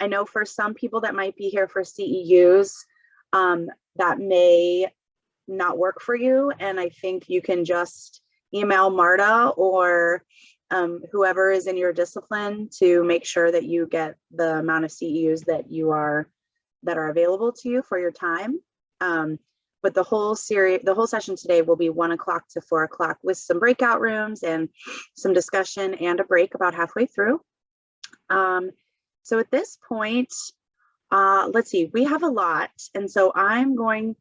I know for some people that might be here for CEUs, that may not work for you. And I think you can just email Marta or whoever is in your discipline to make sure that you get the amount of CEUs that that are available to you for your time. But the whole session today will be 1 o'clock to 4 o'clock with some breakout rooms and some discussion and a break about halfway through. So at this point, let's see, we have a lot. And so I'm going,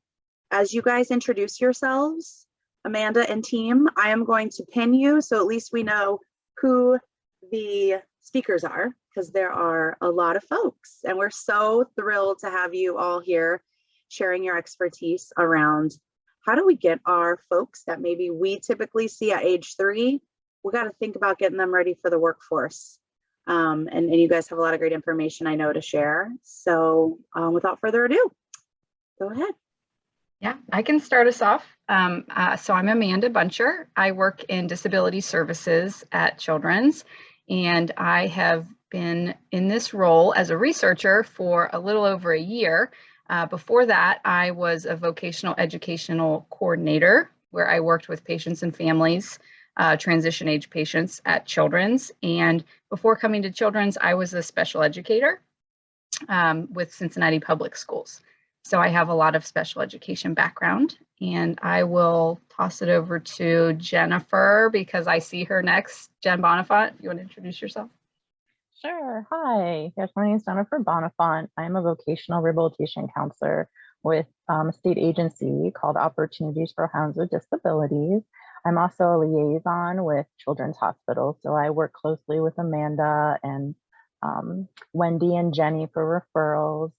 as you guys introduce yourselves, Amanda and team, I am going to pin you so at least we know who the speakers are, because there are a lot of folks and we're so thrilled to have you all here sharing your expertise around how do we get our folks that maybe we typically see at age 3, we got to think about getting them ready for the workforce. And you guys have a lot of great information I know to share. So without further ado, go ahead. Yeah, I can start us off. So I'm Amanda Buncher. I work in disability services at Children's, and I have been in this role as a researcher for a little over a year. Before that, I was a vocational educational coordinator where I worked with patients and families, transition age patients at Children's. And before coming to Children's, I was a special educator with Cincinnati Public Schools. So I have a lot of special education background, and I will toss it over to Jennifer because I see her next. Jen Bonifant, you want to introduce yourself? Sure. Hi. Yes, my name is Jennifer Bonifant. I'm a vocational rehabilitation counselor with a state agency called Opportunities for Hounds with Disabilities. I'm also a liaison with Children's Hospital, so I work closely with Amanda and Wendy and Jenny for referrals.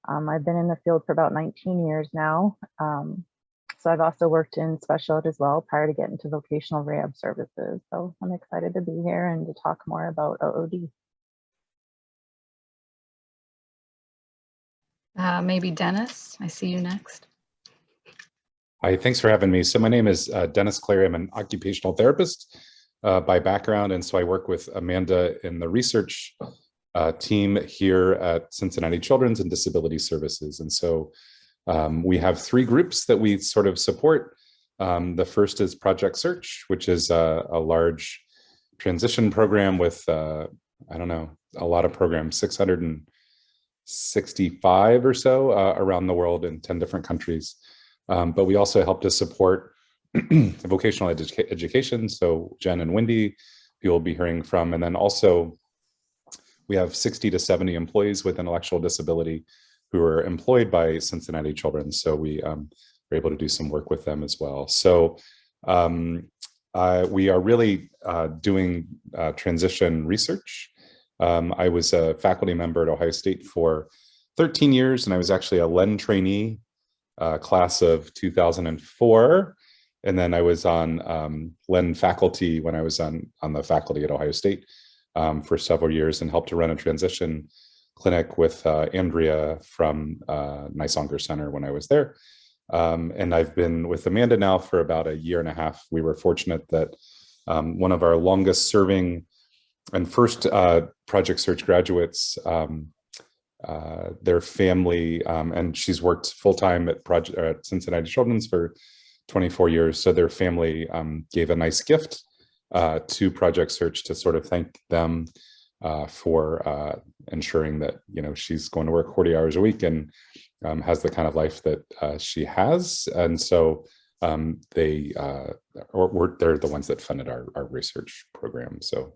I've been in the field for about 19 years now. So I've also worked in special ed as well prior to getting to vocational rehab services. So I'm excited to be here and to talk more about OOD. Maybe Dennis, I see you next. Hi, thanks for having me. So my name is Dennis Clary. I'm an occupational therapist by background. And so I work with Amanda in the research team here at Cincinnati Children's and Disability Services. And so we have 3 groups that we sort of support. The first is Project Search, which is a large transition program with, I don't know, a lot of programs, 665 or so around the world in 10 different countries. But we also help to support vocational education. So Jen and Wendy, you will be hearing from. And then also we have 60 to 70 employees with intellectual disability who are employed by Cincinnati Children's. So we are able to do some work with them as well. So we are really doing transition research. I was a faculty member at Ohio State for 13 years, and I was actually a LEN trainee class of 2004. And then I was on LEN faculty when I was on the faculty at Ohio State for several years and helped to run a transition clinic with Andrea from Nisonger Center when I was there. And I've been with Amanda now for about a year and a half. We were fortunate that one of our longest serving and first Project Search graduates, their family, and she's worked full-time at Cincinnati Children's for 24 years. So their family gave a nice gift to Project Search to sort of thank them for ensuring that, you know, she's going to work 40 hours a week and has the kind of life that she has. And so they're the ones that funded our research program. So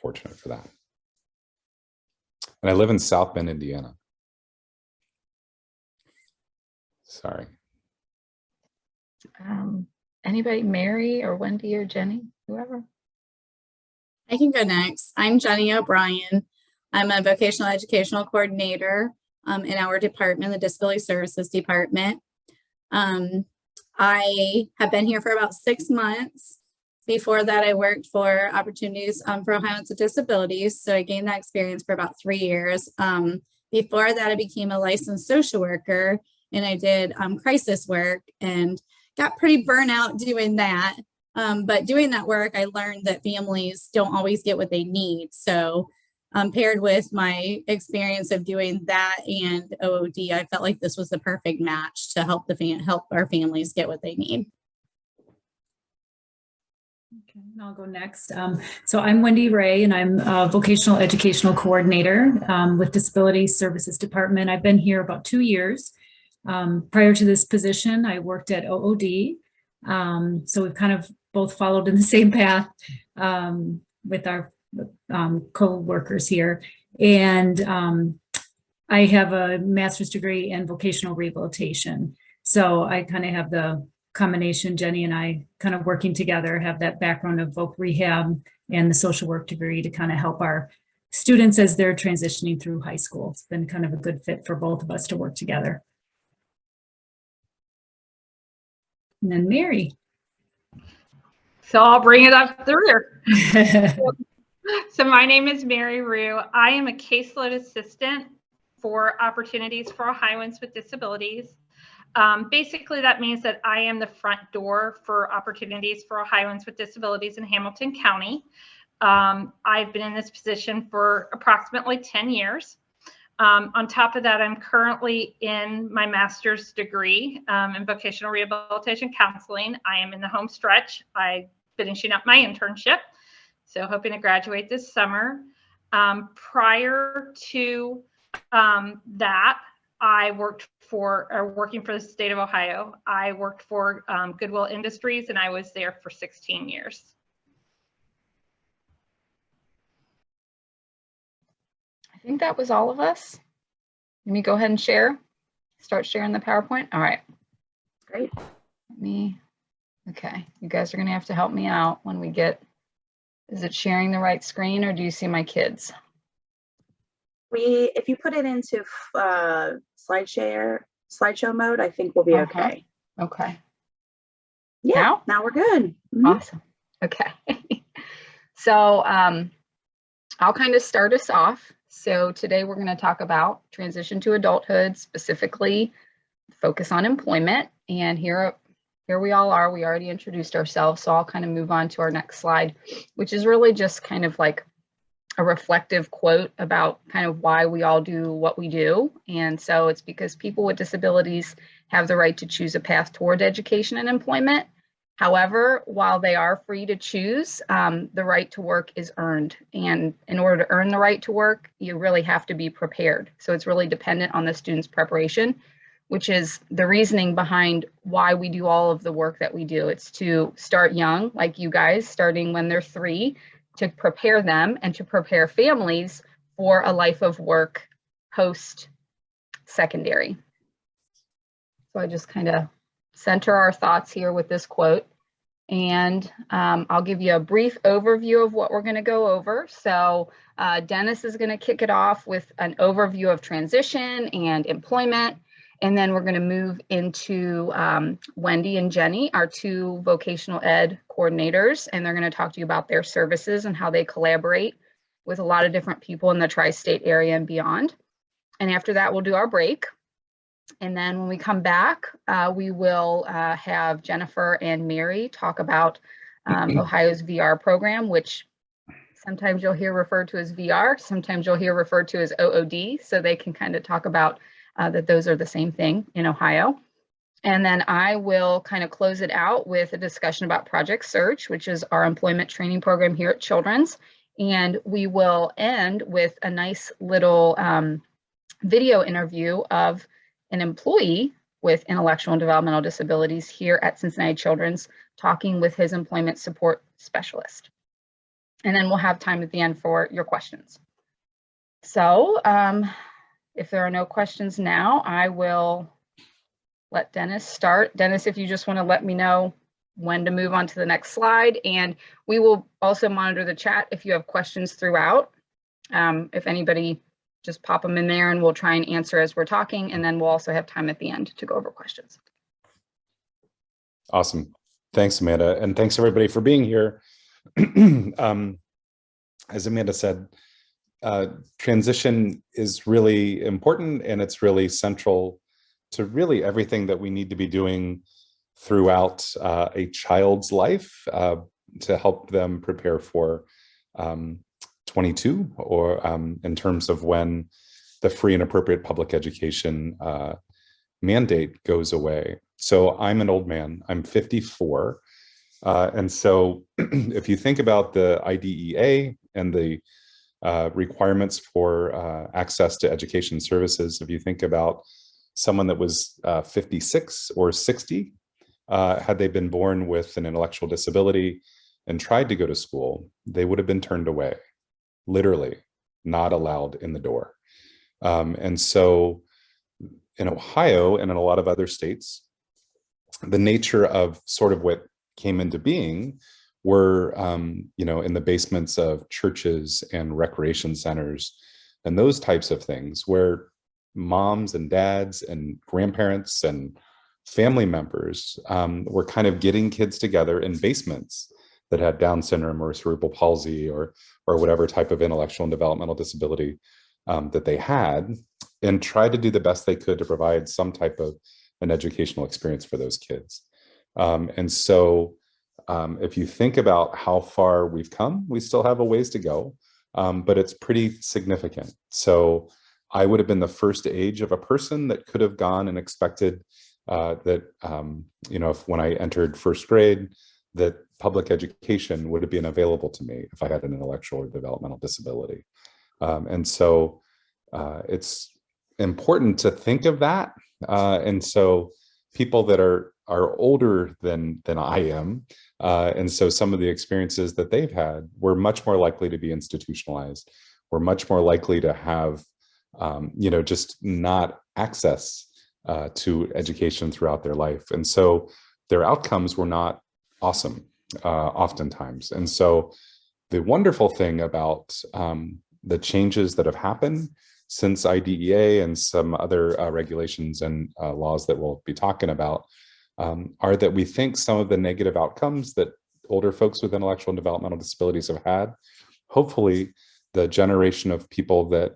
fortunate for that. And I live in South Bend, Indiana. Sorry. Anybody, Mary or Wendy or Jenny, whoever? I can go next. I'm Jenny O'Brien. I'm a vocational educational coordinator in our department, the Disability Services Department. I have been here for about 6 months. Before that, I worked for Opportunities for Ohioans with Disabilities. So I gained that experience for about 3 years. Before that, I became a licensed social worker and I did crisis work and got pretty burnt out doing that. But doing that work, I learned that families don't always get what they need. So paired with my experience of doing that and OOD, I felt like this was the perfect match to help help our families get what they need. Okay, and I'll go next. So I'm Wendy Ray, and I'm a vocational educational coordinator with Disability Services Department. I've been here about 2 years. Prior to this position, I worked at OOD. So we've kind of both followed in the same path with our co-workers here. And I have a master's degree in vocational rehabilitation. So I kind of have the combination, Jenny and I kind of working together, have that background of voc rehab and the social work degree to kind of help our students as they're transitioning through high school. It's been kind of a good fit for both of us to work together. And then Mary. So I'll bring it up the rear. So my name is Mary Rue. I am a caseload assistant for Opportunities for Ohioans with Disabilities. Basically, that means that I am the front door for Opportunities for Ohioans with Disabilities in Hamilton County. I've been in this position for approximately 10 years. On top of that, I'm currently in my master's degree in vocational rehabilitation counseling. I am in the home stretch. I'm finishing up my internship, so hoping to graduate this summer. Prior to that, I working for the state of Ohio. I worked for Goodwill Industries, and I was there for 16 years. I think that was all of us. Let me go ahead and start sharing the PowerPoint. All right. Great. Okay. You guys are going to have to help me out when we get, is it sharing the right screen or do you see my kids? If you put it into slideshow mode, I think we'll be okay. Okay. Yeah, now we're good. Awesome. Okay. So I'll kind of start us off. So today we're going to talk about transition to adulthood, specifically focus on employment. And here we all are. We already introduced ourselves. So I'll kind of move on to our next slide, which is really just kind of like a reflective quote about kind of why we all do what we do. And so it's because people with disabilities have the right to choose a path toward education and employment. However, while they are free to choose, the right to work is earned. And in order to earn the right to work, you really have to be prepared. So it's really dependent on the student's preparation, which is the reasoning behind why we do all of the work that we do. It's to start young, like you guys, starting when they're 3, to prepare them and to prepare families for a life of work post-secondary. So I just kind of center our thoughts here with this quote. And I'll give you a brief overview of what we're going to go over. So Dennis is going to kick it off with an overview of transition and employment. And then we're going to move into Wendy and Jenny, our 2 vocational ed coordinators, and they're going to talk to you about their services and how they collaborate with a lot of different people in the tri-state area and beyond. And after that, we'll do our break. And then when we come back, we will have Jennifer and Mary talk about Ohio's VR program, which sometimes you'll hear referred to as VR, sometimes you'll hear referred to as OOD, so they can kind of talk about that those are the same thing in Ohio. And then I will kind of close it out with a discussion about Project Search, which is our employment training program here at Children's. And we will end with a nice little video interview of an employee with intellectual and developmental disabilities here at Cincinnati Children's, talking with his employment support specialist. And then we'll have time at the end for your questions. So if there are no questions now, I will let Dennis start. Dennis, if you just want to let me know when to move on to the next slide, and we will also monitor the chat if you have questions throughout. If anybody, just pop them in there and we'll try and answer as we're talking, and then we'll also have time at the end to go over questions. Awesome. Thanks, Amanda. And thanks everybody for being here. As Amanda said, transition is really important, and it's really central to really everything that we need to be doing throughout a child's life to help them prepare for 22, or in terms of when the free and appropriate public education mandate goes away. So I'm an old man, I'm 54. And so if you think about the IDEA and the requirements for access to education services, if you think about someone that was 56 or 60, had they been born with an intellectual disability and tried to go to school, they would have been turned away, literally not allowed in the door. And so in Ohio and in a lot of other states, the nature of sort of what came into being were, in the basements of churches and recreation centers and those types of things, where moms and dads and grandparents and family members were kind of getting kids together in basements that had Down syndrome or cerebral palsy or whatever type of intellectual and developmental disability that they had, and tried to do the best they could to provide some type of an educational experience for those kids. And so if you think about how far we've come, we still have a ways to go, but it's pretty significant. So I would have been the first age of a person that could have gone and expected that, if when I entered first grade, that public education would have been available to me if I had an intellectual or developmental disability. And so it's important to think of that. And so people that are older than I am, and so some of the experiences that they've had, were much more likely to be institutionalized. We're much more likely to have, just not access to education throughout their life. And so their outcomes were not awesome, oftentimes. And so the wonderful thing about the changes that have happened since IDEA and some other regulations and laws that we'll be talking about are that we think some of the negative outcomes that older folks with intellectual and developmental disabilities have had, hopefully the generation of people that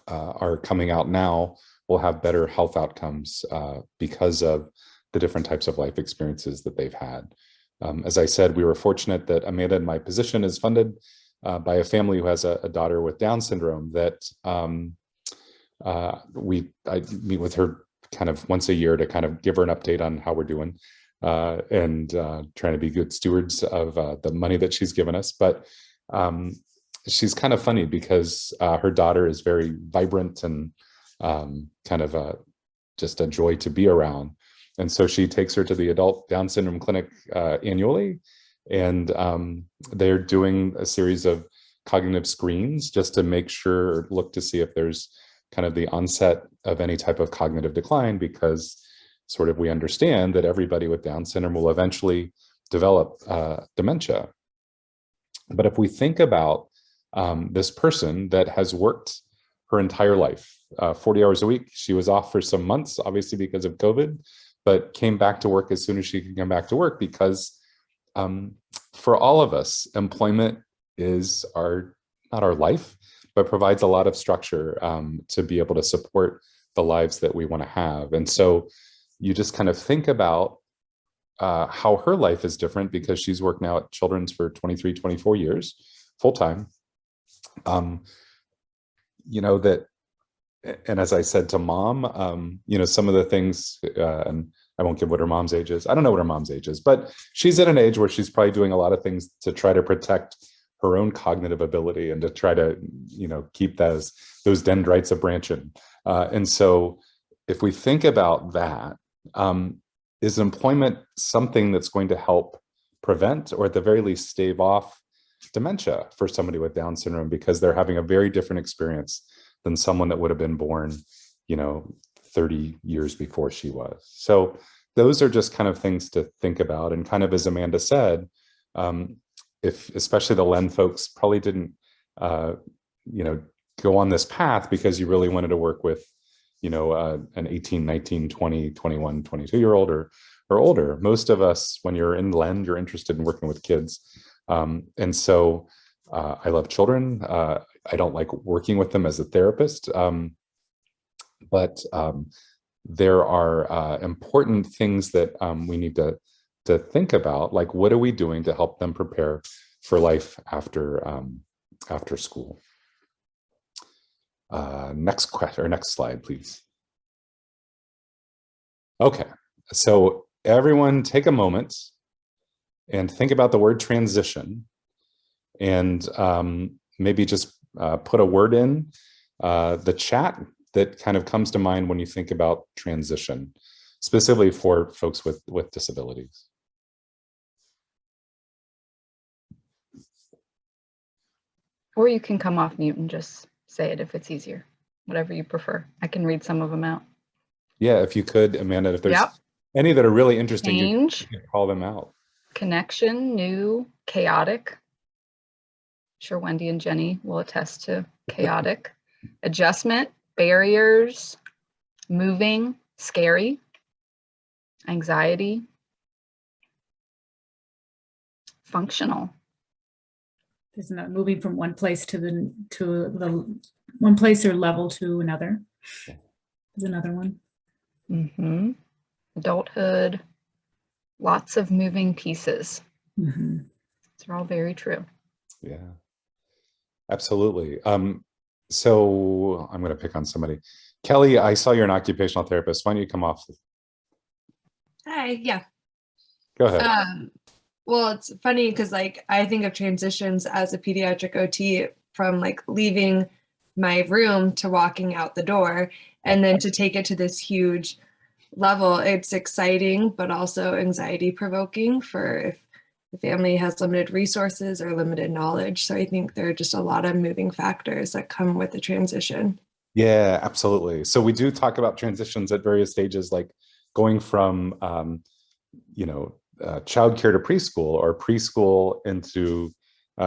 are coming out now will have better health outcomes because of the different types of life experiences that they've had. As I said, we were fortunate that Amanda and my position is funded by a family who has a daughter with Down syndrome that I meet with her kind of once a year to kind of give her an update on how we're doing and trying to be good stewards of the money that she's given us. But she's kind of funny because her daughter is very vibrant and kind of just a joy to be around. And so she takes her to the adult Down syndrome clinic annually. And they're doing a series of cognitive screens just to make sure, or look to see if there's kind of the onset of any type of cognitive decline, because sort of we understand that everybody with Down syndrome will eventually develop dementia. But if we think about this person that has worked her entire life, 40 hours a week, she was off for some months, obviously because of COVID, but came back to work as soon as she could come back to work, because for all of us, employment is not our life, but provides a lot of structure to be able to support the lives that we want to have. And so you just kind of think about how her life is different, because she's worked now at Children's for 23, 24 years, full time. And as I said to mom, some of the things, and I won't give what her mom's age is. I don't know what her mom's age is, but she's at an age where she's probably doing a lot of things to try to protect her own cognitive ability and to try to, keep those dendrites a branching. And so if we think about that, is employment something that's going to help prevent, or at the very least stave off, dementia for somebody with Down syndrome, because they're having a very different experience than someone that would have been born, 30 years before she was. So those are just kind of things to think about. And kind of as Amanda said, if especially the LEN folks probably didn't, go on this path because you really wanted to work with, an 18, 19, 20, 21, 22-year-old or older. Most of us, when you're in LEN, you're interested in working with kids. And so I love children. I don't like working with them as a therapist. But there are important things that we need to think about, like what are we doing to help them prepare for life after after school. Next question, or next slide, please. Okay, so everyone take a moment and think about the word transition, and maybe just put a word in the chat that kind of comes to mind when you think about transition, specifically for folks with disabilities. Or you can come off mute and just say it if it's easier, whatever you prefer. I can read some of them out. Yeah, if you could, Amanda, if there's Yep. any that are really interesting, you Change, can call them out. connection, new, chaotic. I'm sure Wendy and Jenny will attest to chaotic. Adjustment, barriers, moving, scary, anxiety, functional. Isn't that moving from one place to the one place or level to another? Is another one. Mm-hmm. Adulthood, lots of moving pieces. Mm-hmm. These are all very true. Yeah, absolutely. So I'm going to pick on somebody. Kelly, I saw you're an occupational therapist. Why don't you come off? Hi, yeah. Go ahead. Well, it's funny because like I think of transitions as a pediatric OT from like leaving my room to walking out the door and then to take it to this huge level. It's exciting, but also anxiety provoking for if the family has limited resources or limited knowledge. So I think there are just a lot of moving factors that come with the transition. Yeah, absolutely. So we do talk about transitions at various stages, like going from, childcare to preschool, or preschool into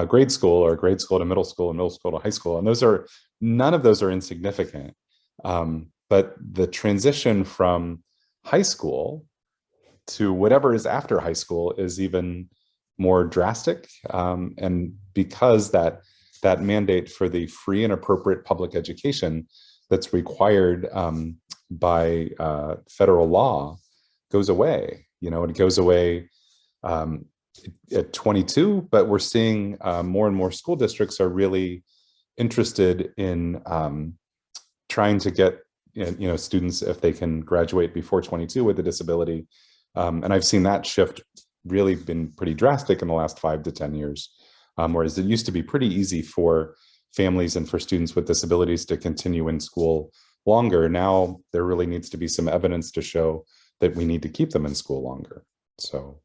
grade school, or grade school to middle school, and middle school to high school. And none of those are insignificant. But the transition from high school to whatever is after high school is even more drastic. And because that mandate for the free and appropriate public education that's required by federal law goes away. And it goes away at 22, but we're seeing more and more school districts are really interested in trying to get students, if they can graduate before 22 with a disability. And I've seen that shift really been pretty drastic in the last 5 to 10 years. Whereas it used to be pretty easy for families and for students with disabilities to continue in school longer. Now there really needs to be some evidence to show that we need to keep them in school longer. So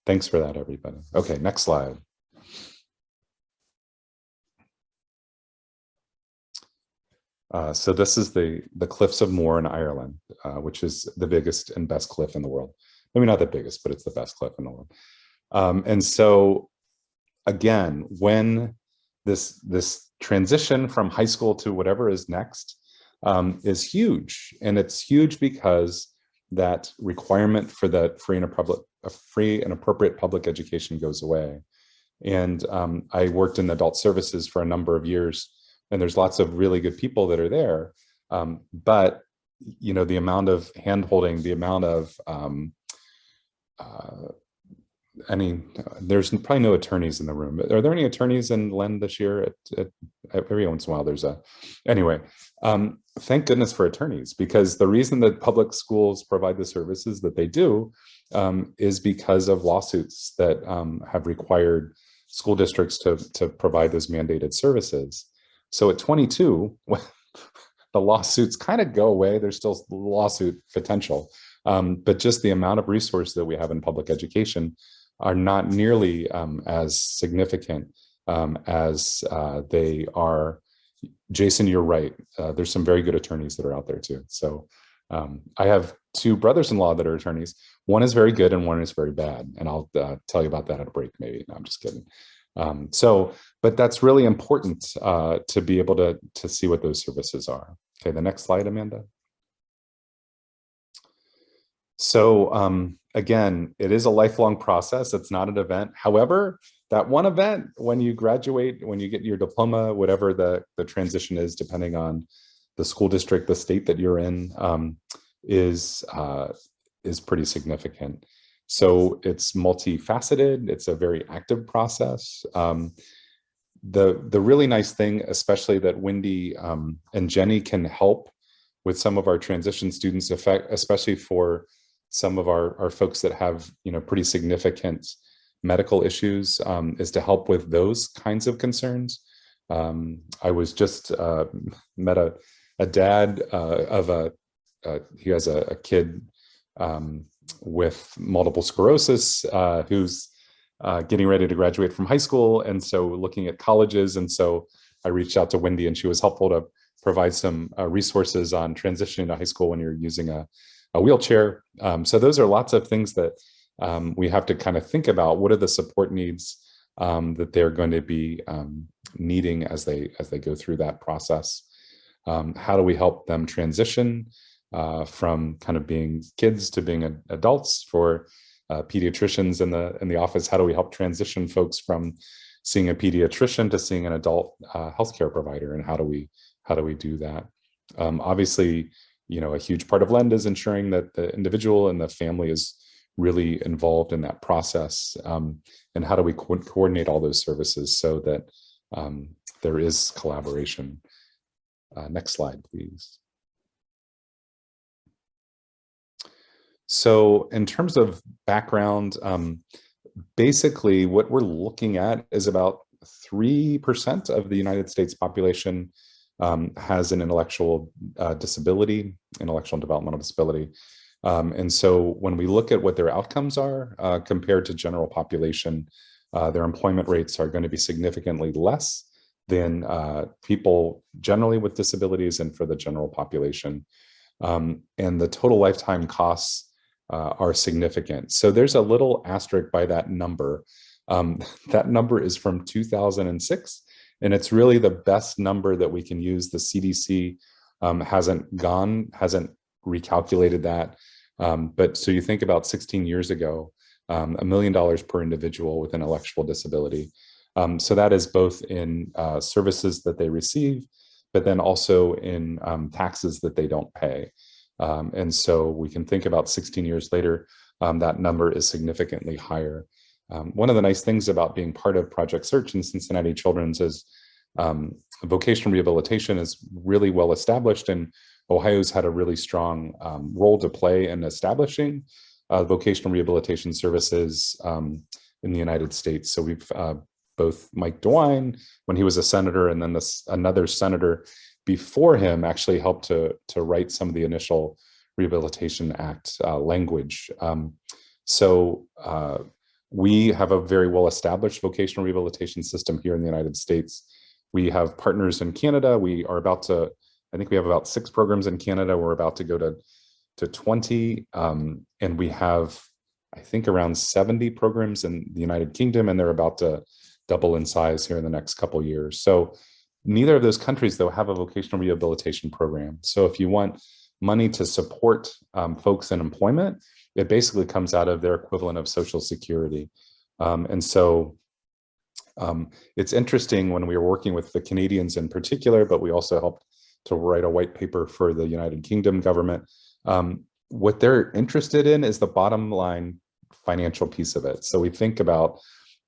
thanks for that, everybody. Okay, next slide. So this is the Cliffs of Moher in Ireland, which is the biggest and best cliff in the world. Maybe not the biggest, but it's the best cliff in the world. And so again, when this transition from high school to whatever is next is huge, and it's huge because that requirement for that free and appropriate public education goes away. And I worked in adult services for a number of years, and there's lots of really good people that are there. But the amount of hand-holding, the amount of there's probably no attorneys in the room. Are there any attorneys in Len this year? Every once in a while there's anyway, thank goodness for attorneys, because the reason that public schools provide the services that they do is because of lawsuits that have required school districts to provide those mandated services. So at 22, the lawsuits kind of go away. There's still lawsuit potential, but just the amount of resources that we have in public education are not nearly as significant as they are. Jason, you're right. There's some very good attorneys that are out there too. So I have 2 brothers-in-law that are attorneys. One is very good and one is very bad. And I'll tell you about that at a break, maybe. No, I'm just kidding. But that's really important to be able to see what those services are. Okay, the next slide, Amanda. So again, it is a lifelong process. It's not an event. However, that one event, when you graduate, when you get your diploma, whatever the transition is, depending on the school district, the state that you're in, is pretty significant. So it's multifaceted. It's a very active process. the really nice thing, especially that Wendy and Jenny can help with some of our transition students, especially for some of our folks that have, pretty significant medical issues, is to help with those kinds of concerns. I was just met a dad he has a kid with multiple sclerosis who's getting ready to graduate from high school, and so looking at colleges. And so I reached out to Wendy, and she was helpful to provide some resources on transitioning to high school when you're using a wheelchair. So those are lots of things that we have to kind of think about. What are the support needs that they're going to be needing as they go through that process? How do we help them transition from kind of being kids to being adults? For pediatricians in the office, how do we help transition folks from seeing a pediatrician to seeing an adult healthcare provider, and how do we do that? Obviously, a huge part of LEND is ensuring that the individual and the family is really involved in that process, and how do we coordinate all those services so that there is collaboration. Next slide, please. So in terms of background, basically what we're looking at is about 3% of the United States population has an intellectual disability, intellectual and developmental disability. And so when we look at what their outcomes are compared to general population, their employment rates are going to be significantly less than people generally with disabilities and for the general population. And the total lifetime costs are significant. So there's a little asterisk by that number. That number is from 2006, and it's really the best number that we can use. The CDC hasn't recalculated that. But so you think about 16 years ago, $1 million per individual with an intellectual disability. So that is both in services that they receive, but then also in taxes that they don't pay. And so we can think about 16 years later, that number is significantly higher. One of the nice things about being part of Project Search in Cincinnati Children's is vocational rehabilitation is really well established, and Ohio's had a really strong role to play in establishing vocational rehabilitation services in the United States. So we've both Mike DeWine, when he was a senator, and then another senator before him actually helped to write some of the initial Rehabilitation Act language. So we have a very well-established vocational rehabilitation system here in the United States. We have partners in Canada. We are about to, I think we have about 6 programs in Canada. We're about to go to 20. And we have, I think, around 70 programs in the United Kingdom, and they're about to double in size here in the next couple of years. So neither of those countries, though, have a vocational rehabilitation program. So if you want money to support folks in employment, it basically comes out of their equivalent of Social Security. And so it's interesting when we were working with the Canadians in particular, but we also helped to write a white paper for the United Kingdom government. What they're interested in is the bottom line financial piece of it. So we think about,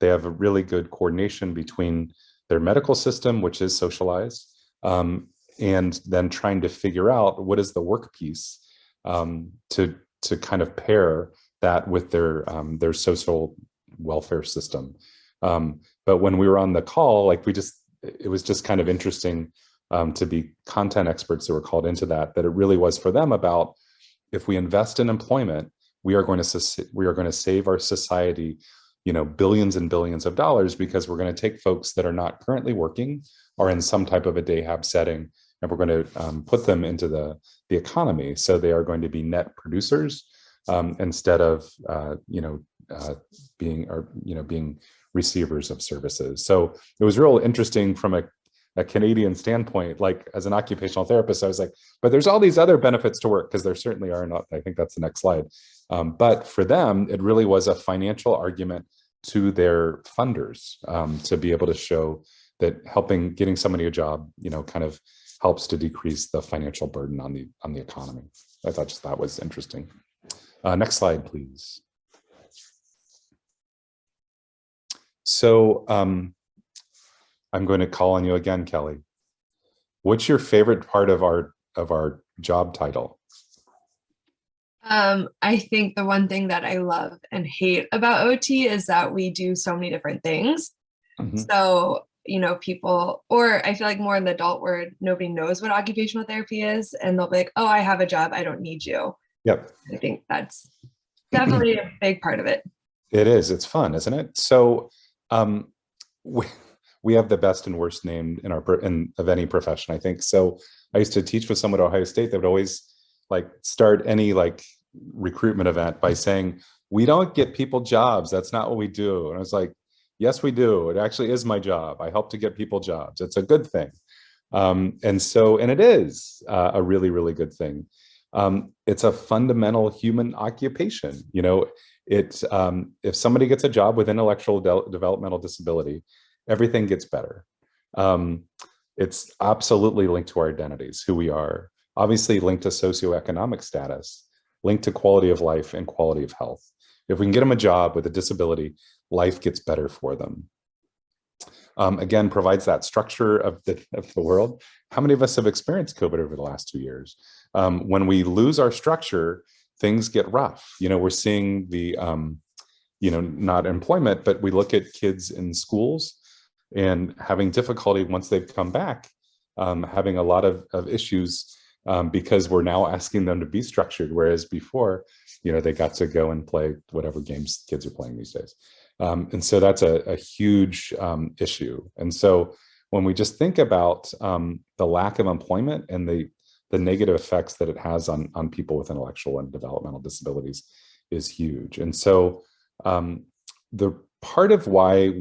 they have a really good coordination between their medical system, which is socialized, and then trying to figure out what is the work piece to kind of pair that with their social welfare system. But when we were on the call, like it was just kind of interesting to be content experts that were called into that it really was for them about, if we invest in employment, we are going to save our society, billions and billions of dollars, because we're going to take folks that are not currently working or in some type of a day hab setting, and we're going to put them into the economy. So they are going to be net producers instead of being receivers of services. So it was real interesting from a Canadian standpoint. Like, as an occupational therapist, I was like, but there's all these other benefits to work, because there certainly are. Not, I think that's the next slide. But for them, it really was a financial argument to their funders to be able to show that getting somebody a job, kind of helps to decrease the financial burden on the economy. I thought that was interesting. Next slide, please. So I'm going to call on you again, Kelly. What's your favorite part of our job title? I think the one thing that I love and hate about OT is that we do so many different things. So, people, or I feel like more in the adult word, nobody knows what occupational therapy is, and they'll be like, oh, I have a job, I don't need you. Yep. I think that's definitely a big part of it. It is. It's fun, isn't it? So we have the best and worst name of any profession, I think. So I used to teach with someone at Ohio State that would always start any recruitment event by saying, we don't get people jobs. That's not what we do. And I was like, yes, we do. It actually is my job. I help to get people jobs. It's a good thing. And it is a really, really good thing. It's a fundamental human occupation. If somebody gets a job with intellectual developmental disability, everything gets better. It's absolutely linked to our identities, who we are, obviously linked to socioeconomic status, linked to quality of life and quality of health. If we can get them a job with a disability, life gets better for them. Again, provides that structure of the world. How many of us have experienced COVID over the last 2 years? When we lose our structure, things get rough. We're seeing the, not employment, but we look at kids in schools and having difficulty once they've come back, having a lot of issues because we're now asking them to be structured, whereas before, they got to go and play whatever games kids are playing these days. And so that's a huge issue. And so when we just think about the lack of employment and the negative effects that it has on people with intellectual and developmental disabilities is huge. And so the part of why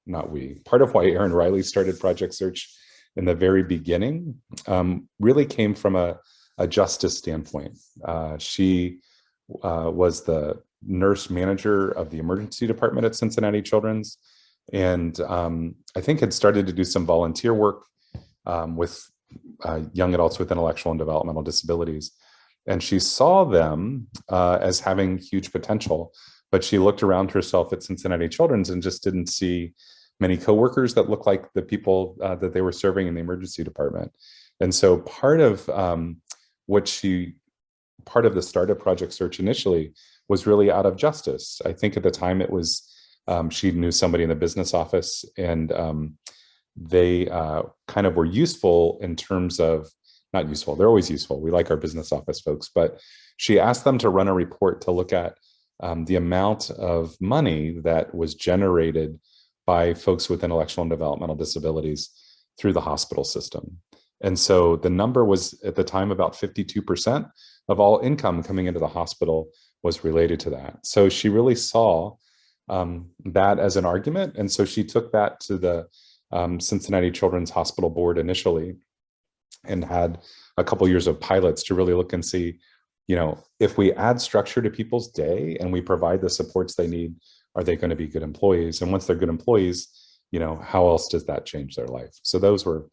Erin Riley started Project Search in the very beginning really came from a justice standpoint. She was the nurse manager of the emergency department at Cincinnati Children's, and I think had started to do some volunteer work with young adults with intellectual and developmental disabilities. And she saw them as having huge potential, but she looked around herself at Cincinnati Children's and just didn't see many coworkers that looked like the people that they were serving in the emergency department. And so part of the start of Project Search initially was really out of justice. I think at the time it was, she knew somebody in the business office, and they kind of were useful in terms of, not useful, they're always useful. We like our business office folks, but she asked them to run a report to look at the amount of money that was generated by folks with intellectual and developmental disabilities through the hospital system. And so the number was at the time about 52% of all income coming into the hospital was related to that. So she really saw that as an argument. And so she took that to the Cincinnati Children's Hospital Board initially and had a couple years of pilots to really look and see, if we add structure to people's day and we provide the supports they need, are they going to be good employees? And once they're good employees, how else does that change their life? So those were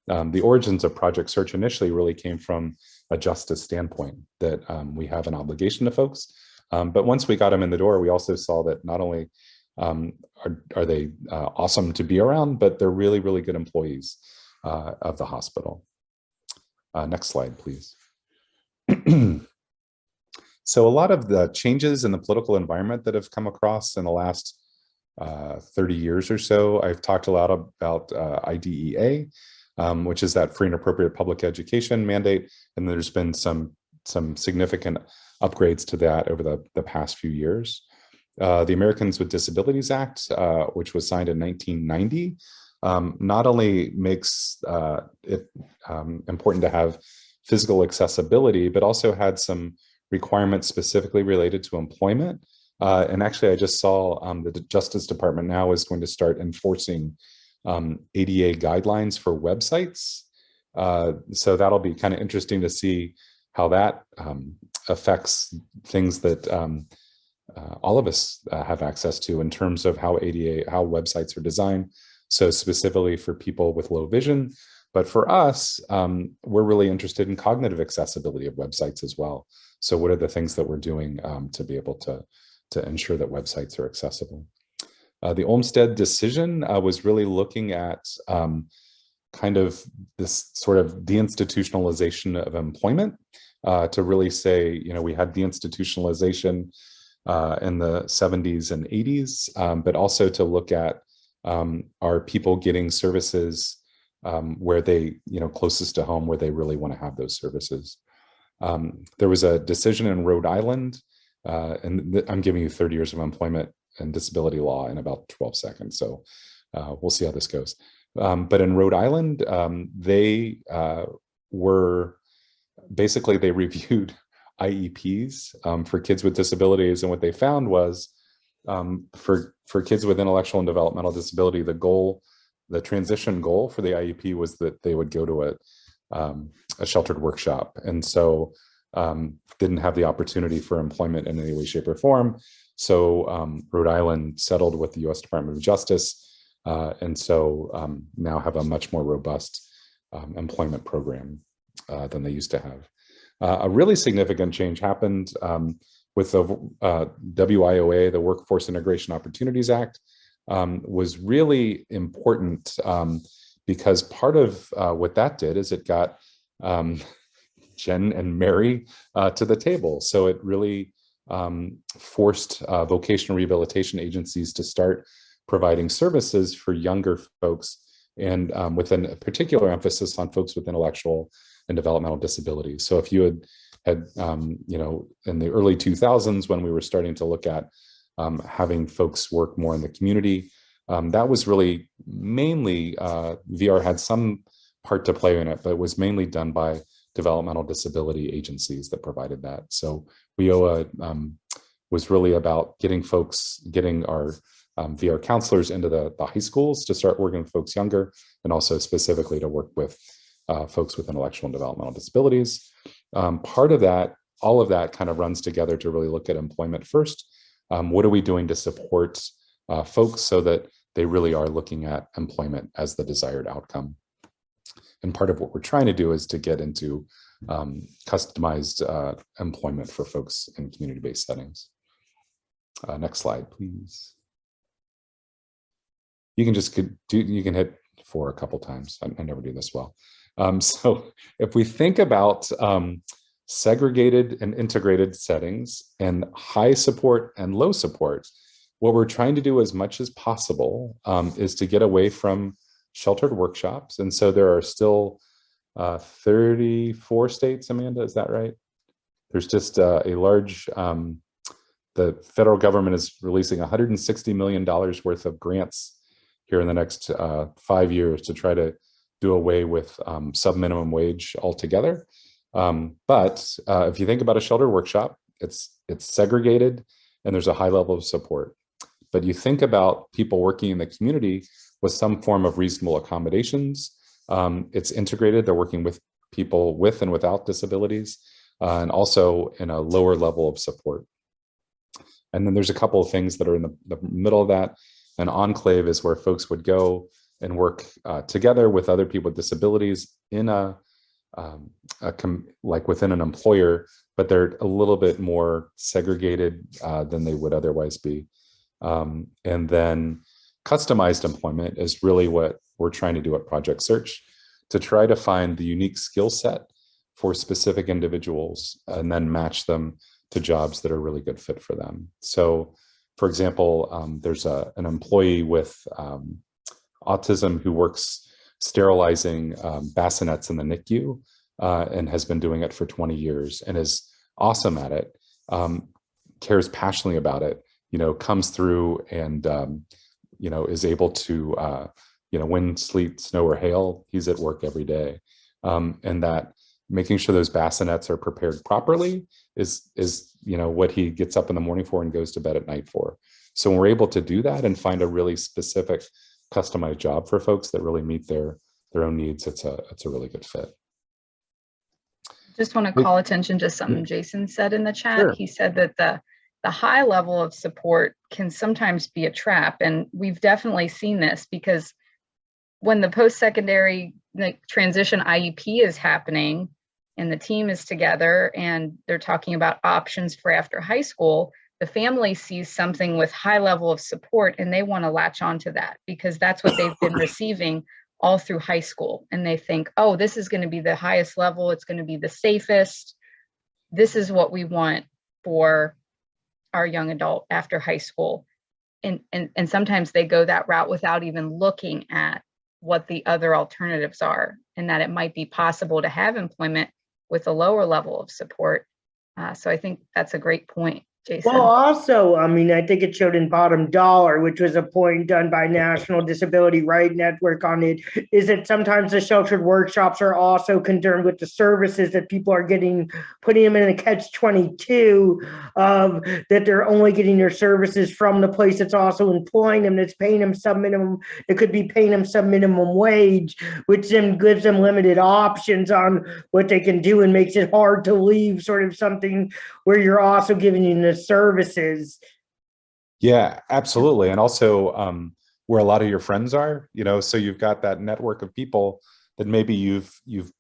the origins of Project Search. Initially really came from a justice standpoint, that we have an obligation to folks. But once we got them in the door, we also saw that not only are they awesome to be around, but they're really, really good employees of the hospital. Next slide, please. So a lot of the changes in the political environment that have come across in the last 30 years or so, I've talked a lot about IDEA, which is that free and appropriate public education mandate. And there's been some significant upgrades to that over the past few years. The Americans with Disabilities Act, which was signed in 1990, not only makes it important to have physical accessibility, but also had some requirements specifically related to employment. And actually, I just saw the Justice Department now is going to start enforcing ADA guidelines for websites. So that'll be kind of interesting to see how that affects things that all of us have access to in terms of how websites are designed. So specifically for people with low vision, but for us, we're really interested in cognitive accessibility of websites as well. So what are the things that we're doing to be able to ensure that websites are accessible? The Olmsted decision was really looking at kind of this sort of deinstitutionalization of employment to really say, you know, we had deinstitutionalization in the 70s and 80s, but also to look at are people getting services where they, you know, closest to home, where they really want to have those services. There was a decision in Rhode Island, and I'm giving you 30 years of employment and disability law in about 12 seconds. So we'll see how this goes. But in Rhode Island, they were basically, they reviewed IEPs for kids with disabilities. And what they found was for kids with intellectual and developmental disability, the transition goal for the IEP was that they would go to a sheltered workshop. And so didn't have the opportunity for employment in any way, shape, or form. So Rhode Island settled with the US Department of Justice. And so now have a much more robust employment program than they used to have. A really significant change happened with the WIOA, the Workforce Integration Opportunities Act, was really important because part of what that did is it got Jen and Mary to the table. So it really forced vocational rehabilitation agencies to start providing services for younger folks, and with a particular emphasis on folks with intellectual and developmental disabilities. So if you had you know, in the early 2000s, when we were starting to look at having folks work more in the community, that was really mainly, VR had some part to play in it, but it was mainly done by developmental disability agencies that provided that. So WIOA was really about getting our VR counselors into the high schools to start working with folks younger, and also specifically to work with folks with intellectual and developmental disabilities. Part of that, all of that kind of runs together to really look at employment first. What are we doing to support folks so that they really are looking at employment as the desired outcome? And part of what we're trying to do is to get into customized employment for folks in community-based settings. Next slide, please. You can just you can hit 4 a couple times. I never do this well. So if we think about segregated and integrated settings and high support and low support, what we're trying to do as much as possible is to get away from sheltered workshops. And so there are still 34 states, Amanda, is that right? There's just a large, the federal government is releasing $160 million worth of grants here in the next 5 years to try to do away with sub-minimum wage altogether. But if you think about a sheltered workshop, it's segregated and there's a high level of support. But you think about people working in the community with some form of reasonable accommodations. It's integrated. They're working with people with and without disabilities, and also in a lower level of support. And then there's a couple of things that are in the middle of that. An enclave is where folks would go and work together with other people with disabilities in like within an employer, but they're a little bit more segregated than they would otherwise be. And then customized employment is really what we're trying to do at Project Search, to try to find the unique skill set for specific individuals and then match them to jobs that are really good fit for them. So for example, there's an employee with autism who works sterilizing bassinets in the NICU and has been doing it for 20 years and is awesome at it, cares passionately about it, you know, comes through and, you know, is able to, you know, wind, sleet, snow, or hail, he's at work every day. And that making sure those bassinets are prepared properly is, you know, what he gets up in the morning for and goes to bed at night for. So when we're able to do that and find a really specific customized job for folks that really meet their own needs, it's a really good fit. Just want to call attention to something Jason said in the chat. Sure. He said that the high level of support can sometimes be a trap. And we've definitely seen this because when the post-secondary transition IEP is happening and the team is together and they're talking about options for after high school, the family sees something with high level of support and they want to latch onto that because that's what they've been receiving all through high school. And they think, oh, this is going to be the highest level. It's going to be the safest. This is what we want for our young adult after high school. And sometimes they go that route without even looking at what the other alternatives are, and that it might be possible to have employment with a lower level of support. So I think that's a great point, Jason. Well, also, I mean, I think it showed in Bottom Dollar, which was a point done by National Disability Right Network on it, is that sometimes the sheltered workshops are also concerned with the services that people are getting, putting them in a catch-22 of that they're only getting their services from the place that's also employing them, that's paying them sub-minimum. It could be paying them sub-minimum wage, which then gives them limited options on what they can do and makes it hard to leave sort of something where you're also giving you the services. Yeah, absolutely. And also where a lot of your friends are, you know, so you've got that network of people that maybe you've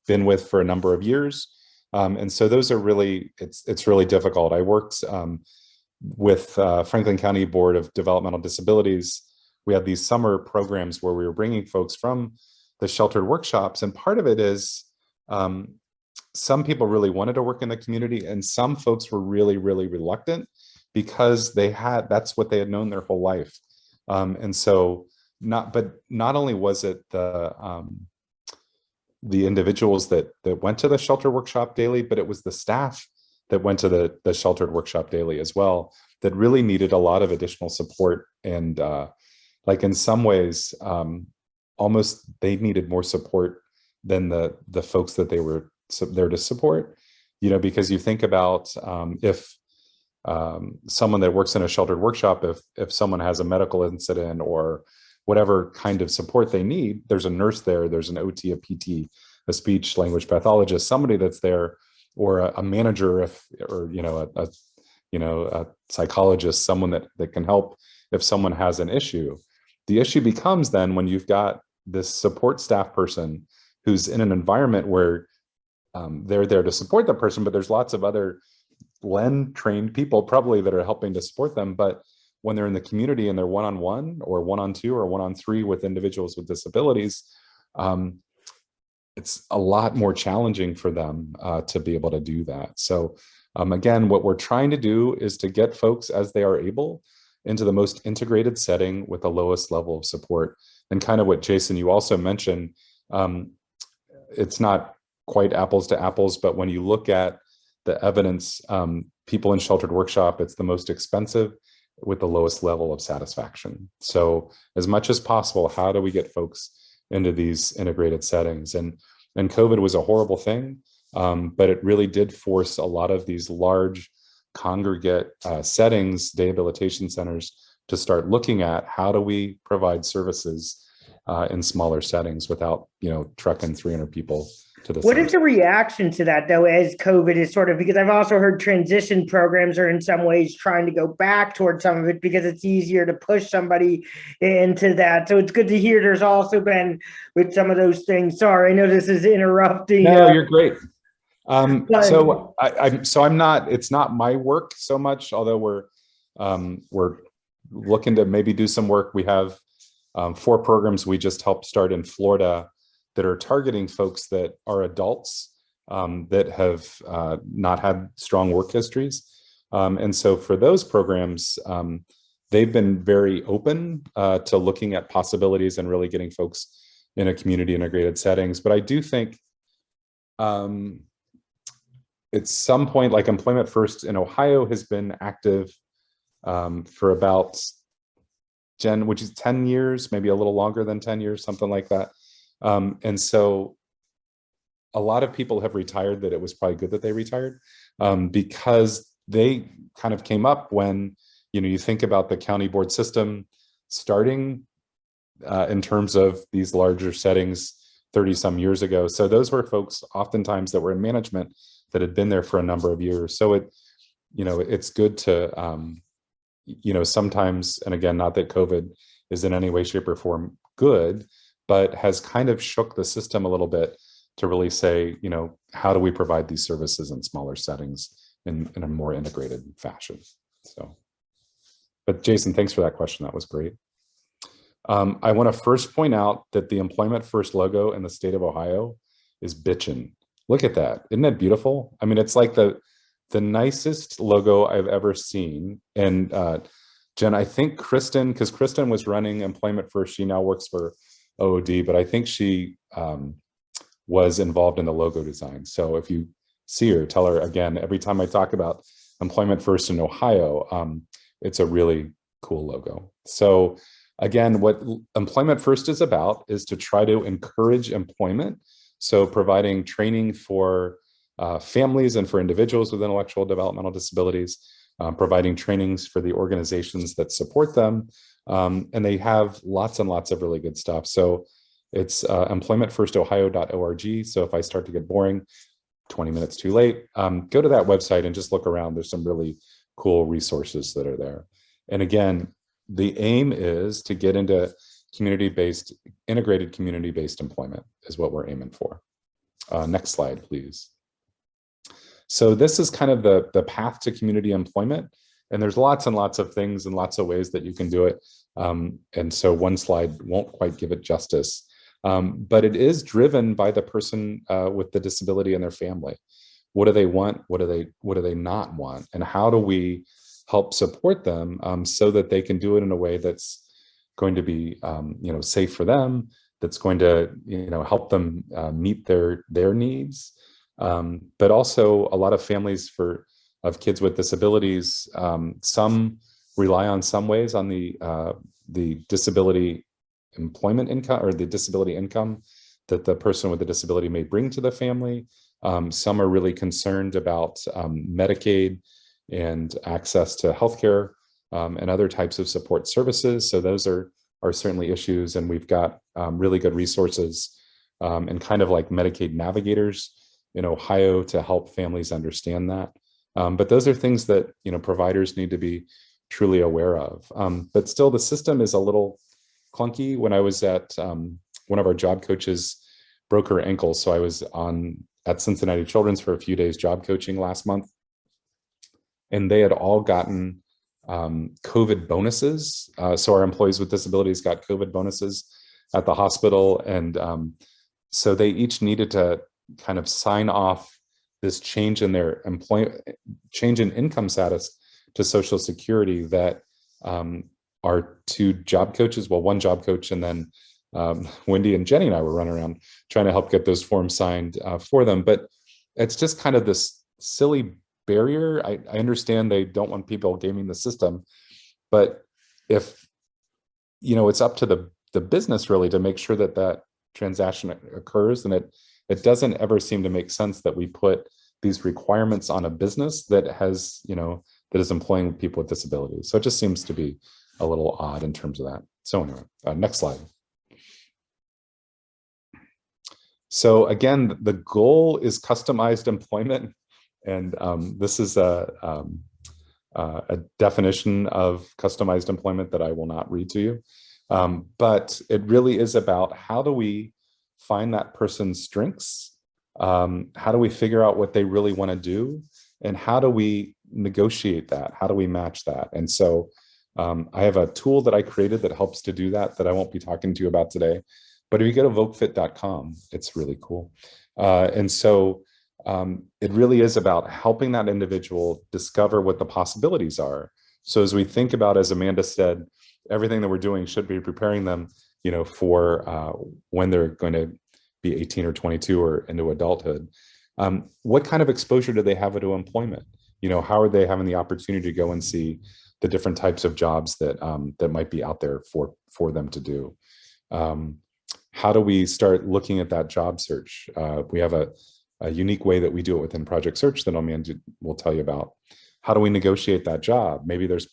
been with for a number of years. And so those are really, it's really difficult. I worked with Franklin County Board of Developmental Disabilities. We had these summer programs where we were bringing folks from the sheltered workshops. And part of it is some people really wanted to work in the community, and some folks were really, really reluctant because that's what they had known their whole life. And so not only was it the individuals that went to the shelter workshop daily, but it was the staff that went to the sheltered workshop daily as well, that really needed a lot of additional support. And like in some ways, almost they needed more support than the folks that they were there to support, you know, because you think about if someone that works in a sheltered workshop, if someone has a medical incident or whatever kind of support they need, there's a nurse there, there's an OT, a PT, a speech language pathologist, somebody that's there, or a manager, or a psychologist, someone that can help if someone has an issue. The issue becomes then when you've got this support staff person who's in an environment where they're there to support the person, but there's lots of other LEN trained people probably that are helping to support them. But when they're in the community and they're one-on-one or one-on-two or one-on-three with individuals with disabilities, it's a lot more challenging for them to be able to do that. So again, what we're trying to do is to get folks as they are able into the most integrated setting with the lowest level of support. And kind of what Jason, you also mentioned, it's not quite apples to apples, but when you look at the evidence, people in sheltered workshop, it's the most expensive with the lowest level of satisfaction. So as much as possible, how do we get folks into these integrated settings? And COVID was a horrible thing, but it really did force a lot of these large congregate settings, rehabilitation centers, to start looking at how do we provide services in smaller settings without, trucking 300 people to the What center. is the reaction to that, though, as COVID is sort of, because I've also heard transition programs are in some ways trying to go back towards some of it because it's easier to push somebody into that. So it's good to hear there's also been with some of those things. Sorry, I know this is interrupting. No, you're great. So I'm not, it's not my work so much, although we're looking to maybe do some work. We have 4 programs we just helped start in Florida that are targeting folks that are adults that have not had strong work histories. And so for those programs, they've been very open to looking at possibilities and really getting folks in a community integrated settings. But I do think at some point, like Employment First in Ohio has been active for about which is 10 years, maybe a little longer than 10 years, something like that. And so a lot of people have retired that it was probably good that they retired because they kind of came up when, you think about the county board system starting in terms of these larger settings 30 some years ago. So those were folks oftentimes that were in management that had been there for a number of years. So it's good to, sometimes, and again, not that COVID is in any way, shape or form good, but has kind of shook the system a little bit to really say, how do we provide these services in smaller settings in a more integrated fashion? So. But Jason, thanks for that question. That was great. I want to first point out that the Employment First logo in the state of Ohio is bitchin'. Look at that. Isn't that beautiful? I mean, it's like the nicest logo I've ever seen. And Jen, I think Kristen, because Kristen was running Employment First, she now works for OOD, but I think she was involved in the logo design. So if you see her, tell her again, every time I talk about Employment First in Ohio, it's a really cool logo. So again, what Employment First is about is to try to encourage employment. So providing training for families and for individuals with intellectual developmental disabilities, providing trainings for the organizations that support them. And they have lots and lots of really good stuff. So it's employmentfirstohio.org. So if I start to get boring, 20 minutes too late, go to that website and just look around. There's some really cool resources that are there. And again, the aim is to get into community-based, integrated community-based employment is what we're aiming for. Next slide, please. So this is kind of the path to community employment. And there's lots and lots of things and lots of ways that you can do it. And so one slide won't quite give it justice. But it is driven by the person with the disability and their family. What do they want? What do they not want? And how do we help support them so that they can do it in a way that's going to be safe for them, that's going to help them meet their needs. But also a lot of families of kids with disabilities, some rely on some ways on the disability employment income or the disability income that the person with the disability may bring to the family. Some are really concerned about Medicaid and access to healthcare and other types of support services. So those are certainly issues. And we've got really good resources and kind of like Medicaid navigators in Ohio to help families understand that. But those are things that providers need to be truly aware of. But still, the system is a little clunky. When I was at one of our job coaches broke her ankle, so I was at Cincinnati Children's for a few days job coaching last month, and they had all gotten COVID bonuses. So our employees with disabilities got COVID bonuses at the hospital, and so they each needed to kind of sign off this change in their change in income status to Social Security that our two job coaches, well, one job coach, and then Wendy and Jenny and I were running around trying to help get those forms signed for them. But it's just kind of this silly barrier. I understand they don't want people gaming the system, but if it's up to the business really to make sure that that transaction occurs, and it doesn't ever seem to make sense that we put these requirements on a business that has that is employing people with disabilities. So it just seems to be a little odd in terms of that. So anyway, next slide. So again, the goal is customized employment. And this is a definition of customized employment that I will not read to you. But it really is about how do we find that person's strengths? How do we figure out what they really want to do? And how do we negotiate that? How do we match that? And so I have a tool that I created that helps to do that I won't be talking to you about today. But if you go to vocefit.com, it's really cool. And so it really is about helping that individual discover what the possibilities are. So as we think about, as Amanda said, everything that we're doing should be preparing them, for when they're going to be 18 or 22 or into adulthood. What kind of exposure do they have to employment? How are they having the opportunity to go and see the different types of jobs that that might be out there for them to do? How do we start looking at that job search? We have a unique way that we do it within Project Search that Amanda will tell you about. How do we negotiate that job? Maybe there's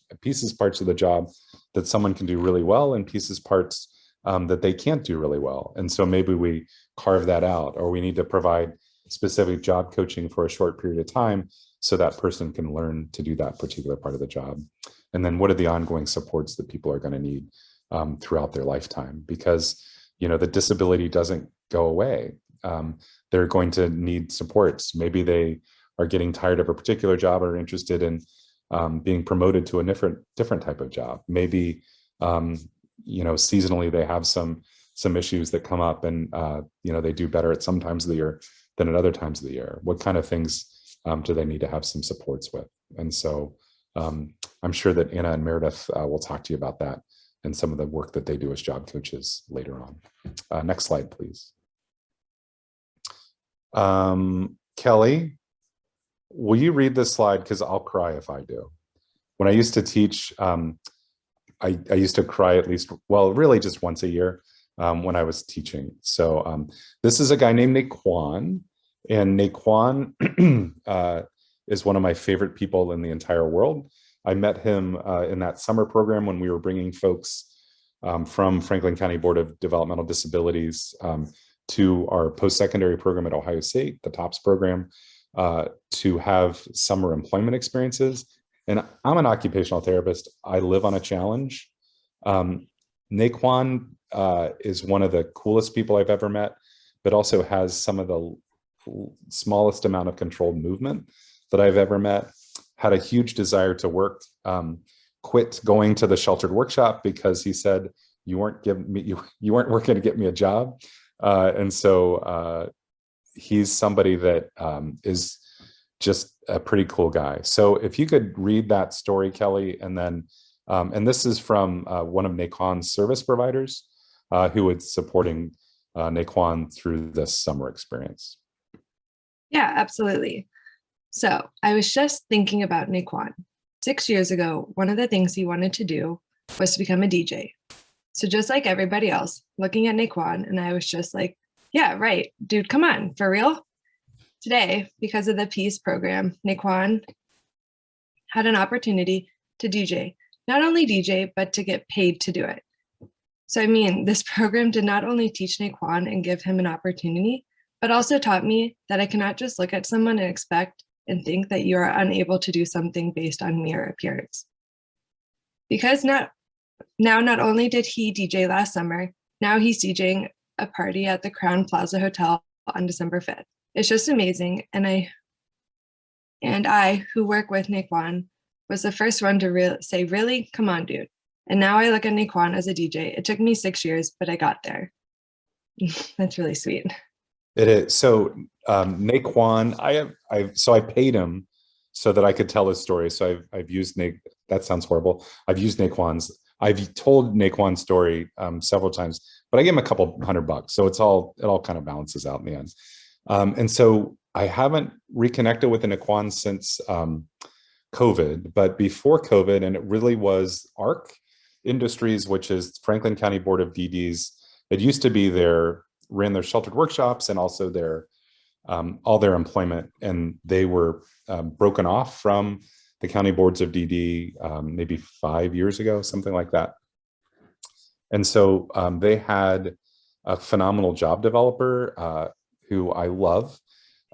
parts of the job that someone can do really well and parts that they can't do really well. And so maybe we carve that out, or we need to provide specific job coaching for a short period of time so that person can learn to do that particular part of the job. And then what are the ongoing supports that people are going to need throughout their lifetime? Because, the disability doesn't go away. They're going to need supports. Maybe they are getting tired of a particular job or interested in being promoted to a different type of job. Maybe, seasonally they have some issues that come up, and they do better at some times of the year than at other times of the year. What kind of things do they need to have some supports with? And so I'm sure that Anna and Meredith will talk to you about that and some of the work that they do as job coaches later on. Next slide, please. Kelly, will you read this slide? Because I'll cry if I do. When I used to teach, I used to cry at least, well, really just once a year when I was teaching. So this is a guy named Naquan, and Naquan is one of my favorite people in the entire world. I met him in that summer program when we were bringing folks from Franklin County Board of Developmental Disabilities to our post-secondary program at Ohio State, the TOPS program, to have summer employment experiences. And I'm an occupational therapist. I live on a challenge. Naquan is one of the coolest people I've ever met, but also has some of the smallest amount of controlled movement that I've ever met. Had a huge desire to work, quit going to the sheltered workshop because he said, you weren't working to get me a job. And so he's somebody that is just a pretty cool guy. So if you could read that story, Kelly, and then, and this is from one of Naquan's service providers who was supporting Naquan through this summer experience. Yeah, absolutely. So I was just thinking about Naquan. 6 years ago, one of the things he wanted to do was to become a DJ. So just like everybody else, looking at Naquan, and I was just like, yeah, right, dude, come on, for real? Today, because of the Peace program, Naquan had an opportunity to DJ. Not only DJ, but to get paid to do it. So I mean, this program did not only teach Naquan and give him an opportunity, but also taught me that I cannot just look at someone and expect and think that you are unable to do something based on mere appearance. Because now not only did he DJ last summer, now he's DJing a party at the Crown Plaza Hotel on December 5th. It's just amazing. And I, who work with Naquan, was the first one to say, really, come on, dude. And now I look at Naquan as a DJ. It took me 6 years, but I got there. That's really sweet. It is. So Naquan, I paid him so that I could tell his story. So I've used that sounds horrible. I've told Naquan's story several times, but I gave him a couple $100. So it all kind of balances out in the end. And so I haven't reconnected with the Naquan since COVID, but before COVID, and it really was ARC Industries, which is Franklin County Board of DDs. It used to be ran their sheltered workshops and also all their employment, and they were broken off from the county boards of DD maybe 5 years ago, something like that. And so they had a phenomenal job developer who I love.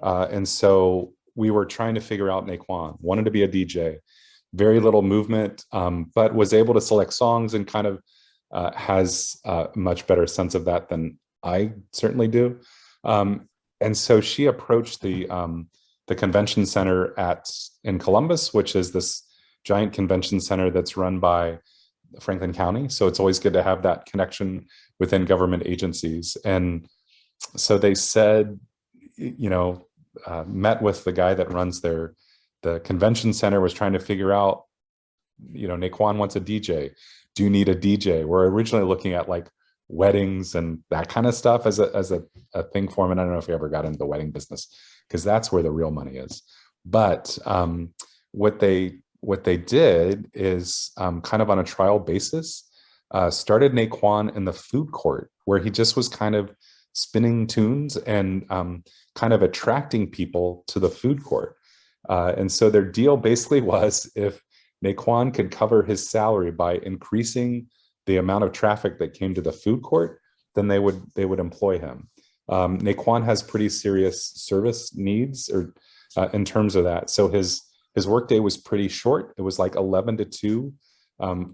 And so we were trying to figure out Naquan, wanted to be a DJ, very little movement, but was able to select songs and kind of has a much better sense of that than I certainly do. And so she approached the convention center in Columbus, which is this giant convention center that's run by Franklin County. So it's always good to have that connection within government agencies. And so they said, met with the guy that runs the convention center, was trying to figure out, Naquan wants a DJ. Do you need a DJ? We're originally looking at like weddings and that kind of stuff as a thing for him. And I don't know if he ever got into the wedding business because that's where the real money is. But what they did is kind of on a trial basis, started Naquan in the food court where he just was kind of spinning tunes and kind of attracting people to the food court. And so their deal basically was if Naquan could cover his salary by increasing the amount of traffic that came to the food court, then they would employ him. Naquan has pretty serious service needs or in terms of that. So his workday was pretty short. It was like 11 to 2,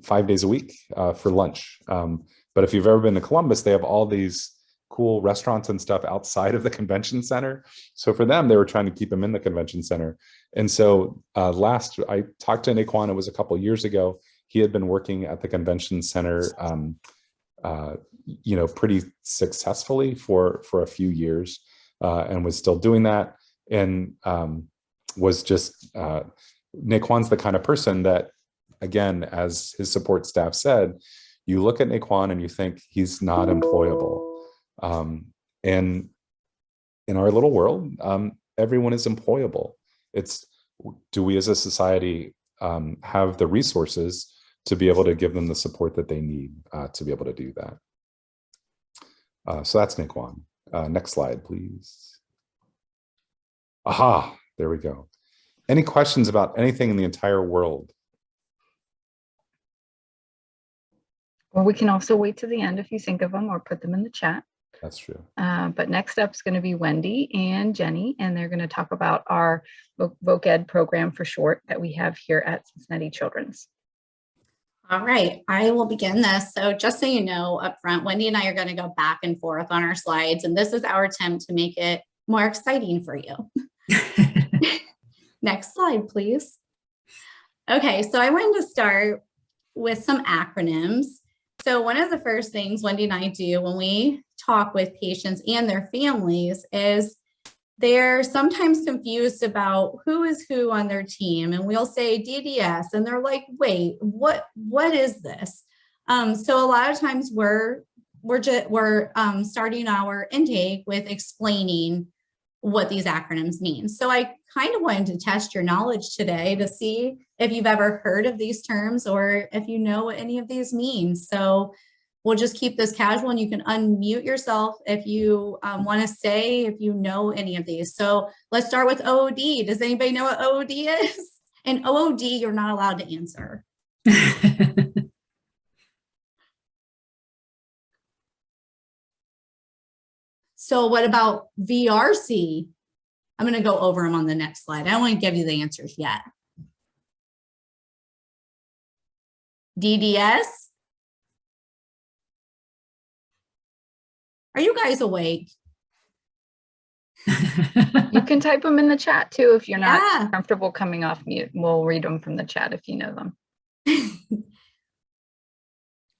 5 days a week for lunch. But if you've ever been to Columbus, they have all these cool restaurants and stuff outside of the convention center. So for them, they were trying to keep them in the convention center. And so I talked to Naquan, it was a couple of years ago. He had been working at the convention center, pretty successfully for a few years, and was still doing that. And was just, Naquan's the kind of person that, again, as his support staff said, you look at Naquan and you think he's not employable. And in our little world, everyone is employable. It's, do we as a society have the resources to be able to give them the support that they need to be able to do that? So that's Naquan. Next slide, please. Aha, there we go. Any questions about anything in the entire world? Or we can also wait to the end if you think of them, or put them in the chat. That's true. But next up is going to be Wendy and Jenny, and they're going to talk about our Voc Ed program for short that we have here at Cincinnati Children's. All right, I will begin this. So just so you know up front, Wendy and I are going to go back and forth on our slides, and this is our attempt to make it more exciting for you. Next slide, please. Okay, so I wanted to start with some acronyms. So one of the first things Wendy and I do when we talk with patients and their families is they're sometimes confused about who is who on their team, and we'll say DDS, and they're like, wait, what is this? So a lot of times we're starting our intake with explaining what these acronyms mean. So I kind of wanted to test your knowledge today to see if you've ever heard of these terms or if you know what any of these mean. So we'll just keep this casual, and you can unmute yourself if you want to say if you know any of these. So let's start with OOD. Does anybody know what OOD is? And OOD, you're not allowed to answer. So what about VRC? I'm going to go over them on the next slide. I don't want to give you the answers yet. DDS? Are you guys awake? You can type them in the chat too if you're not comfortable coming off mute. We'll read them from the chat if you know them.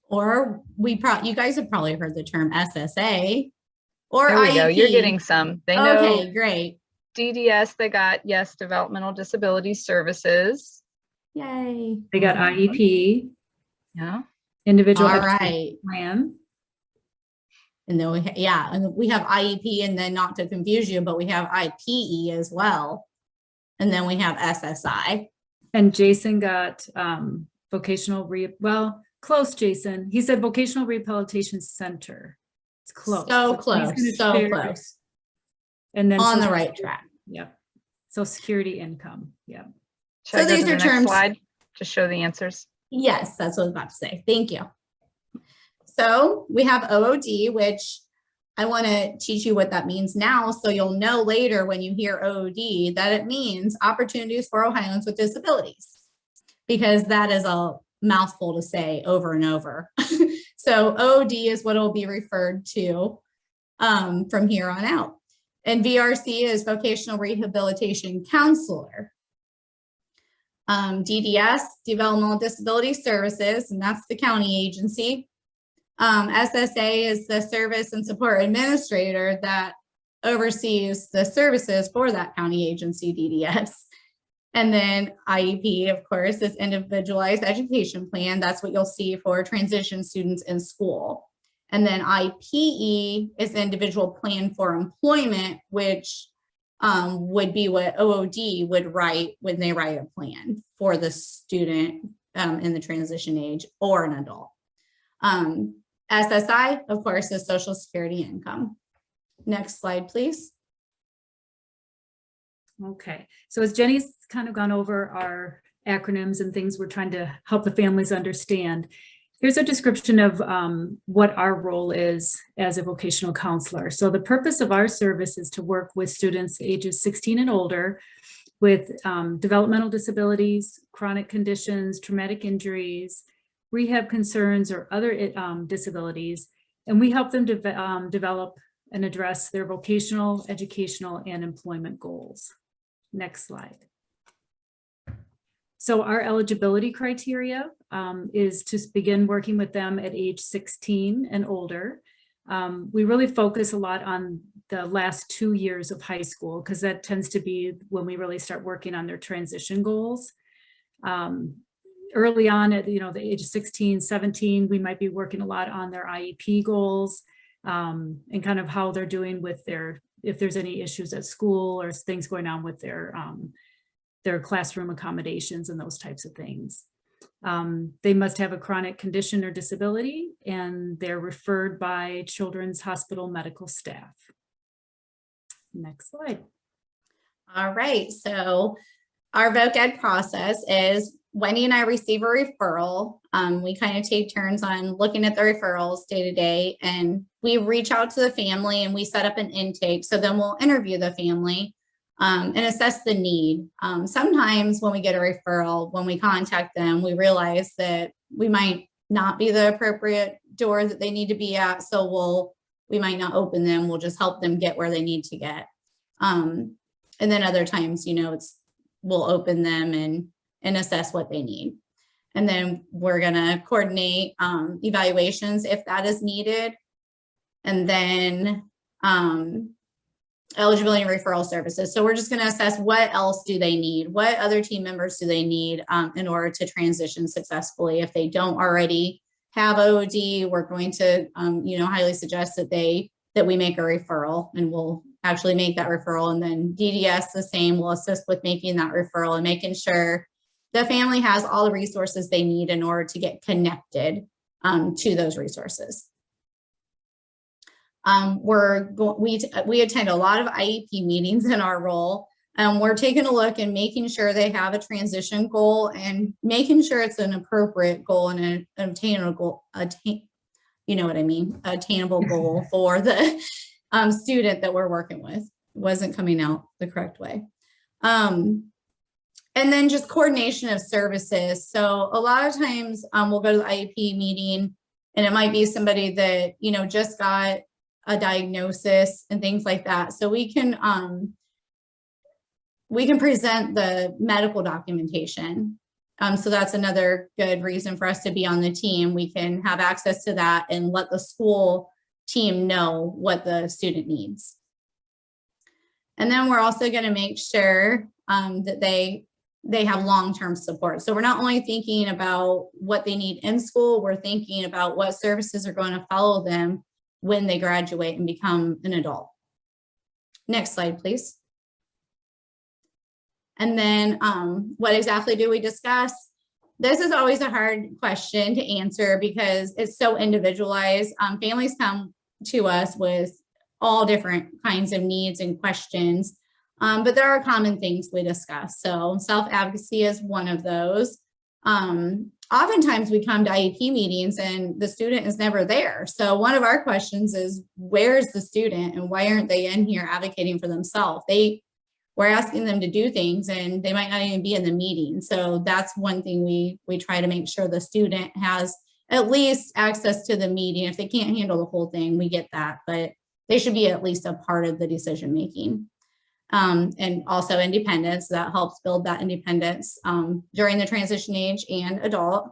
Or you guys have probably heard the term SSA or there we IEP. go. You're getting some. They know. Okay, great. DDS, they got, yes, Developmental Disability Services. Yay. They got IEP. Yeah. Individual All right. Plan. And then we have IEP, and then not to confuse you, but we have IPE as well. And then we have SSI. And Jason got close, Jason. He said Vocational Rehabilitation Center. It's close. So close, so close. And then on the right track. Yep. So security income. Yep. So these are terms. Slide to show the answers. Yes, that's what I was about to say. Thank you. So we have OOD, which I want to teach you what that means now, so you'll know later when you hear OOD that it means Opportunities for Ohioans with Disabilities, because that is a mouthful to say over and over. So OOD is what it will be referred to from here on out. And VRC is Vocational Rehabilitation Counselor. DDS, Developmental Disability Services, and that's the county agency. SSA is the Service and Support Administrator that oversees the services for that county agency, DDS. And then IEP, of course, is Individualized Education Plan. That's what you'll see for transition students in school. And then IPE is Individual Plan for Employment, which would be what OOD would write when they write a plan for the student in the transition age or an adult. SSI, of course, is Social Security income. Next slide, please. Okay, so as Jenny's kind of gone over our acronyms and things we're trying to help the families understand, here's a description of what our role is as a vocational counselor. So the purpose of our service is to work with students ages 16 and older with developmental disabilities, chronic conditions, traumatic injuries, rehab concerns, or other disabilities, And we help them develop and address their vocational, educational, and employment goals. Next slide. So our eligibility criteria is to begin working with them at age 16 and older. We really focus a lot on the last 2 years of high school because that tends to be when we really start working on their transition goals. Early on at the age of 16, 17, we might be working a lot on their IEP goals and kind of how they're doing with if there's any issues at school or things going on with their classroom accommodations and those types of things. They must have a chronic condition or disability, and they're referred by Children's Hospital medical staff. Next slide. All right, so our voc ed process is Wendy and I receive a referral. We kind of take turns on looking at the referrals day to day, and we reach out to the family and we set up an intake. So then we'll interview the family and assess the need. Sometimes when we get a referral, when we contact them, we realize that we might not be the appropriate door that they need to be at. So we might not open them. We'll just help them get where they need to get. And then other times, we'll open them and assess what they need. And then we're gonna coordinate evaluations if that is needed. And then eligibility and referral services. So we're just gonna assess what else do they need? What other team members do they need in order to transition successfully? If they don't already have OD, we're going to highly suggest that we make a referral, and we'll actually make that referral. And then DDS the same, will assist with making that referral and making sure the family has all the resources they need in order to get connected to those resources. We attend a lot of IEP meetings in our role. We're taking a look and making sure they have a transition goal and making sure it's an appropriate goal and an attainable, attainable goal for the student that we're working with. It wasn't coming out the correct way. And then just coordination of services. So a lot of times we'll go to the IEP meeting and it might be somebody that, just got a diagnosis and things like that. So we can present the medical documentation. So that's another good reason for us to be on the team. We can have access to that and let the school team know what the student needs. And then we're also going to make sure that they have long-term support. So we're not only thinking about what they need in school, we're thinking about what services are going to follow them when they graduate and become an adult. Next slide, please. And then what exactly do we discuss? This is always a hard question to answer because it's so individualized. Families come to us with all different kinds of needs and questions, but there are common things we discuss. So self-advocacy is one of those. Oftentimes we come to IEP meetings and the student is never there. So one of our questions is, where's the student and why aren't they in here advocating for themselves? We're asking them to do things and they might not even be in the meeting. So that's one thing we try to make sure the student has at least access to the meeting. If they can't handle the whole thing, we get that, but they should be at least a part of the decision making. And also independence, that helps build that independence during the transition age and adult.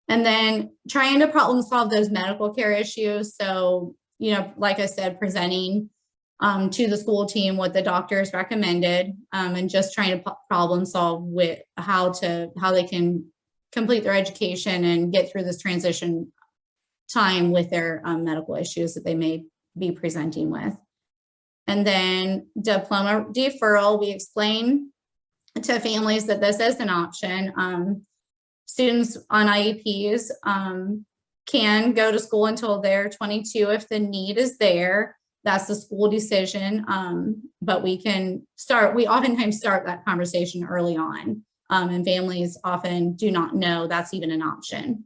And then trying to problem solve those medical care issues. So, like I said, presenting to the school team what the doctors recommended and just trying to problem solve with how they can complete their education and get through this transition time with their medical issues that they may be presenting with. And then diploma deferral, we explain to families that this is an option. Students on IEPs can go to school until they're 22 if the need is there. That's the school decision, but we oftentimes start that conversation early on, and families often do not know that's even an option.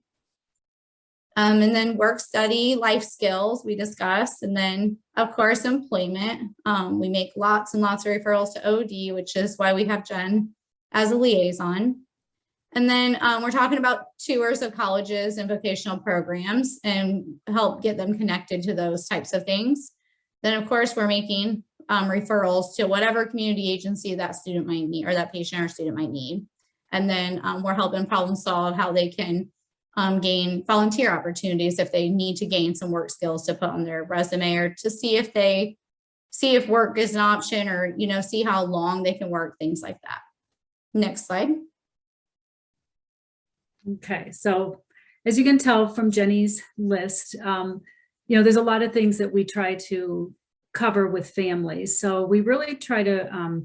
And then work, study, life skills we discuss, and then of course employment. We make lots and lots of referrals to OD, which is why we have Jen as a liaison. And then we're talking about tours of colleges and vocational programs and help get them connected to those types of things. Then, of course, we're making referrals to whatever community agency that student might need or that patient or student might need. And then we're helping problem solve how they can gain volunteer opportunities if they need to gain some work skills to put on their resume, or to see if work is an option, or, you know, see how long they can work, things like that. Next slide. Okay, so as you can tell from Jenny's list, you know, there's a lot of things that we try to cover with families. So we really try to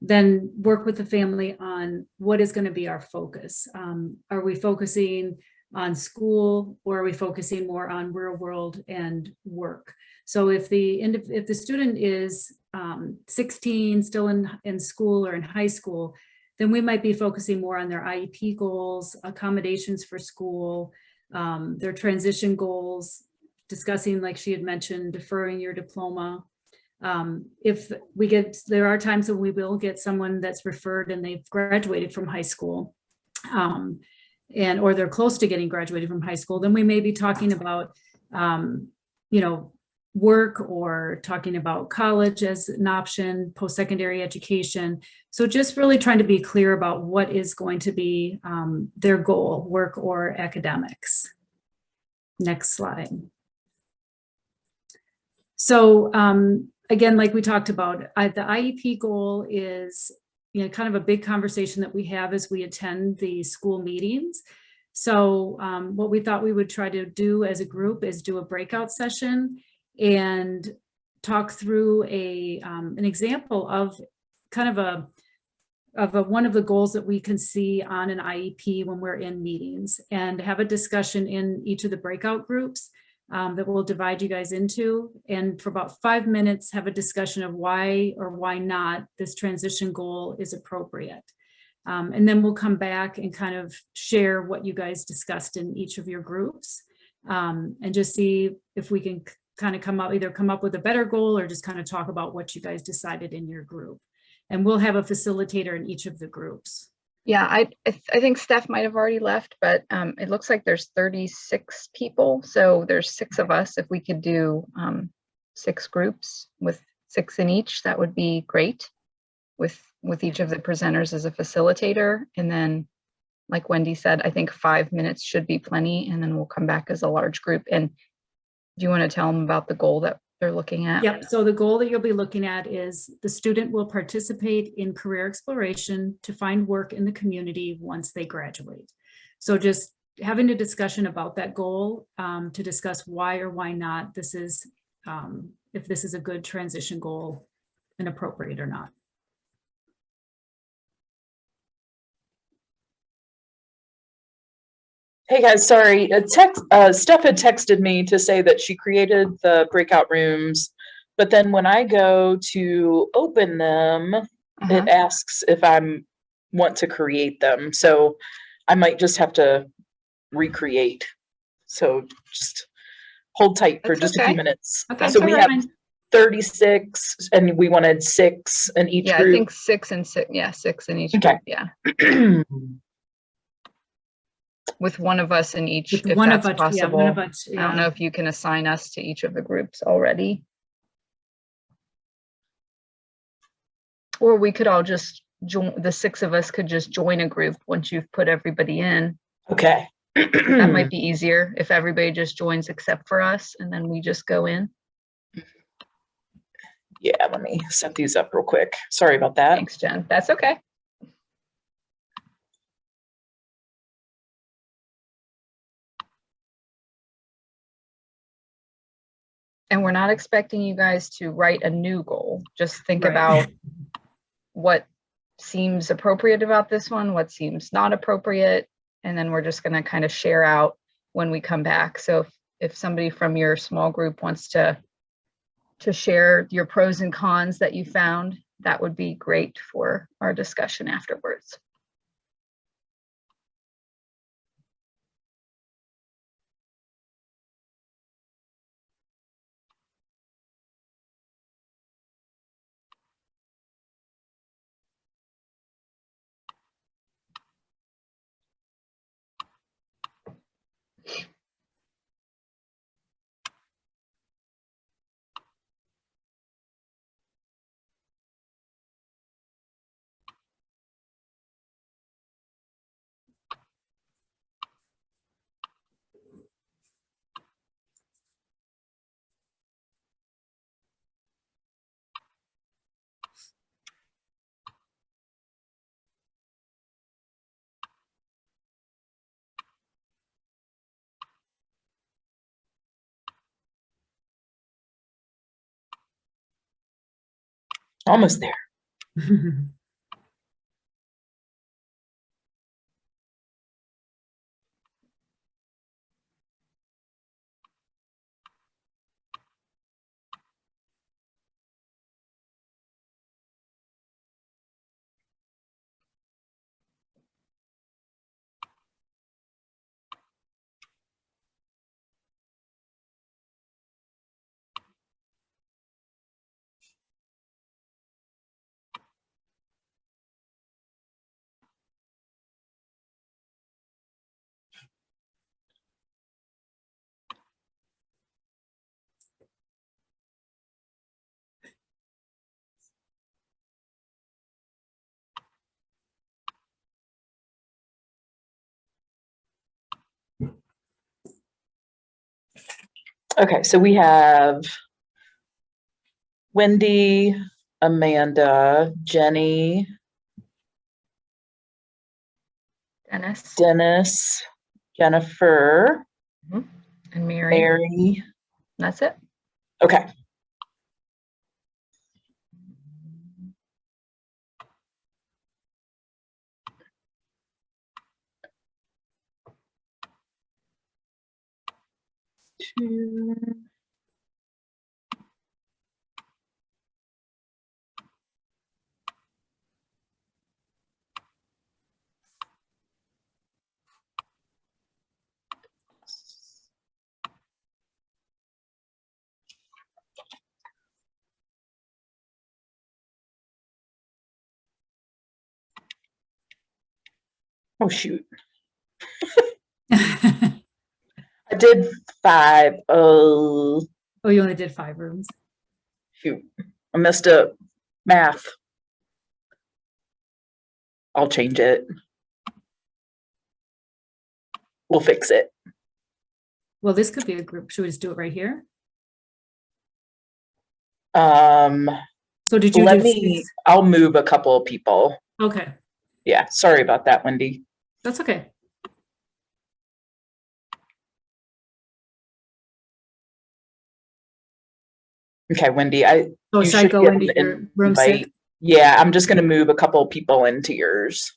then work with the family on what is going to be our focus. Are we focusing on school, or are we focusing more on real world and work? So if the student is 16, still in school or in high school, then we might be focusing more on their IEP goals, accommodations for school, their transition goals, discussing, like she had mentioned, deferring your diploma. There are times when we will get someone that's referred and they've graduated from high school, or they're close to getting graduated from high school, then we may be talking about, you know, work, or talking about college as an option, post-secondary education. So just really trying to be clear about what is going to be their goal, work or academics. Next slide. So again, like we talked about, the IEP goal is, you know, kind of a big conversation that we have as we attend the school meetings. So what we thought we would try to do as a group is do a breakout session and talk through an example of kind of one of the goals that we can see on an IEP when we're in meetings, and have a discussion in each of the breakout groups that we'll divide you guys into. And for about 5 minutes, have a discussion of why or why not this transition goal is appropriate. And then we'll come back and kind of share what you guys discussed in each of your groups, and just see if we can kind of come up with a better goal, or just kind of talk about what you guys decided in your group. And we'll have a facilitator in each of the groups. Yeah, I think Steph might have already left, but it looks like there's 36 people. So there's 6 of us. If we could do 6 groups with 6 in each, that would be great, with each of the presenters as a facilitator. And then, like Wendy said, I think 5 minutes should be plenty, and then we'll come back as a large group. And do you want to tell them about the goal that they're looking at? Yep. So the goal that you'll be looking at is the student will participate in career exploration to find work in the community once they graduate. So just having a discussion about that goal, to discuss why or why not this is, if this is a good transition goal and appropriate or not. Hey guys, sorry. Steph had texted me to say that she created the breakout rooms, but then when I go to open them, it asks if I want to create them. So I might just have to recreate. So just hold tight for just a few minutes. Okay. So we have 36 and we wanted 6 in each group. I think 6 and 6. Yeah, 6 in each Okay. group. Yeah. With one of us in each, With if one that's of us, possible. yeah, one of us, I don't know if you can assign us to each of the groups already. Or we could all just join, the 6 of us could just join a group once you've put everybody in. Okay. That might be easier if everybody just joins except for us, and then we just go in. Yeah, let me set these up real quick. Sorry about that. Thanks, Jen. That's okay. And we're not expecting you guys to write a new goal. Just think about what seems appropriate about this one, what seems not appropriate, and then we're just going to kind of share out when we come back. So if somebody from your small group wants to share your pros and cons that you found, that would be great for our discussion afterwards. Almost there. Okay, so we have Wendy, Amanda, Jenny, Dennis Dennis, Jennifer, and Mary. Mary. That's it. Okay. Two. Oh, shoot. I did 5. Oh, Oh, you only did 5 rooms. shoot. I messed up math. I'll change it. We'll fix it. Well, this could be a group. Should we just do it right here? So did you Let do me, 6? I'll move a couple of people. Okay, Yeah, sorry about that, Wendy. that's okay. Okay, Wendy, So you should I should go get into your an room 6? invite. Yeah, I'm just gonna move a couple of people into yours.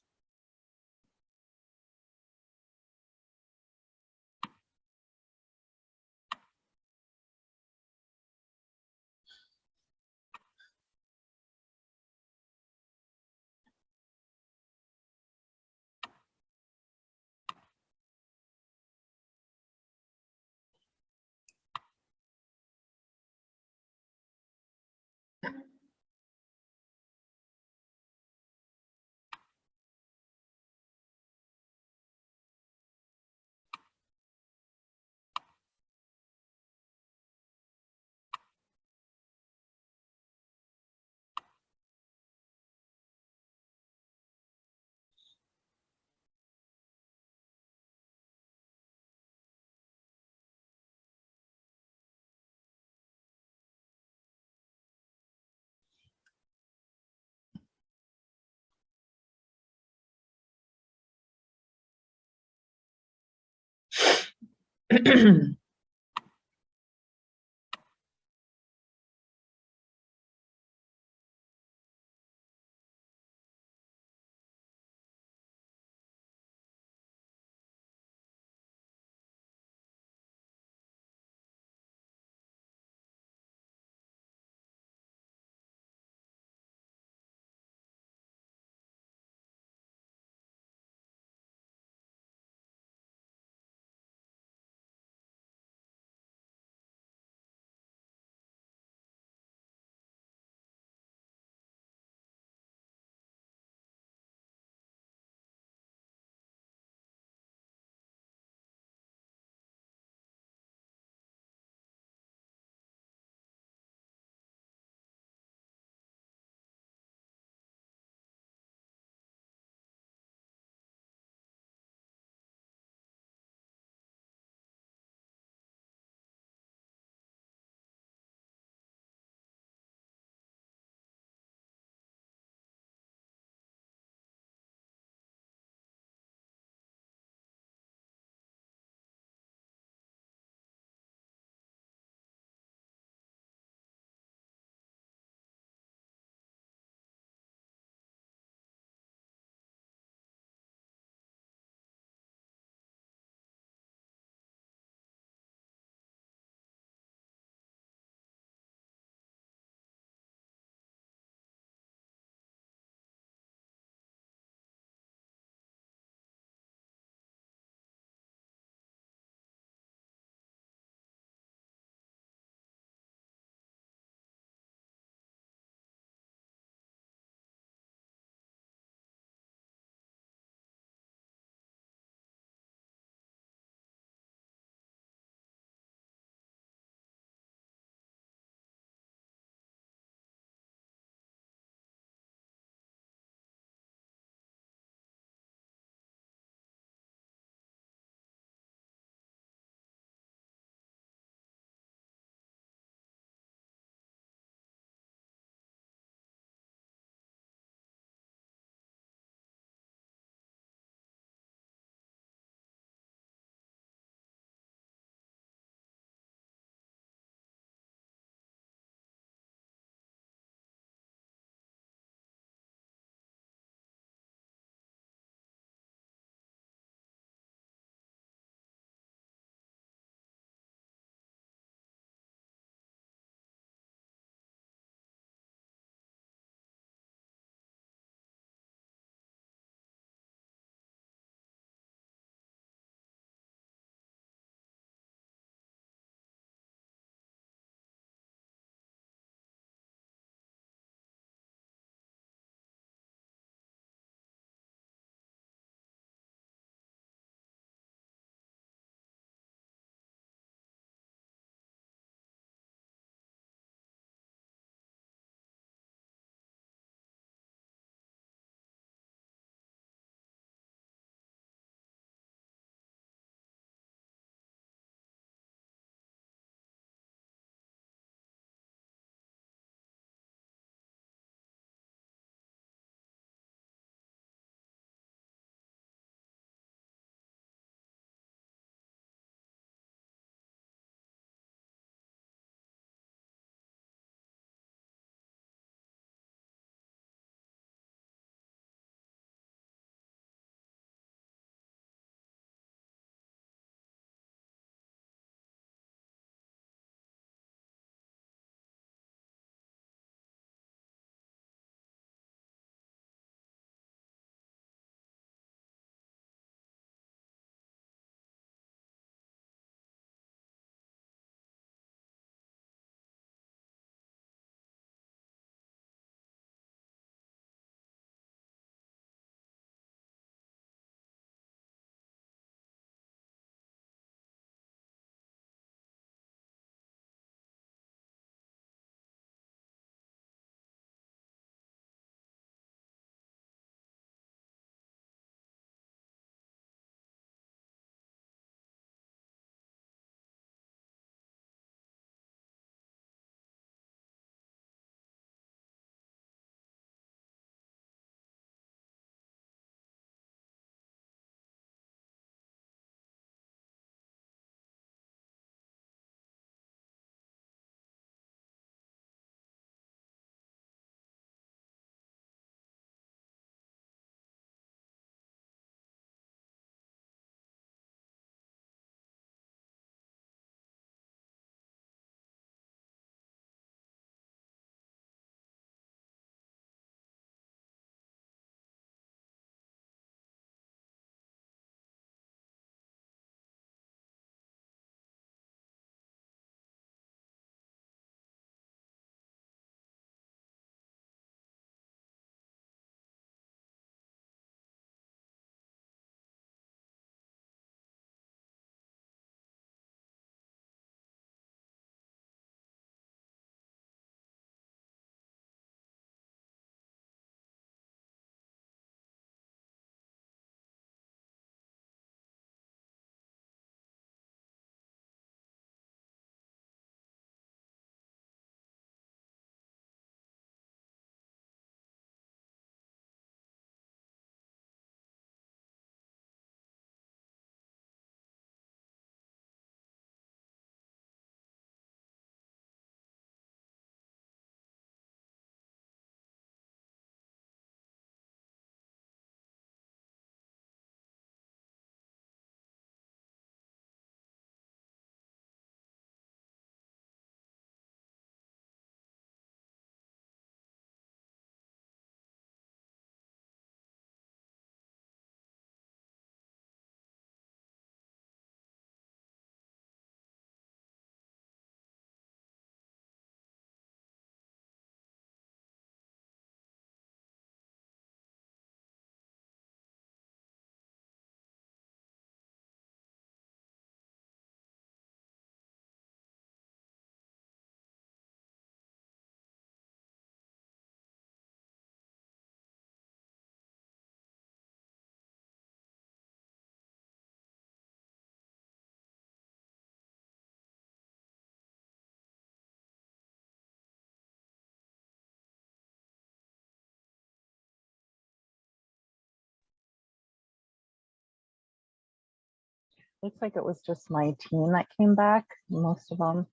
Looks like it was just my team that came back, most of them.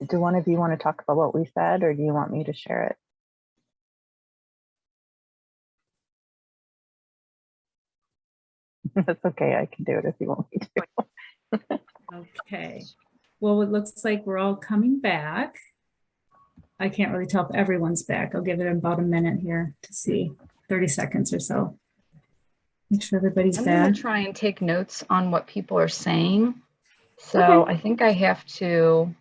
Do one of you want to talk about what we said, or do you want me to share it? That's okay, I can do it if you want me to. Okay. Well, it looks like we're all coming back. I can't really tell if everyone's back. I'll give it about a minute here to see, 30 seconds or so. Make sure everybody's I'm back. gonna try and take notes on what people are saying. So I think I have to,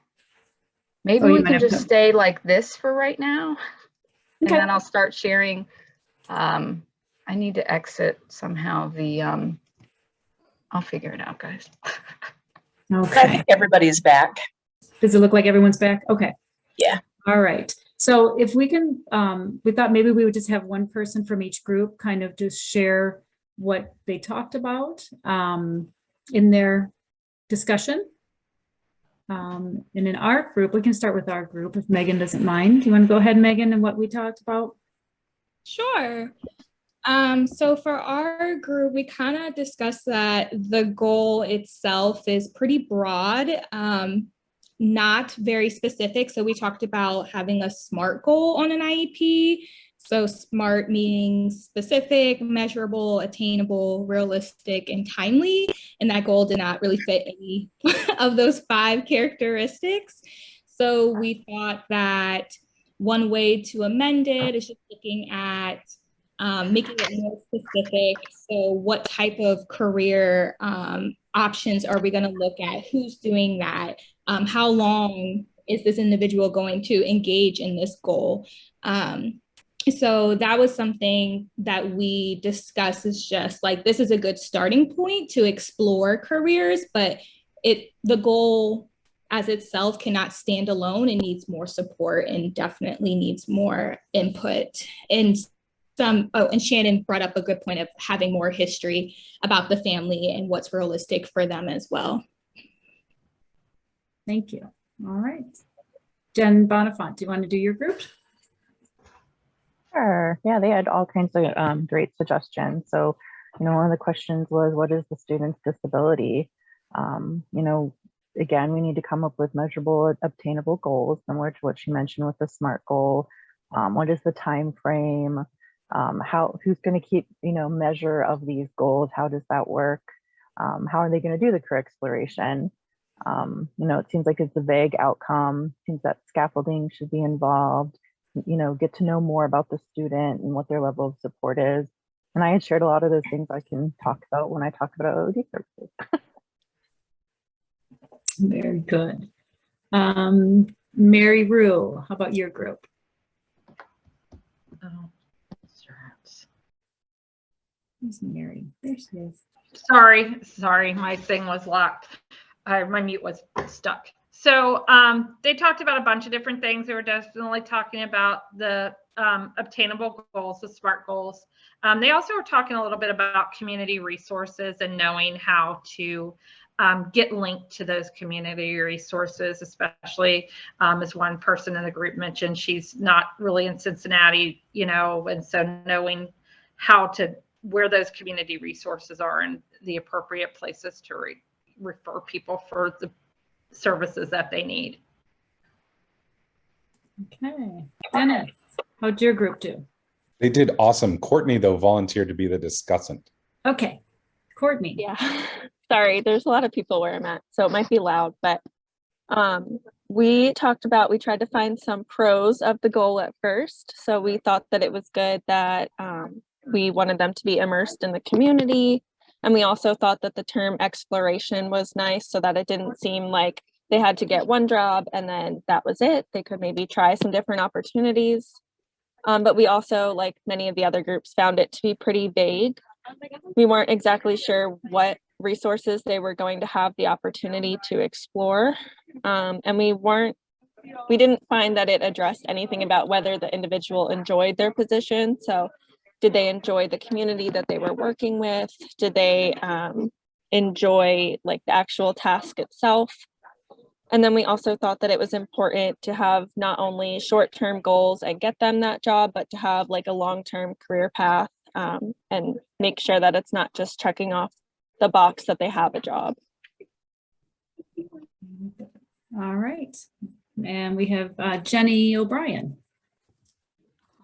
maybe Oh, you we might can have just to- stay like this for right now. And Okay. then I'll start sharing. I need to exit somehow the, I'll figure it out, guys. I Okay. think everybody's back. Does it look like everyone's back? Okay. Yeah. All right. So if we can, we thought maybe we would just have one person from each group kind of just share what they talked about in their discussion. And in our group, we can start with our group if Megan doesn't mind. Do you want to go ahead, Megan, and what we talked about? Sure. So for our group, we kind of discussed that the goal itself is pretty broad, not very specific. So we talked about having a SMART goal on an IEP. So SMART meaning specific, measurable, attainable, realistic, and timely. And that goal did not really fit any of those 5 characteristics. So we thought that one way to amend it is just looking at making it more specific. So what type of career options are we going to look at? Who's doing that? How long is this individual going to engage in this goal? So that was something that we discussed, is just like, this is a good starting point to explore careers, but the goal as itself cannot stand alone. It needs more support and definitely needs more input. And Shannon brought up a good point of having more history about the family and what's realistic for them as well. Thank you. All right. Jen Bonifant, do you want to do your group? Sure. Yeah, they had all kinds of great suggestions. So, one of the questions was, what is the student's disability? Again, we need to come up with measurable, obtainable goals, similar to what she mentioned with the SMART goal. What is the time frame? Who's going to keep, measure of these goals? How does that work? How are they going to do the career exploration? It seems like it's a vague outcome. Seems that scaffolding should be involved. Get to know more about the student and what their level of support is. And I had shared a lot of those things I can talk about when I talk about OD services. Very good. Mary Rue, how about your group? Oh, Who's Mary? There she is. Sorry, my thing was locked. My mute was stuck. So they talked about a bunch of different things. They were definitely talking about the obtainable goals, the SMART goals. They also were talking a little bit about community resources and knowing how to get linked to those community resources, especially as one person in the group mentioned, she's not really in Cincinnati, and so knowing where those community resources are and the appropriate places to refer people for the services that they need. Okay. Dennis, how'd your group do? They did awesome. Courtney, though, volunteered to be the discussant. Okay. Courtney. Yeah. Sorry, there's a lot of people where I'm at, so it might be loud, but we tried to find some pros of the goal at first. So we thought that it was good that we wanted them to be immersed in the community. And we also thought that the term exploration was nice, so that it didn't seem like they had to get one job and then that was it. They could maybe try some different opportunities. But we also, like many of the other groups, found it to be pretty vague. We weren't exactly sure what resources they were going to have the opportunity to explore. And we didn't find that it addressed anything about whether the individual enjoyed their position. So did they enjoy the community that they were working with? Did they enjoy like the actual task itself? And then we also thought that it was important to have not only short-term goals and get them that job, but to have like a long-term career path and make sure that it's not just checking off the box that they have a job. All right. And we have Jenny O'Brien.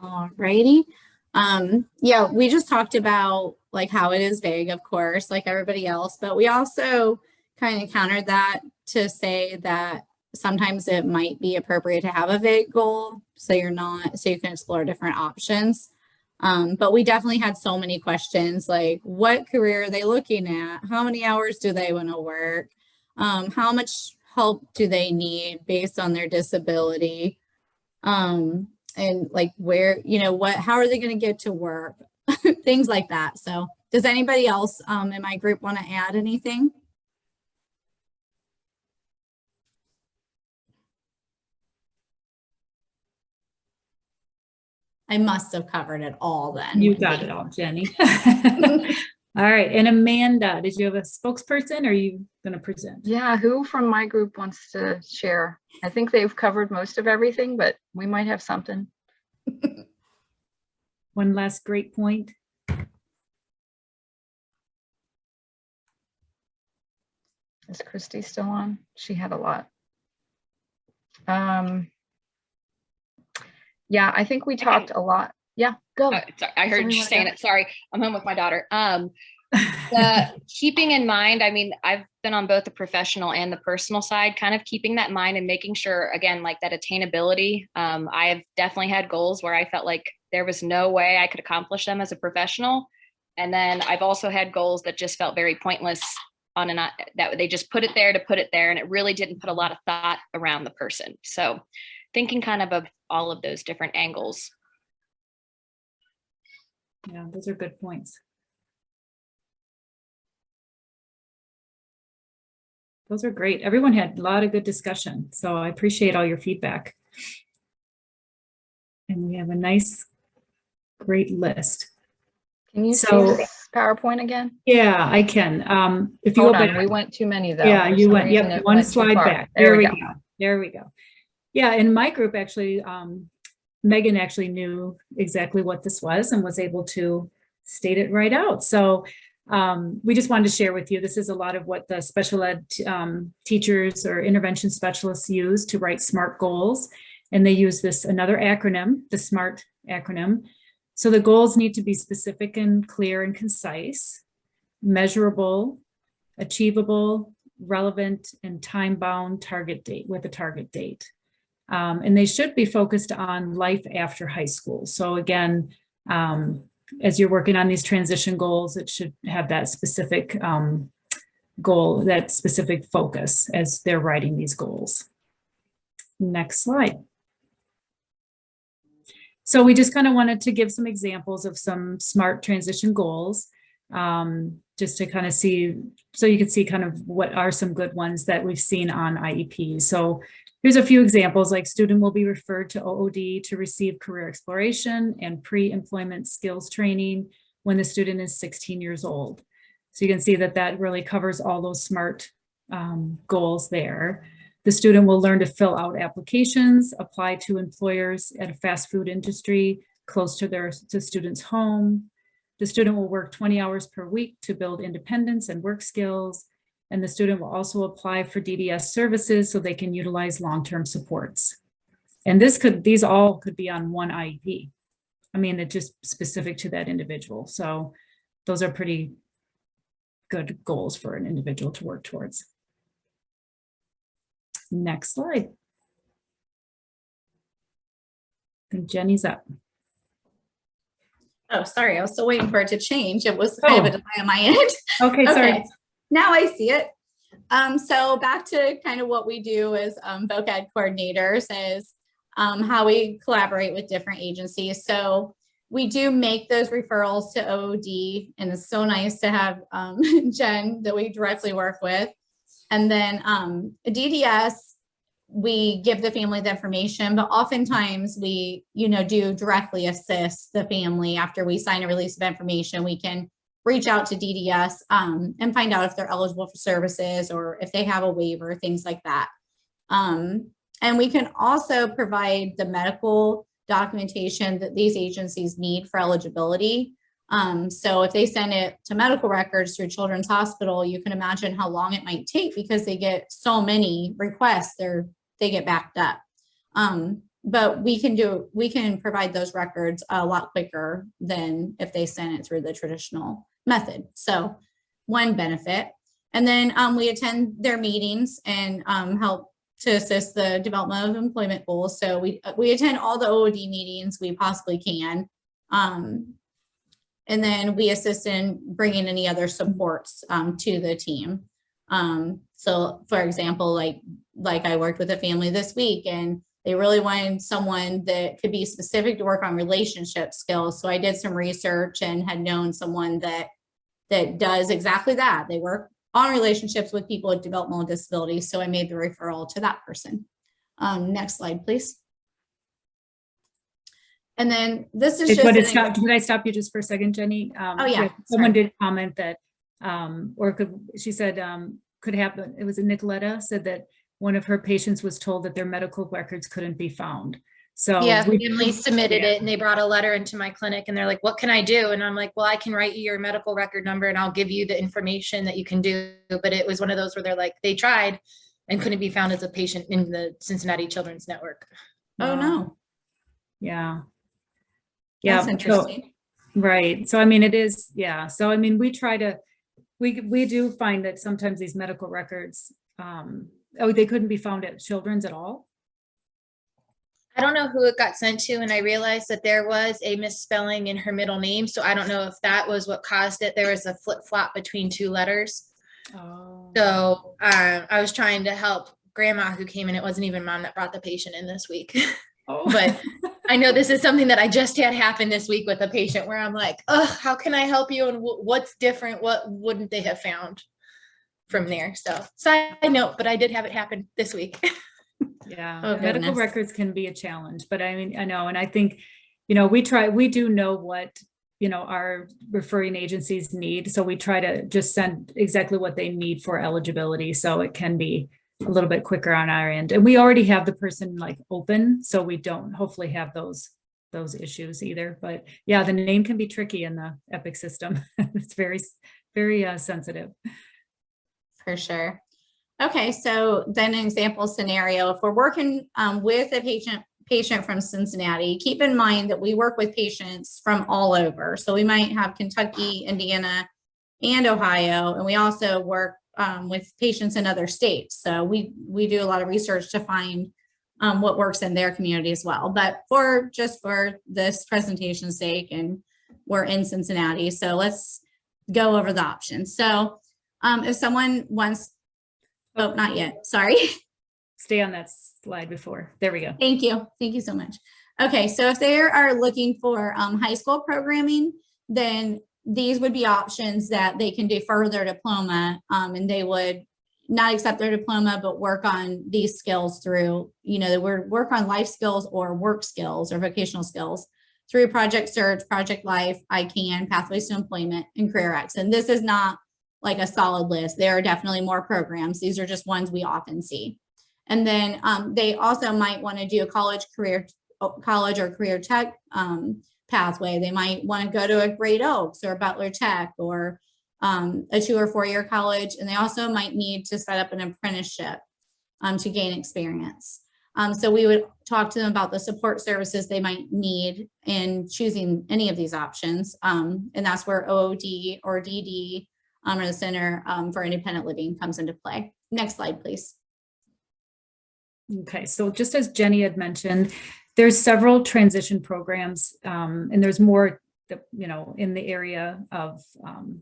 Alrighty. Yeah, we just talked about like how it is vague, of course, like everybody else, but we also kind of countered that to say that sometimes it might be appropriate to have a vague goal so you can explore different options. But we definitely had so many questions like what career are they looking at? How many hours do they want to work? How much help do they need based on their disability? And like where, how are they going to get to work? Things like that. So does anybody else in my group want to add anything? I must have covered it all then. You got it all, Jenny. All right. And Amanda, did you have a spokesperson or are you going to present? Yeah, who from my group wants to share? I think they've covered most of everything, but we might have something. One last great point. Is Christy still on? She had a lot. Yeah, I think we talked a lot. Yeah, go. Sorry, I heard you saying it. Sorry, I'm home with my daughter. The keeping in mind, I mean, I've been on both the professional and the personal side, kind of keeping that in mind and making sure, again, like that attainability. I have definitely had goals where I felt like there was no way I could accomplish them as a professional. And then I've also had goals that just felt very pointless that they just put it there to put it there. And it really didn't put a lot of thought around the person. So thinking kind of all of those different angles. Yeah, those are good points. Those are great. Everyone had a lot of good discussion. So I appreciate all your feedback. And we have a nice, great list. Can you see this PowerPoint again? Yeah, I can. If you Hold go on, back, we went too many though. yeah, For you some went, reason yep, it one went too slide far. back. There we go. There we go. Yeah, in my group, actually, Megan actually knew exactly what this was and was able to state it right out. So we just wanted to share with you, this is a lot of what the special ed teachers or intervention specialists use to write SMART goals. And they use another acronym, the SMART acronym. So the goals need to be specific and clear and concise, measurable, achievable, relevant, and time-bound with a target date. And they should be focused on life after high school. So again, as you're working on these transition goals, it should have that specific goal, that specific focus as they're writing these goals. Next slide. So we just kind of wanted to give some examples of some SMART transition goals, just to kind of see, so you can see kind of what are some good ones that we've seen on IEP. So here's a few examples, like student will be referred to OOD to receive career exploration and pre-employment skills training when the student is 16 years old. So you can see that that really covers all those SMART goals there. The student will learn to fill out applications, apply to employers at a fast food industry close to student's home. The student will work 20 hours per week to build independence and work skills. And the student will also apply for DDS services so they can utilize long-term supports. And these all could be on one IEP. I mean, it's just specific to that individual. So those are pretty good goals for an individual to work towards. Next slide. I think Jenny's up. Oh, sorry. I was still waiting for it to change. It was kind of a delay on my end. Okay, sorry. Okay. Now I see it. So back to kind of what we do as voc ed coordinators is how we collaborate with different agencies. So we do make those referrals to OOD, and it's so nice to have Jen that we directly work with. And then DDS, we give the family the information, but oftentimes we, do directly assist the family after we sign a release of information. We can reach out to DDS and find out if they're eligible for services or if they have a waiver, things like that. And we can also provide the medical documentation that these agencies need for eligibility. So if they send it to medical records through Children's Hospital, you can imagine how long it might take because they get so many requests, they get backed up. But we can provide those records a lot quicker than if they send it through the traditional method. So one benefit. And then we attend their meetings and help to assist the development of employment goals. So we attend all the OOD meetings we possibly can. And then we assist in bringing any other supports to the team. So for example, like I worked with a family this week and they really wanted someone that could be specific to work on relationship skills. So I did some research and had known someone that does exactly that. They work on relationships with people with developmental disabilities. So I made the referral to that person. Next slide, please. And then this is just- Can I stop you just for a second, Jenny? Oh yeah. Someone did comment that, she said, could happen. It was Nicoletta said that one of her patients was told that their medical records couldn't be found. So yeah, family submitted it and they brought a letter into my clinic and they're like, what can I do? And I'm like, well, I can write you your medical record number and I'll give you the information that you can do. But it was one of those where they're like, they tried and couldn't be found as a patient in the Cincinnati Children's Network. Oh no. Yeah. That's interesting. Right. So, I mean, it is, yeah. So, I mean, we do find that sometimes these medical records, they couldn't be found at Children's at all. I don't know who it got sent to, and I realized that there was a misspelling in her middle name. So I don't know if that was what caused it. There was a flip-flop between two letters. Oh. So I was trying to help grandma who came in. It wasn't even mom that brought the patient in this week. Oh. But I know this is something that I just had happen this week with a patient where I'm like, oh, how can I help you? And what's different? What wouldn't they have found from there? So side note, but I did have it happen this week. Yeah, Oh, medical goodness. records can be a challenge, but I mean, I know, and I think, we do know what, our referring agencies need. So we try to just send exactly what they need for eligibility. So it can be a little bit quicker on our end. And we already have the person like open, so we don't hopefully have those issues either. But yeah, the name can be tricky in the Epic system. It's very, very sensitive. For sure. Okay, so then an example scenario, if we're working with a patient from Cincinnati, keep in mind that we work with patients from all over. So we might have Kentucky, Indiana, and Ohio, and we also work with patients in other states. So we do a lot of research to find what works in their community as well. But for this presentation's sake, and we're in Cincinnati, so let's go over the options. So if someone wants, oh, not yet, sorry. Stay on that slide before. There we go. Thank you. Thank you so much. Okay, so if they are looking for high school programming, then these would be options that they can defer their diploma, and they would not accept their diploma, but work on these skills through, they would work on life skills or work skills or vocational skills through Project Search, Project Life, ICANN, Pathways to Employment, and CareerX. And this is not like a solid list. There are definitely more programs. These are just ones we often see. And then they also might want to do a college or career tech pathway. They might want to go to a Great Oaks or Butler Tech or a 2 or 4 year college. And they also might need to set up an apprenticeship to gain experience. So we would talk to them about the support services they might need in choosing any of these options. And that's where OOD or DD or the Center for Independent Living comes into play. Next slide, please. Okay, so just as Jenny had mentioned, there's several transition programs, and there's more, in the area of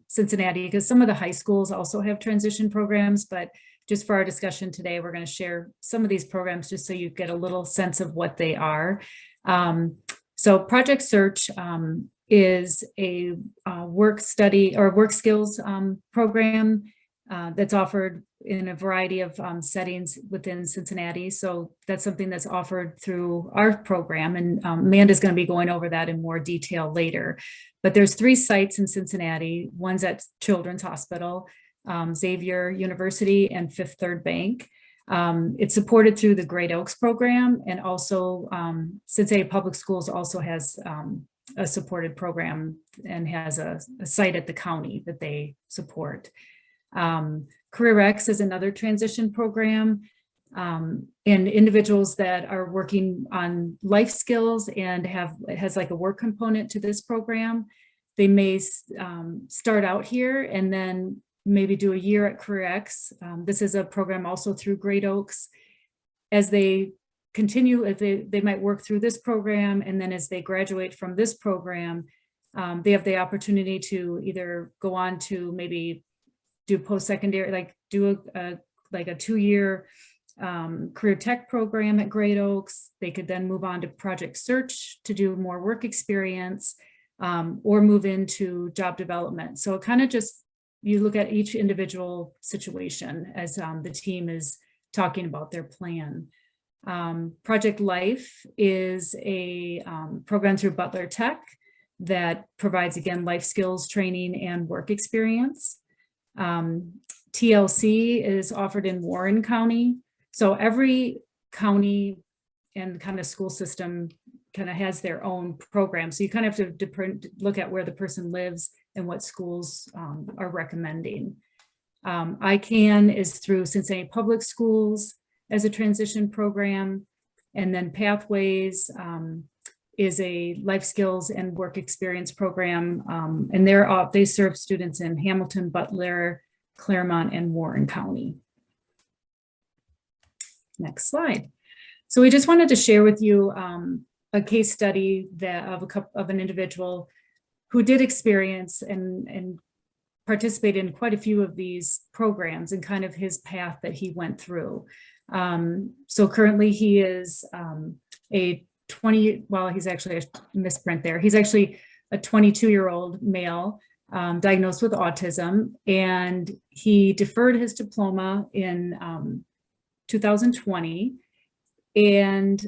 Cincinnati, because some of the high schools also have transition programs. But just for our discussion today, we're going to share some of these programs just so you get a little sense of what they are. So Project Search is a work study or work skills program that's offered in a variety of settings within Cincinnati. So that's something that's offered through our program, and Amanda's going to be going over that in more detail later. But there's 3 sites in Cincinnati. One's at Children's Hospital, Xavier University, and Fifth Third Bank. It's supported through the Great Oaks program, and also Cincinnati Public Schools also has a supported program and has a site at the county that they support. CareerX is another transition program, and individuals that are working on life skills and it has like a work component to this program. They may start out here and then maybe do a year at CareerX. This is a program also through Great Oaks. As they continue, if they might work through this program, and then as they graduate from this program, they have the opportunity to either go on to maybe do post-secondary, like do a 2-year career tech program at Great Oaks. They could then move on to Project Search to do more work experience, or move into job development. So it kind of just, you look at each individual situation as the team is talking about their plan. Project Life is a program through Butler Tech that provides, again, life skills training and work experience. TLC is offered in Warren County. So every county and kind of school system kind of has their own program. So you kind of have to look at where the person lives and what schools are recommending. ICANN is through Cincinnati Public Schools as a transition program. And then Pathways is a life skills and work experience program. And they serve students in Hamilton, Butler, Claremont, and Warren County. Next slide. So we just wanted to share with you a case study of an individual who did experience and participate in quite a few of these programs and kind of his path that he went through. So currently he is he's actually a misprint there. He's actually a 22-year-old male diagnosed with autism, and he deferred his diploma in 2020. And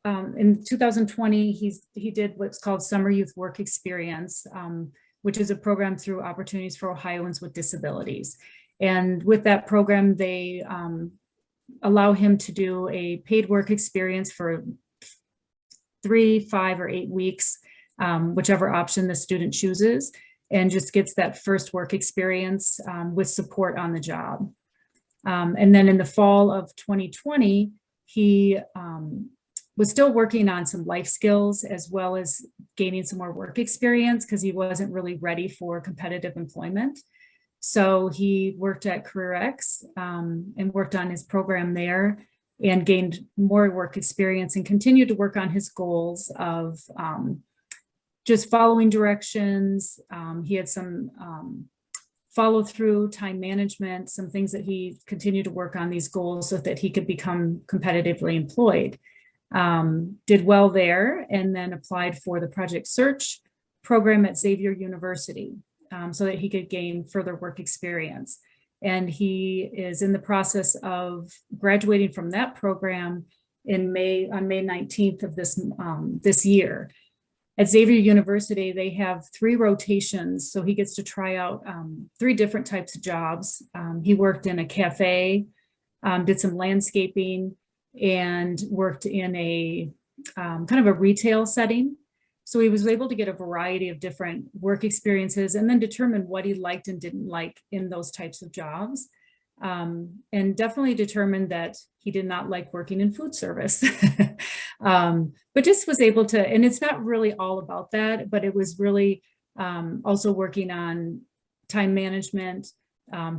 in 2020, he did what's called Summer Youth Work Experience, which is a program through Opportunities for Ohioans with Disabilities. And with that program, they allow him to do a paid work experience for 3, 5, or 8 weeks, whichever option the student chooses, and just gets that first work experience with support on the job. And then in the fall of 2020, he was still working on some life skills as well as gaining some more work experience because he wasn't really ready for competitive employment. So he worked at CareerX and worked on his program there and gained more work experience and continued to work on his goals of just following directions. He had some follow through, time management, some things that he continued to work on these goals so that he could become competitively employed. Did well there, and then applied for the Project Search program at Xavier University so that he could gain further work experience. And he is in the process of graduating from that program on May 19th of this year. At Xavier University, they have 3 rotations, so he gets to try out 3 different types of jobs. He worked in a cafe, did some landscaping, and worked in a kind of a retail setting. So he was able to get a variety of different work experiences and then determine what he liked and didn't like in those types of jobs. And definitely determined that he did not like working in food service, but just was able to, and it's not really all about that, but it was really also working on time management.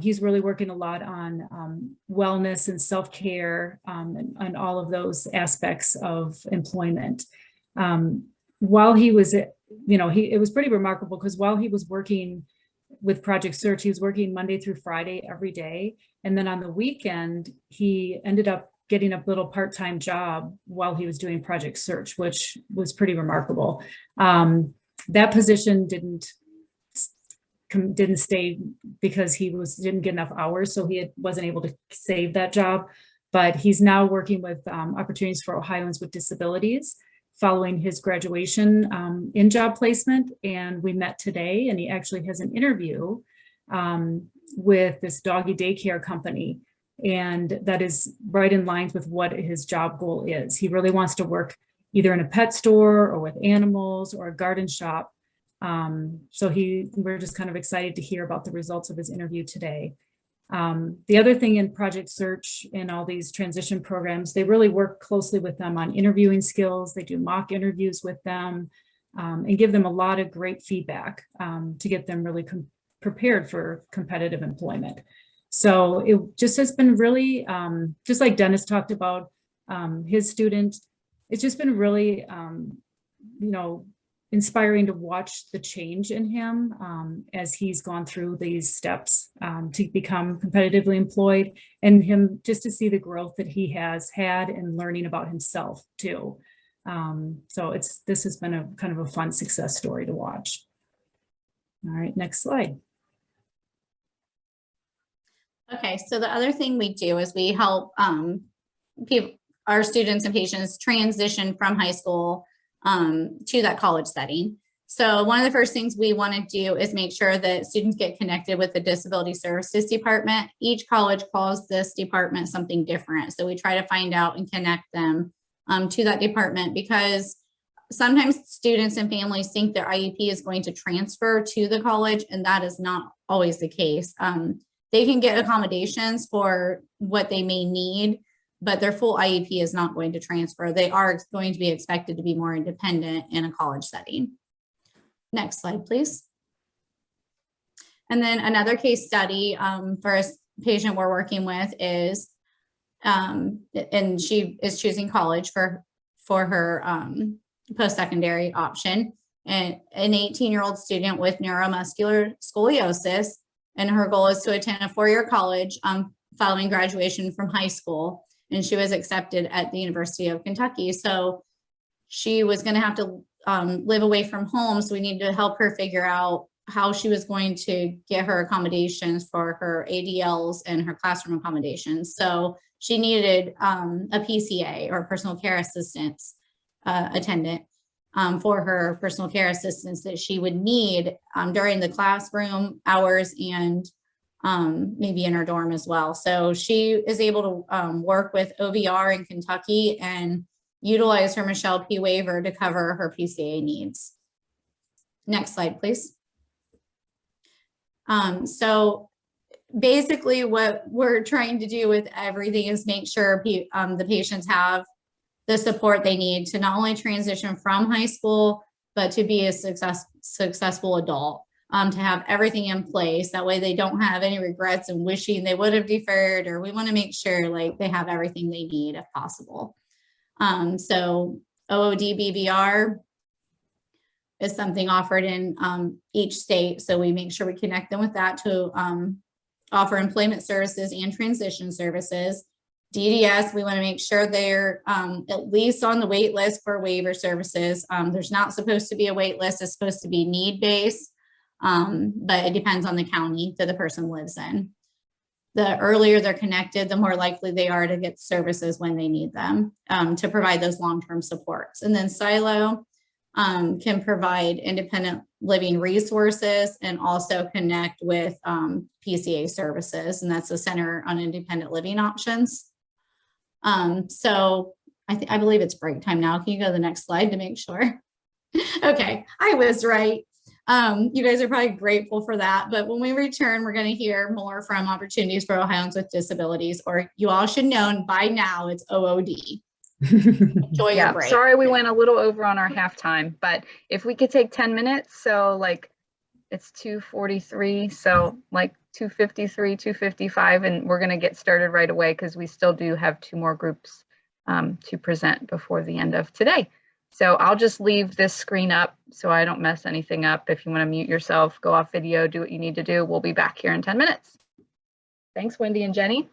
He's really working a lot on wellness and self-care and all of those aspects of employment. While he was, it was pretty remarkable because while he was working with Project Search, he was working Monday through Friday every day. And then on the weekend, he ended up getting a little part-time job while he was doing Project Search, which was pretty remarkable. That position didn't stay because he didn't get enough hours, so he wasn't able to save that job. But he's now working with Opportunities for Ohioans with Disabilities following his graduation in job placement. And we met today, and he actually has an interview with this doggy daycare company. And that is right in line with what his job goal is. He really wants to work either in a pet store or with animals or a garden shop. So we're just kind of excited to hear about the results of his interview today. The other thing in Project Search and all these transition programs, they really work closely with them on interviewing skills. They do mock interviews with them and give them a lot of great feedback to get them really prepared for competitive employment. So it just has been really, just like Dennis talked about his student, it's just been really, inspiring to watch the change in him as he's gone through these steps to become competitively employed, and him just to see the growth that he has had in learning about himself too. So this has been a kind of a fun success story to watch. All right, next slide. Okay, so the other thing we do is we help our students and patients transition from high school to that college setting. So one of the first things we want to do is make sure that students get connected with the Disability Services Department. Each college calls this department something different. So we try to find out and connect them to that department, because sometimes students and families think their IEP is going to transfer to the college, and that is not always the case. They can get accommodations for what they may need, but their full IEP is not going to transfer. They are going to be expected to be more independent in a college setting. Next slide, please. And then another case study for a patient we're working with is, and she is choosing college for her post-secondary option, and an 18-year-old student with neuromuscular scoliosis, and her goal is to attend a four-year college following graduation from high school. And she was accepted at the University of Kentucky. So she was going to have to live away from home. So we needed to help her figure out how she was going to get her accommodations for her ADLs and her classroom accommodations. So she needed a PCA, or personal care assistance attendant for her personal care assistance that she would need during the classroom hours and maybe in her dorm as well. So she is able to work with OVR in Kentucky and utilize her Michelle P. waiver to cover her PCA needs. Next slide, please. So basically what we're trying to do with everything is make sure the patients have the support they need to not only transition from high school, but to be a successful adult. To have everything in place. That way they don't have any regrets and wishing they would have deferred, or we want to make sure like they have everything they need if possible. So OOD BBR is something offered in each state. So we make sure we connect them with that to offer employment services and transition services. DDS, we want to make sure they're at least on the wait list for waiver services. There's not supposed to be a wait list, it's supposed to be need-based. But it depends on the county that the person lives in. The earlier they're connected, the more likely they are to get services when they need them to provide those long-term supports. And then Silo can provide independent living resources and also connect with PCA services, and that's a Center on Independent Living Options. So I believe it's break time now. Can you go to the next slide to make sure? Okay, I was right. You guys are probably grateful for that, but when we return, we're going to hear more from Opportunities for Ohioans with Disabilities, or you all should know by now it's OOD. Enjoy your break. Sorry we went a little over on our halftime, but if we could take 10 minutes, so like it's 2:43, so like 2:53, 2:55, and we're going to get started right away because we still do have two more groups to present before the end of today. So I'll just leave this screen up so I don't mess anything up. If you want to mute yourself, go off video, do what you need to do. We'll be back here in 10 minutes. Thanks, Wendy and Jenny.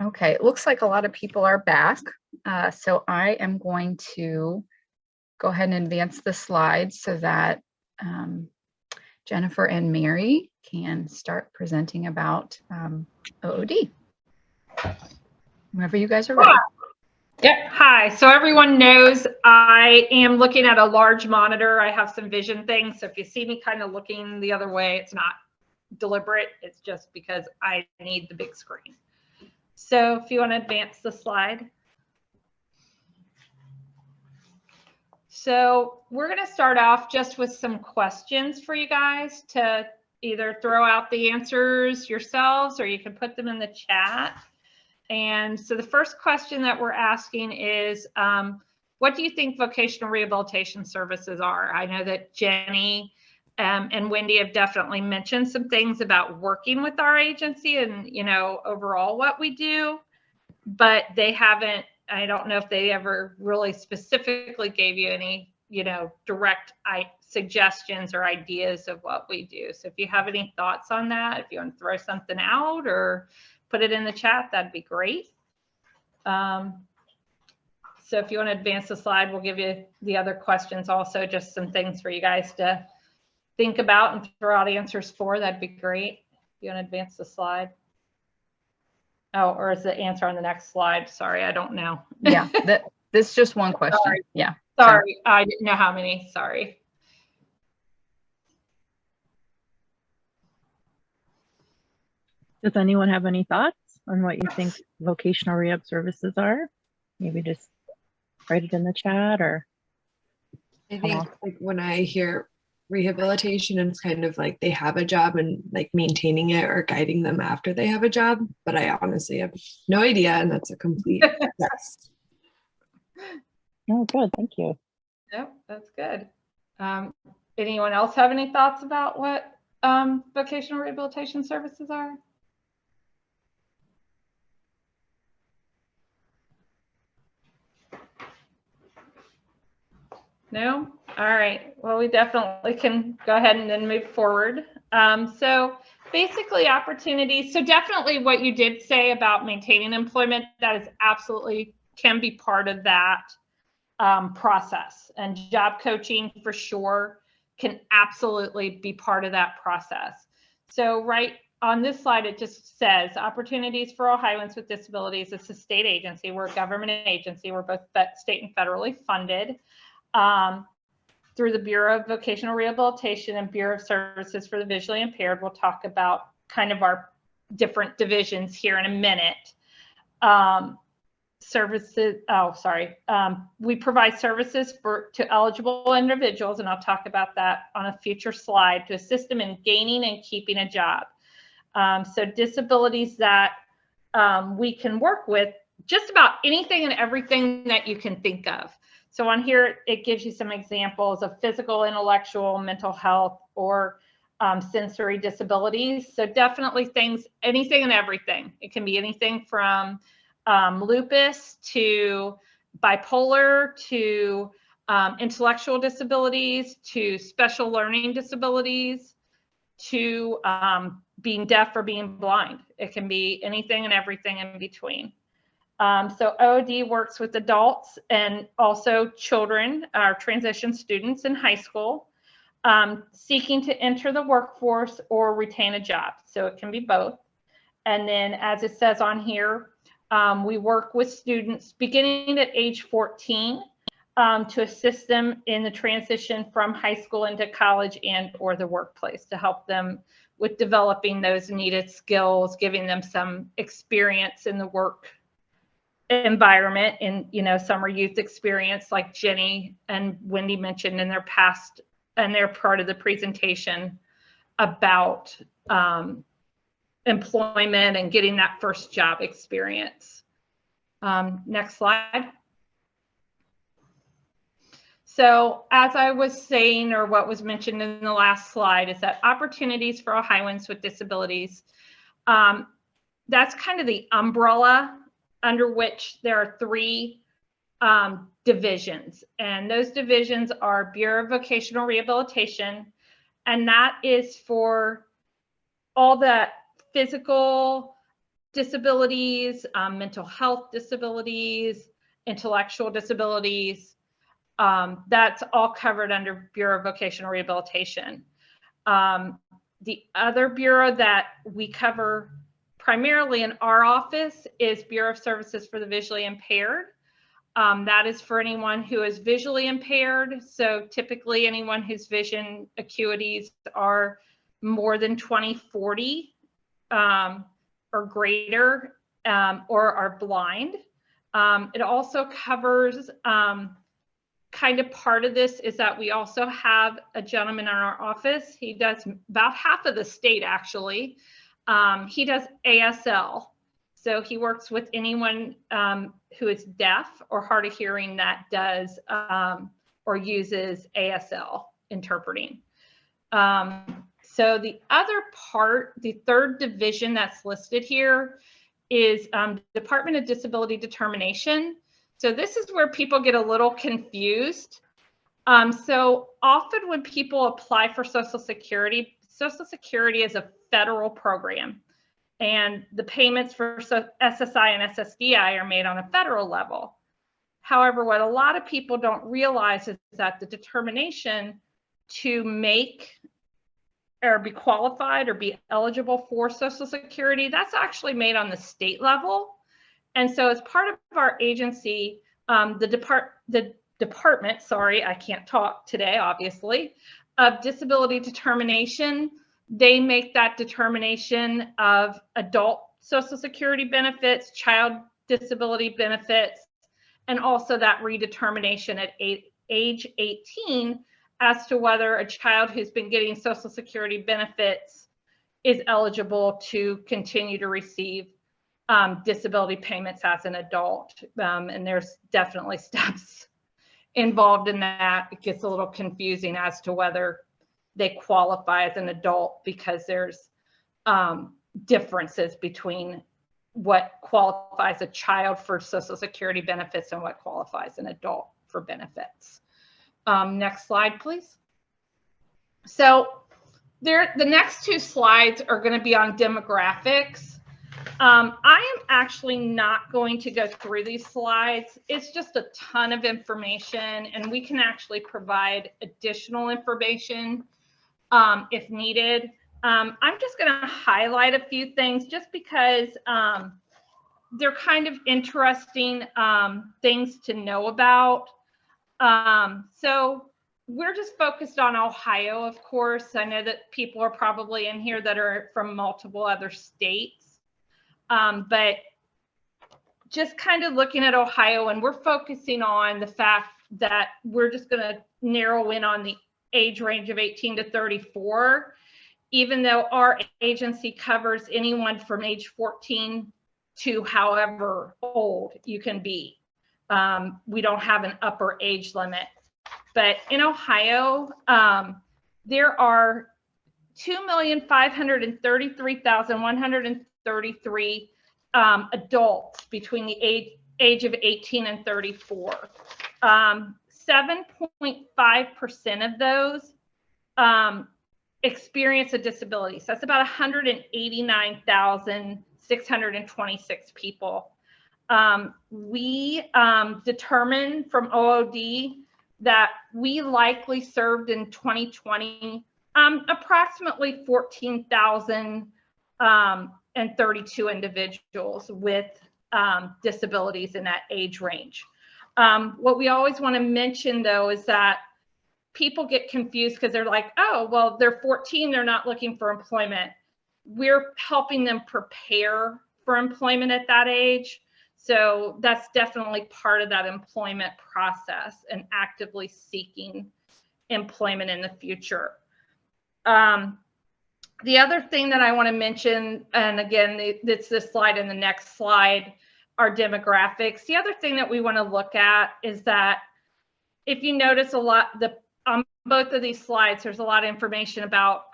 Okay, it looks like a lot of people are back. So I am going to go ahead and advance the slides so that Jennifer and Mary can start presenting about OOD. Whenever you guys are ready. Yeah. Hi. So everyone knows I am looking at a large monitor. I have some vision things. So if you see me kind of looking the other way, it's not deliberate. It's just because I need the big screen. So if you want to advance the slide. So we're going to start off just with some questions for you guys to either throw out the answers yourselves or you can put them in the chat. And so the first question that we're asking is, what do you think vocational rehabilitation services are? I know that Jenny and Wendy have definitely mentioned some things about working with our agency and, you know, overall what we do, but they haven't, I don't know if they ever really specifically gave you any, you know, direct suggestions or ideas of what we do. So if you have any thoughts on that, if you want to throw something out or put it in the chat, that'd be great. So if you want to advance the slide, we'll give you the other questions also, just some things for you guys to think about and throw out answers for. That'd be great. If you want to advance the slide. Oh, or is the answer on the next slide? Sorry, I don't know. Yeah, this is just one question. Sorry. Yeah. Sorry, so. I didn't know how many. Sorry. Does anyone have any thoughts on what you think vocational rehab services are? Maybe just write it in the chat or. I think like when I hear rehabilitation, it's kind of like they have a job and like maintaining it or guiding them after they have a job. But I honestly have no idea, and that's a complete guess. Oh, good. Thank you. Yep, that's good. Anyone else have any thoughts about what vocational rehabilitation services are? No? All right. Well, we definitely can go ahead and then move forward. So basically opportunities. So definitely what you did say about maintaining employment, that is absolutely can be part of that process. And job coaching for sure can absolutely be part of that process. So right on this slide, it just says Opportunities for Ohioans with Disabilities. It's a state agency. We're a government agency. We're both state and federally funded. Through the Bureau of Vocational Rehabilitation and Bureau of Services for the Visually Impaired. We'll talk about kind of our different divisions here in a minute. We provide services to eligible individuals, and I'll talk about that on a future slide, to assist them in gaining and keeping a job. So disabilities that we can work with, just about anything and everything that you can think of. So on here, it gives you some examples of physical, intellectual, mental health, or sensory disabilities. So definitely things, anything and everything. It can be anything from lupus to bipolar to intellectual disabilities to special learning disabilities to being deaf or being blind. It can be anything and everything in between. So OOD works with adults and also children, our transition students in high school, seeking to enter the workforce or retain a job. So it can be both. And then as it says on here, we work with students beginning at age 14 to assist them in the transition from high school into college and or the workplace, to help them with developing those needed skills, giving them some experience in the work environment, and summer youth experience like Jenny and Wendy mentioned in their past, and they're part of the presentation about employment and getting that first job experience. Next slide. So as I was saying, or what was mentioned in the last slide, is that Opportunities for Ohioans with Disabilities, that's kind of the umbrella under which there are three divisions. And those divisions are Bureau of Vocational Rehabilitation, and that is for all the physical disabilities, mental health disabilities, intellectual disabilities. That's all covered under Bureau of Vocational Rehabilitation. The other bureau that we cover primarily in our office is Bureau of Services for the Visually Impaired. That is for anyone who is visually impaired. So typically anyone whose vision acuities are more than 20/40 or greater, or are blind. It also covers, kind of part of this is that we also have a gentleman in our office. He does about half of the state, actually. He does ASL. So he works with anyone who is deaf or hard of hearing that does or uses ASL interpreting. So the other part, the third division that's listed here is Department of Disability Determination. So this is where people get a little confused. So often when people apply for Social Security is a federal program, and the payments for SSI and SSDI are made on a federal level. However, what a lot of people don't realize is that the determination to make or be qualified or be eligible for Social Security, that's actually made on the state level. And so as part of our agency, the department, sorry, I can't talk today, obviously, of disability determination, they make that determination of adult Social Security benefits, child disability benefits, and also that redetermination at age 18 as to whether a child who's been getting Social Security benefits is eligible to continue to receive disability payments as an adult. And there's definitely steps involved in that. It gets a little confusing as to whether they qualify as an adult, because there's differences between what qualifies a child for Social Security benefits and what qualifies an adult for benefits. Next slide, please. So the next two slides are going to be on demographics. I am actually not going to go through these slides. It's just a ton of information, and we can actually provide additional information if needed. I'm just going to highlight a few things just because they're kind of interesting things to know about. So we're just focused on Ohio, of course. I know that people are probably in here that are from multiple other states, but just kind of looking at Ohio, and we're focusing on the fact that we're just going to narrow in on the age range of 18 to 34, even though our agency covers anyone from age 14 to however old you can be. We don't have an upper age limit. But in Ohio, there are 2,533,133 adults between the age of 18 and 34. 7.5% of those experience a disability. So that's about 189,626 people. We determined from OOD that we likely served in 2020 approximately 14,032 individuals with disabilities in that age range. What we always want to mention, though, is that people get confused because they're like, oh, well, they're 14, they're not looking for employment. We're helping them prepare for employment at that age. So that's definitely part of that employment process and actively seeking employment in the future. The other thing that I want to mention, and again, it's this slide and the next slide, are demographics. The other thing that we want to look at is that if you notice a lot, on both of these slides, there's a lot of information about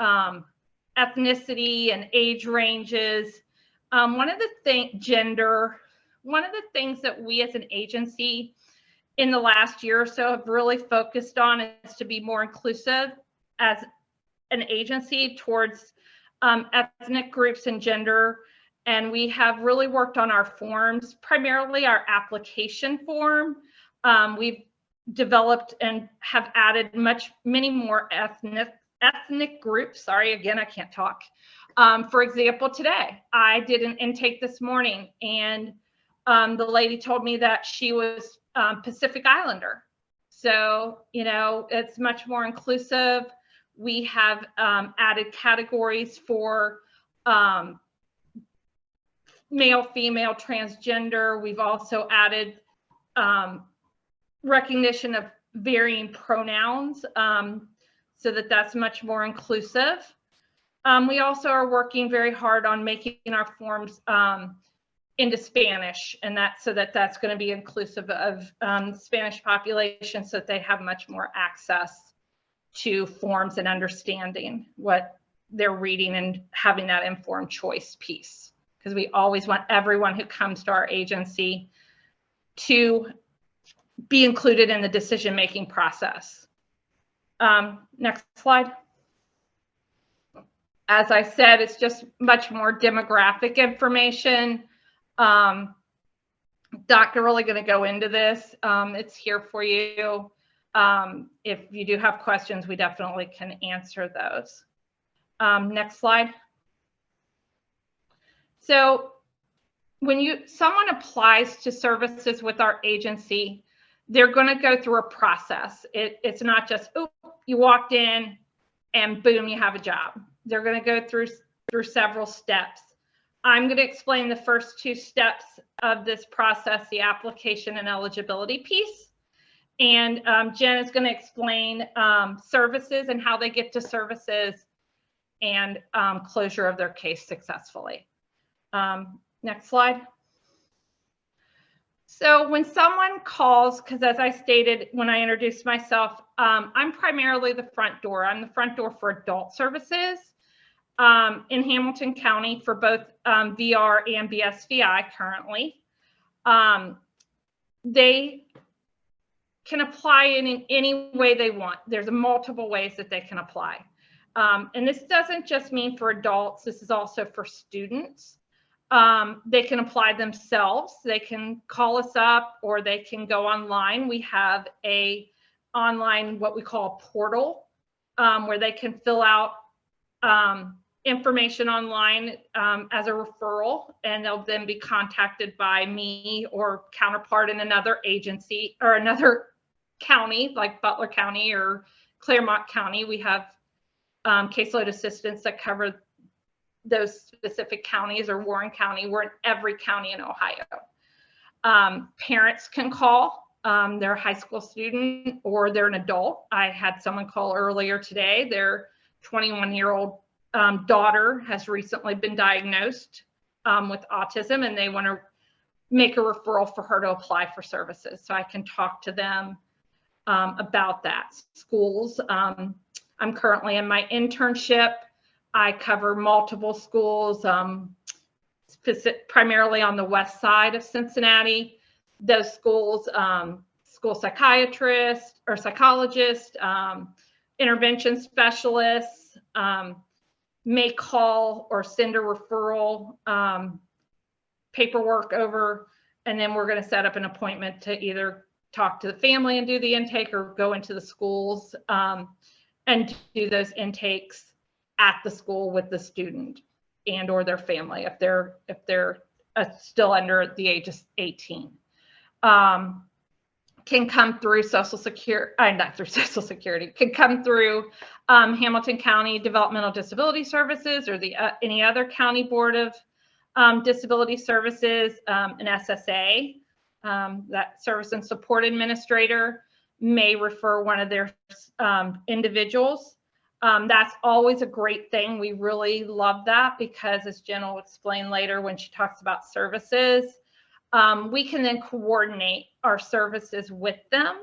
ethnicity and age ranges. Gender. One of the things that we as an agency in the last year or so have really focused on is to be more inclusive as an agency towards ethnic groups and gender. And we have really worked on our forms, primarily our application form. We've developed and have added many more ethnic groups. Sorry, again, I can't talk. For example, today I did an intake this morning, and the lady told me that she was Pacific Islander. So, you know, it's much more inclusive. We have added categories for male, female, transgender. We've also added recognition of varying pronouns so that that's much more inclusive. We also are working very hard on making our forms into Spanish, and that's going to be inclusive of the Spanish population, so that they have much more access to forms and understanding what they're reading and having that informed choice piece. Because we always want everyone who comes to our agency to be included in the decision-making process. Next slide. As I said, it's just much more demographic information. Not really going to go into this. It's here for you. If you do have questions, we definitely can answer those. Next slide. So when someone applies to services with our agency, they're going to go through a process. It's not just, oh, you walked in and boom, you have a job. They're going to go through several steps. I'm going to explain the first two steps of this process, the application and eligibility piece. And Jen is going to explain services and how they get to services and closure of their case successfully. Next slide. So when someone calls, because as I stated when I introduced myself, I'm primarily the front door. I'm the front door for adult services in Hamilton County for both VR and BSVI currently. They can apply in any way they want. There's multiple ways that they can apply. And this doesn't just mean for adults, this is also for students. They can apply themselves. They can call us up or they can go online. We have a online, what we call a portal, where they can fill out information online as a referral, and they'll then be contacted by me or counterpart in another agency or another county like Butler County or Claremont County. We have caseload assistants that cover those specific counties, or Warren County. We're in every county in Ohio. Parents can call. They're a high school student or they're an adult. I had someone call earlier today. Their 21-year-old daughter has recently been diagnosed with autism, and they want to make a referral for her to apply for services. So I can talk to them about that. Schools. I'm currently in my internship. I cover multiple schools, primarily on the west side of Cincinnati. Those schools, school psychiatrists or psychologists, intervention specialists may call or send a referral paperwork over, and then we're going to set up an appointment to either talk to the family and do the intake or go into the schools and do those intakes at the school with the student and or their family if they're still under the age of 18. Can come through Social Security, not through Social Security, can come through Hamilton County Developmental Disability Services or any other county board of disability services, an SSA, that service and support administrator may refer one of their individuals. That's always a great thing. We really love that because, as Jen will explain later when she talks about services, we can then coordinate our services with them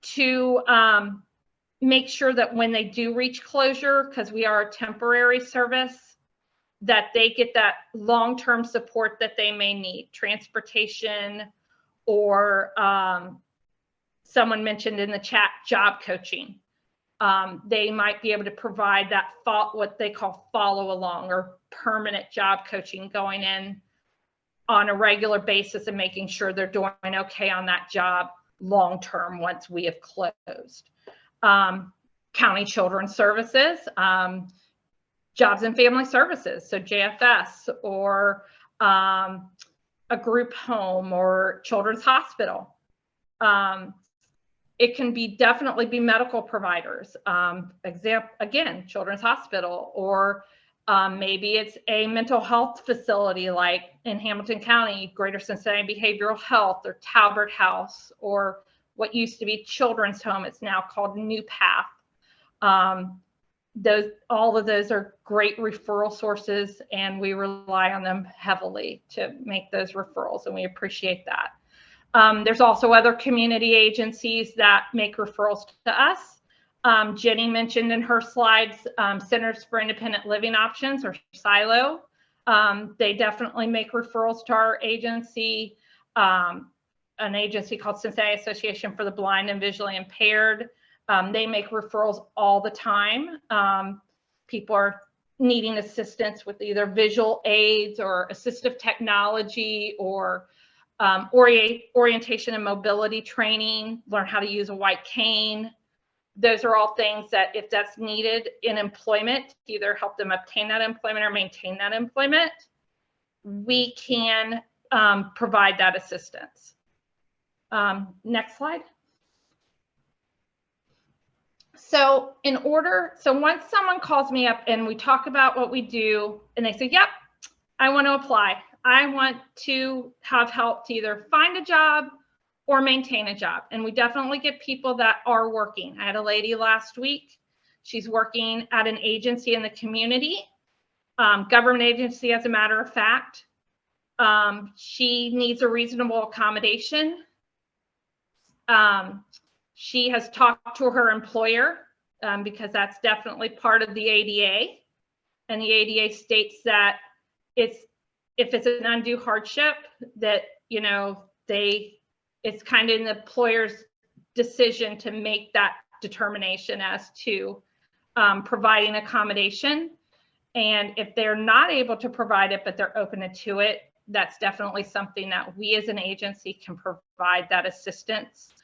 to make sure that when they do reach closure, because we are a temporary service, that they get that long-term support that they may need, transportation, or someone mentioned in the chat, job coaching. They might be able to provide that what they call follow along or permanent job coaching, going in on a regular basis and making sure they're doing okay on that job long term once we have closed. County Children's Services, Jobs and Family Services, so JFS, or a group home or children's hospital. It can definitely be medical providers. Again, Children's Hospital, or maybe it's a mental health facility like in Hamilton County, Greater Cincinnati Behavioral Health, or Talbert House, or what used to be Children's Home. It's now called New Path. All of those are great referral sources, and we rely on them heavily to make those referrals, and we appreciate that. There's also other community agencies that make referrals to us. Jenny mentioned in her slides, Centers for Independent Living Options, or SILO. They definitely make referrals to our agency, an agency called Cincinnati Association for the Blind and Visually Impaired. They make referrals all the time. People are needing assistance with either visual aids or assistive technology, or orientation and mobility training, learn how to use a white cane. Those are all things that, if that's needed in employment, either help them obtain that employment or maintain that employment, we can provide that assistance. Next slide. So once someone calls me up and we talk about what we do and they say, yep, I want to apply. I want to have help to either find a job or maintain a job. And we definitely get people that are working. I had a lady last week. She's working at an agency in the community, government agency, as a matter of fact. She needs a reasonable accommodation. She has talked to her employer because that's definitely part of the ADA. And the ADA states that if it's an undue hardship, that, it's kind of in the employer's decision to make that determination as to providing accommodation. And if they're not able to provide it, but they're open to it, that's definitely something that we as an agency can provide that assistance.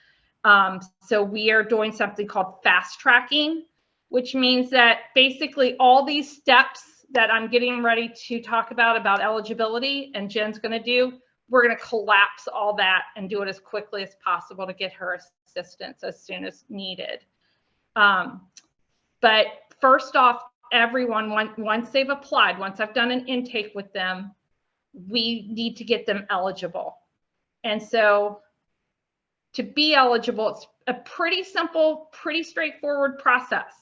So we are doing something called fast tracking, which means that basically all these steps that I'm getting ready to talk about eligibility, and Jen's going to do, we're going to collapse all that and do it as quickly as possible to get her assistance as soon as needed. But first off, everyone, once they've applied, once I've done an intake with them, we need to get them eligible. And so to be eligible, it's a pretty simple, pretty straightforward process.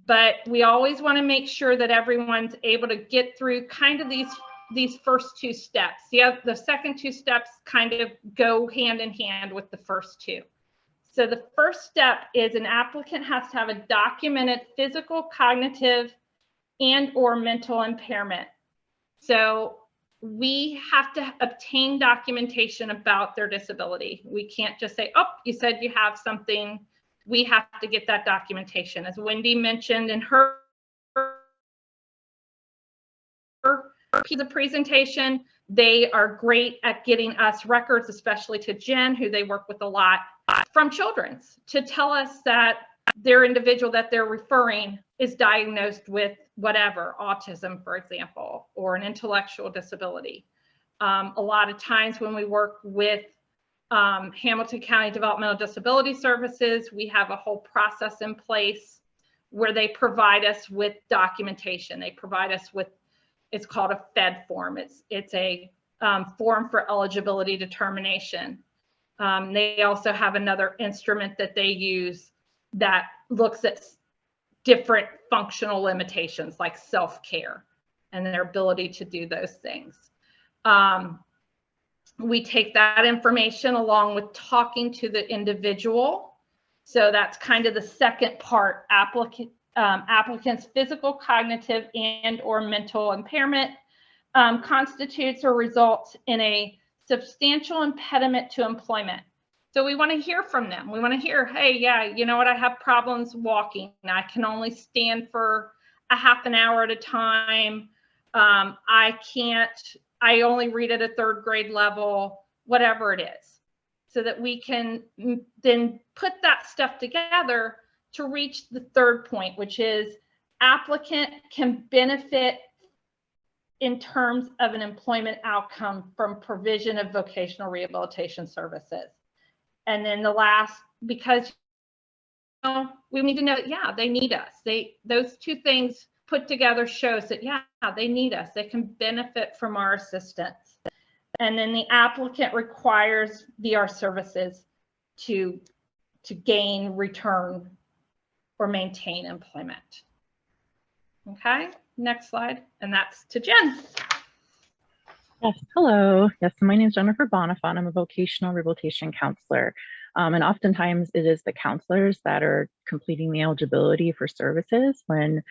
But we always want to make sure that everyone's able to get through kind of these first two steps. The second two steps kind of go hand in hand with the first two. So the first step is an applicant has to have a documented physical, cognitive, and or mental impairment. So we have to obtain documentation about their disability. We can't just say, oh, you said you have something. We have to get that documentation. As Wendy mentioned in her piece of presentation, they are great at getting us records, especially to Jen, who they work with a lot, from Children's, to tell us that their individual that they're referring is diagnosed with whatever, autism, for example, or an intellectual disability. A lot of times when we work with Hamilton County Developmental Disability Services, we have a whole process in place where they provide us with documentation. They provide us with, it's called a FED form. It's a form for eligibility determination. They also have another instrument that they use that looks at different functional limitations like self-care and their ability to do those things. We take that information along with talking to the individual. So that's kind of the second part. Applicant's physical, cognitive, and or mental impairment constitutes or results in a substantial impediment to employment. So we want to hear from them. We want to hear, hey, yeah, you know what? I have problems walking. I can only stand for a half an hour at a time. I only read at a 3rd grade level, whatever it is, so that we can then put that stuff together to reach the 3rd point, which is applicant can benefit in terms of an employment outcome from provision of vocational rehabilitation services. And then the last, because we need to know, yeah, they need us. Those 2 things put together shows that, yeah, they need us. They can benefit from our assistance. And then the applicant requires VR services to gain, return, or maintain employment. Okay, next slide. And that's to Jen. Yes, hello. Yes, my name is Jennifer Bonifant. I'm a vocational rehabilitation counselor. And oftentimes it is the counselors that are completing the eligibility for services when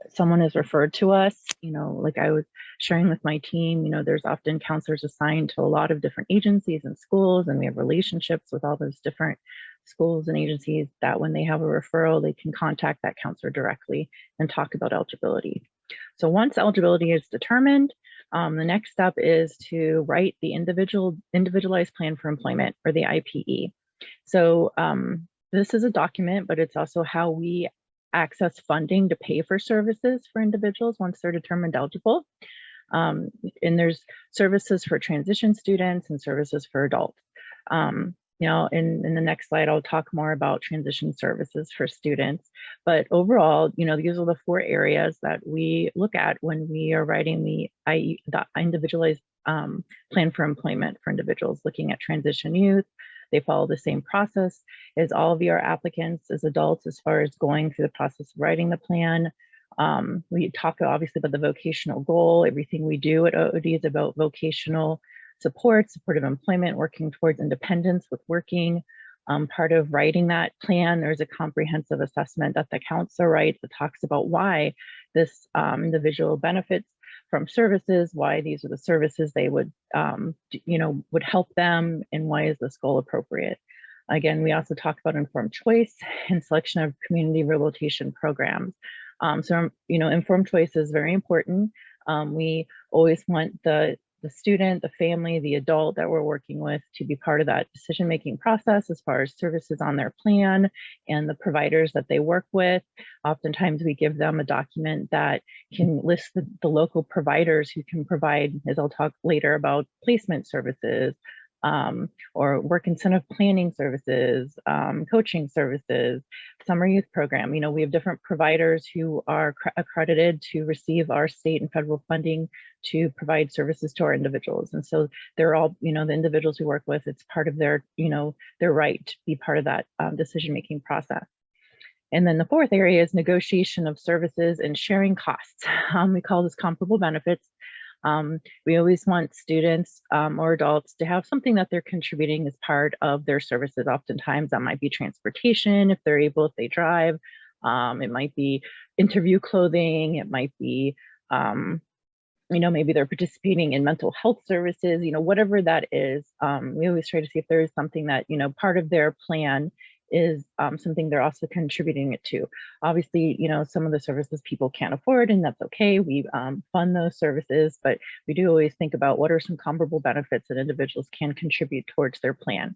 someone is referred to us. You know, like I was sharing with my team, you know, there's often counselors assigned to a lot of different agencies and schools, and we have relationships with all those different schools and agencies that when they have a referral, they can contact that counselor directly and talk about eligibility. So once eligibility is determined, the next step is to write the individualized plan for employment, or the IPE. So this is a document, but it's also how we access funding to pay for services for individuals once they're determined eligible. And there's services for transition students and services for adults. You know, in the next slide, I'll talk more about transition services for students. But overall, you know, these are the 4 areas that we look at when we are writing the individualized plan for employment for individuals. Looking at transition youth, they follow the same process as all of your applicants as adults as far as going through the process of writing the plan. We talk obviously about the vocational goal. Everything we do at OOD is about vocational support, supportive employment, working towards independence with working. Part of writing that plan, there's a comprehensive assessment that the counselor writes that talks about why this individual benefits from services, why these are the services they would, you know, would help them, and why is this goal appropriate. Again, we also talk about informed choice and selection of community rehabilitation programs. So, you know, informed choice is very important. We always want the student, the family, the adult that we're working with to be part of that decision-making process as far as services on their plan and the providers that they work with. Oftentimes we give them a document that can list the local providers who can provide, as I'll talk later about, placement services, or work incentive planning services, coaching services, summer youth program. You know, we have different providers who are accredited to receive our state and federal funding to provide services to our individuals. And so they're all, you know, the individuals we work with, it's part of their, you know, their right to be part of that decision-making process. And then the 4th area is negotiation of services and sharing costs. We call this comparable benefits. We always want students or adults to have something that they're contributing as part of their services. Oftentimes that might be transportation, if they're able, if they drive. It might be interview clothing. It might be, you know, maybe they're participating in mental health services, you know, whatever that is. We always try to see if there is something that, you know, part of their plan is something they're also contributing it to. Obviously, you know, some of the services people can't afford, and that's okay. We fund those services, but we do always think about what are some comparable benefits that individuals can contribute towards their plan.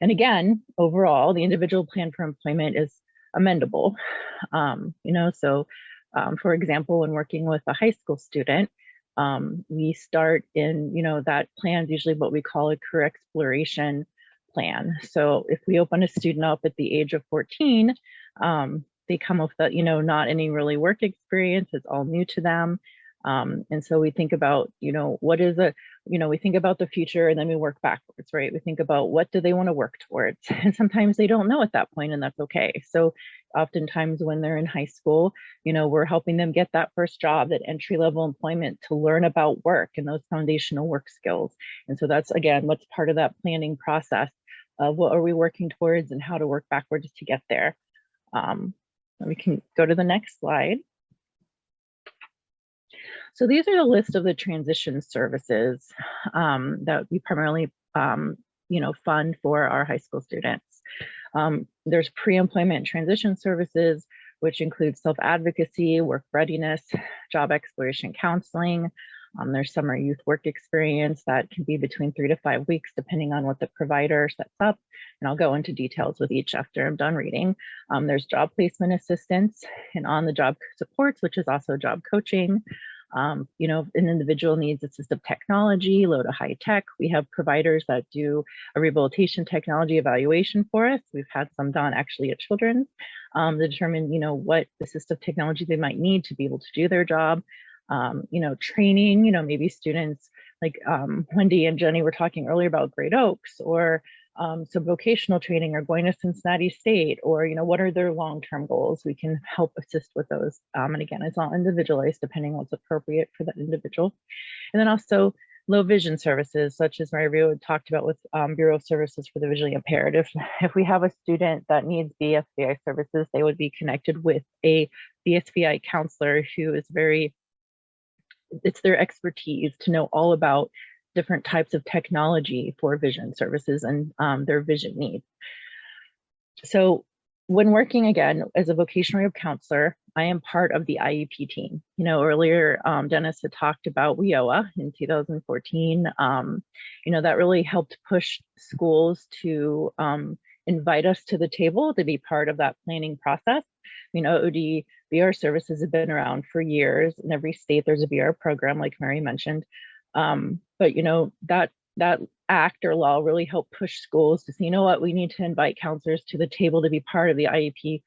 And again, overall, the individual plan for employment is amendable. You know, so for example, when working with a high school student, we start in, you know, that plan is usually what we call a career exploration plan. So if we open a student up at the age of 14, they come with that, you know, not any really work experience, it's all new to them. And so we think about, you know, what is a, you know, we think about the future and then we work backwards, right? We think about what do they want to work towards? And sometimes they don't know at that point, and that's okay. So oftentimes when they're in high school, you know, we're helping them get that first job, that entry-level employment, to learn about work and those foundational work skills. And so that's, again, what's part of that planning process of what are we working towards and how to work backwards to get there. We can go to the next slide. So these are the list of the transition services that we primarily fund for our high school students. There's pre-employment transition services, which includes self-advocacy, work readiness, job exploration counseling. There's summer youth work experience that can be between 3 to 5 weeks, depending on what the provider sets up. And I'll go into details with each after I'm done reading. There's job placement assistance and on-the-job supports, which is also job coaching. An individual needs assistive technology, low to high tech. We have providers that do a rehabilitation technology evaluation for us. We've had some done actually at Children's to determine, what assistive technology they might need to be able to do their job. Training, maybe students like Wendy and Jenny were talking earlier about Great Oaks, or some vocational training, or going to Cincinnati State, or, what are their long-term goals? We can help assist with those. And again, it's all individualized depending on what's appropriate for that individual. And then also low vision services, such as Mary Rio had talked about with Bureau of Services for the Visually Impaired. If we have a student that needs BSVI services, they would be connected with a BSVI counselor who is it's their expertise to know all about different types of technology for vision services and their vision needs. So when working again as a vocational rehab counselor, I am part of the IEP team. Earlier Dennis had talked about WIOA in 2014. That really helped push schools to invite us to the table to be part of that planning process. OOD VR services have been around for years. In every state, there's a VR program, like Mary mentioned. But that act or law really helped push schools to say, we need to invite counselors to the table to be part of the IEP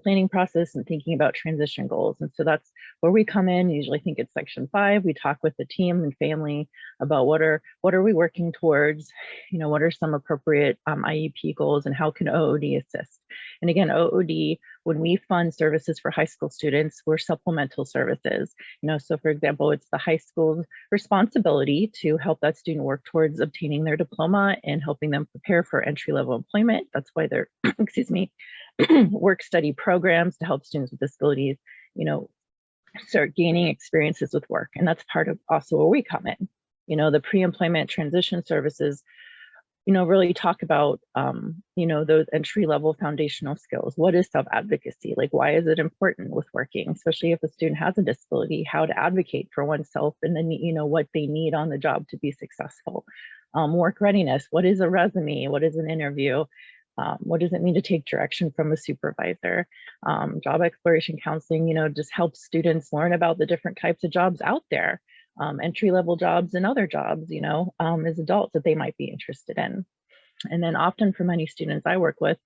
planning process and thinking about transition goals. And so that's where we come in. Usually think it's section 5. We talk with the team and family about what are we working towards, what are some appropriate IEP goals, and how can OOD assist. And again, OOD, when we fund services for high school students, we're supplemental services. So for example, it's the high school's responsibility to help that student work towards obtaining their diploma and helping them prepare for entry-level employment. That's why they're, work study programs to help students with disabilities, start gaining experiences with work. And that's part of also where we come in. The pre-employment transition services, really talk about, those entry-level foundational skills. What is self-advocacy? Like, why is it important with working, especially if a student has a disability, how to advocate for oneself, and then, what they need on the job to be successful. Work readiness. What is a resume? What is an interview? What does it mean to take direction from a supervisor? Job exploration counseling, just helps students learn about the different types of jobs out there, entry-level jobs and other jobs, as adults that they might be interested in. And then often for many students I work with,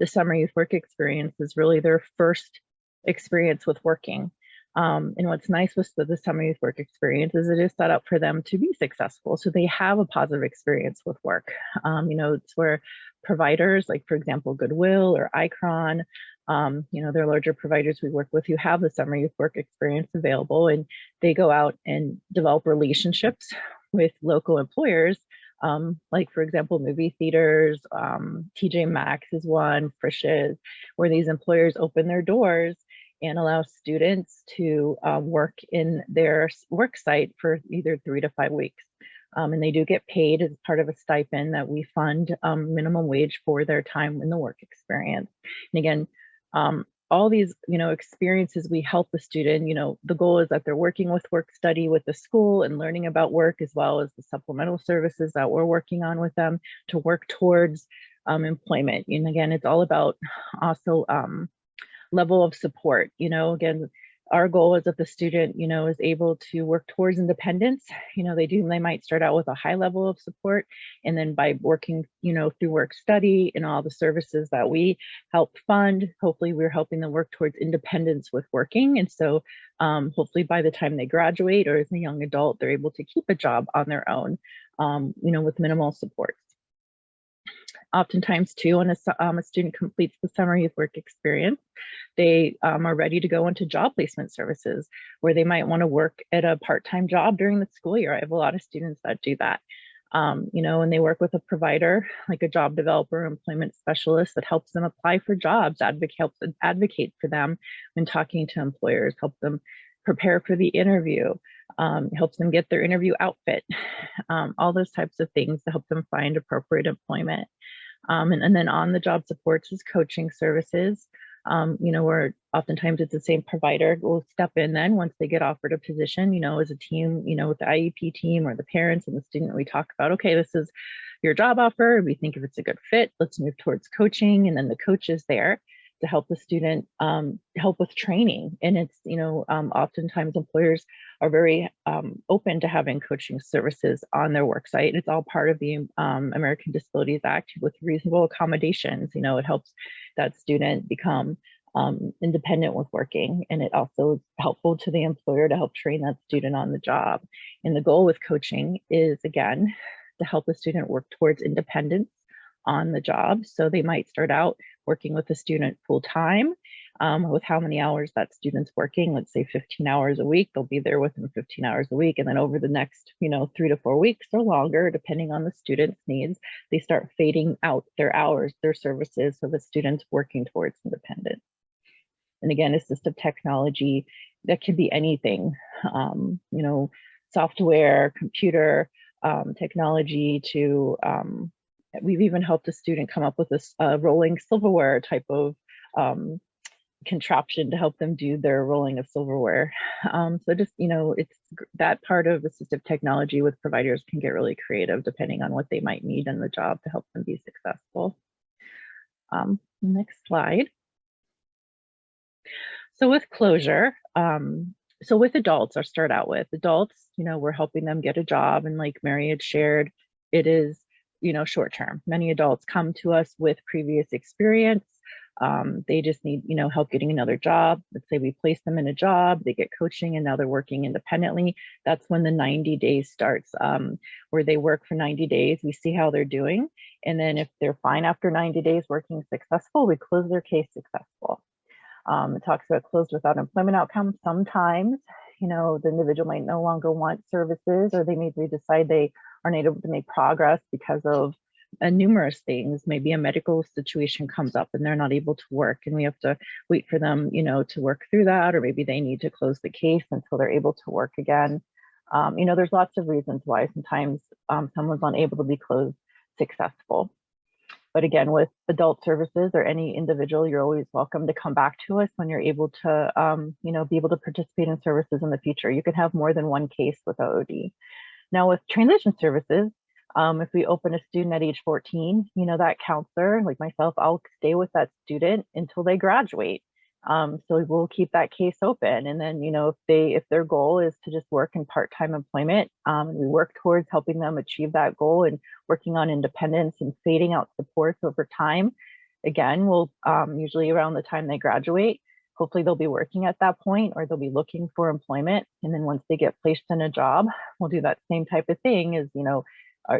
the summer youth work experience is really their first experience with working. And what's nice with the summer youth work experience is it is set up for them to be successful. So they have a positive experience with work. It's where providers, like for example, Goodwill or Icron, they're larger providers we work with who have the summer youth work experience available, and they go out and develop relationships with local employers. Like for example, movie theaters, TJ Maxx is one, Frisch's, where these employers open their doors and allow students to work in their work site for either 3 to 5 weeks. And they do get paid as part of a stipend that we fund minimum wage for their time in the work experience. And again, all these, experiences, we help the student, the goal is that they're working with work study with the school and learning about work, as well as the supplemental services that we're working on with them to work towards employment. And again, it's all about also level of support. Again, our goal is that the student, is able to work towards independence. They might start out with a high level of support, and then by working, through work study and all the services that we help fund, hopefully we're helping them work towards independence with working. And so hopefully by the time they graduate or as a young adult, they're able to keep a job on their own, with minimal support. Oftentimes too, when a student completes the summer youth work experience, they are ready to go into job placement services, where they might want to work at a part-time job during the school year. I have a lot of students that do that. And they work with a provider, like a job developer, employment specialist, that helps them apply for jobs, helps advocate for them when talking to employers, help them prepare for the interview, helps them get their interview outfit, all those types of things to help them find appropriate employment. And then on the job supports is coaching services, where oftentimes it's the same provider will step in then once they get offered a position, as a team, with the IEP team or the parents and the student, we talk about, okay, this is your job offer. We think if it's a good fit, let's move towards coaching. And then the coach is there to help the student, help with training. And it's, oftentimes employers are very open to having coaching services on their work site. It's all part of the American Disabilities Act with reasonable accommodations. It helps that student become independent with working. And it also is helpful to the employer to help train that student on the job. And the goal with coaching is, again, to help the student work towards independence on the job. So they might start out working with a student full time with how many hours that student's working, let's say 15 hours a week, they'll be there with them 15 hours a week. And then over the next, 3 to 4 weeks or longer, depending on the student's needs, they start fading out their hours, their services, so the student's working towards independence. And again, assistive technology, that can be anything, software, computer, technology to, we've even helped a student come up with this rolling silverware type of contraption to help them do their rolling of silverware. So just, it's that part of assistive technology with providers can get really creative depending on what they might need in the job to help them be successful. Next slide. So with closure, so with adults, I'll start out with adults, we're helping them get a job. And like Mary had shared, it is, short term. Many adults come to us with previous experience. They just need, help getting another job. Let's say we place them in a job, they get coaching and now they're working independently. That's when the 90 days starts, where they work for 90 days. We see how they're doing. And then if they're fine after 90 days working successful, we close their case successful. It talks about closed without employment outcome. Sometimes, the individual might no longer want services, or they maybe decide they aren't able to make progress because of numerous things. Maybe a medical situation comes up and they're not able to work, and we have to wait for them, to work through that, or maybe they need to close the case until they're able to work again. There's lots of reasons why sometimes someone's unable to be closed successful. But again, with adult services or any individual, you're always welcome to come back to us when you're able to, be able to participate in services in the future. You can have more than one case with OOD. Now with transition services, if we open a student at age 14, that counselor, like myself, I'll stay with that student until they graduate. So we'll keep that case open. And then, if their goal is to just work in part-time employment, and we work towards helping them achieve that goal and working on independence and fading out supports over time, again, we'll usually around the time they graduate, hopefully they'll be working at that point, or they'll be looking for employment. And then once they get placed in a job, we'll do that same type of thing as,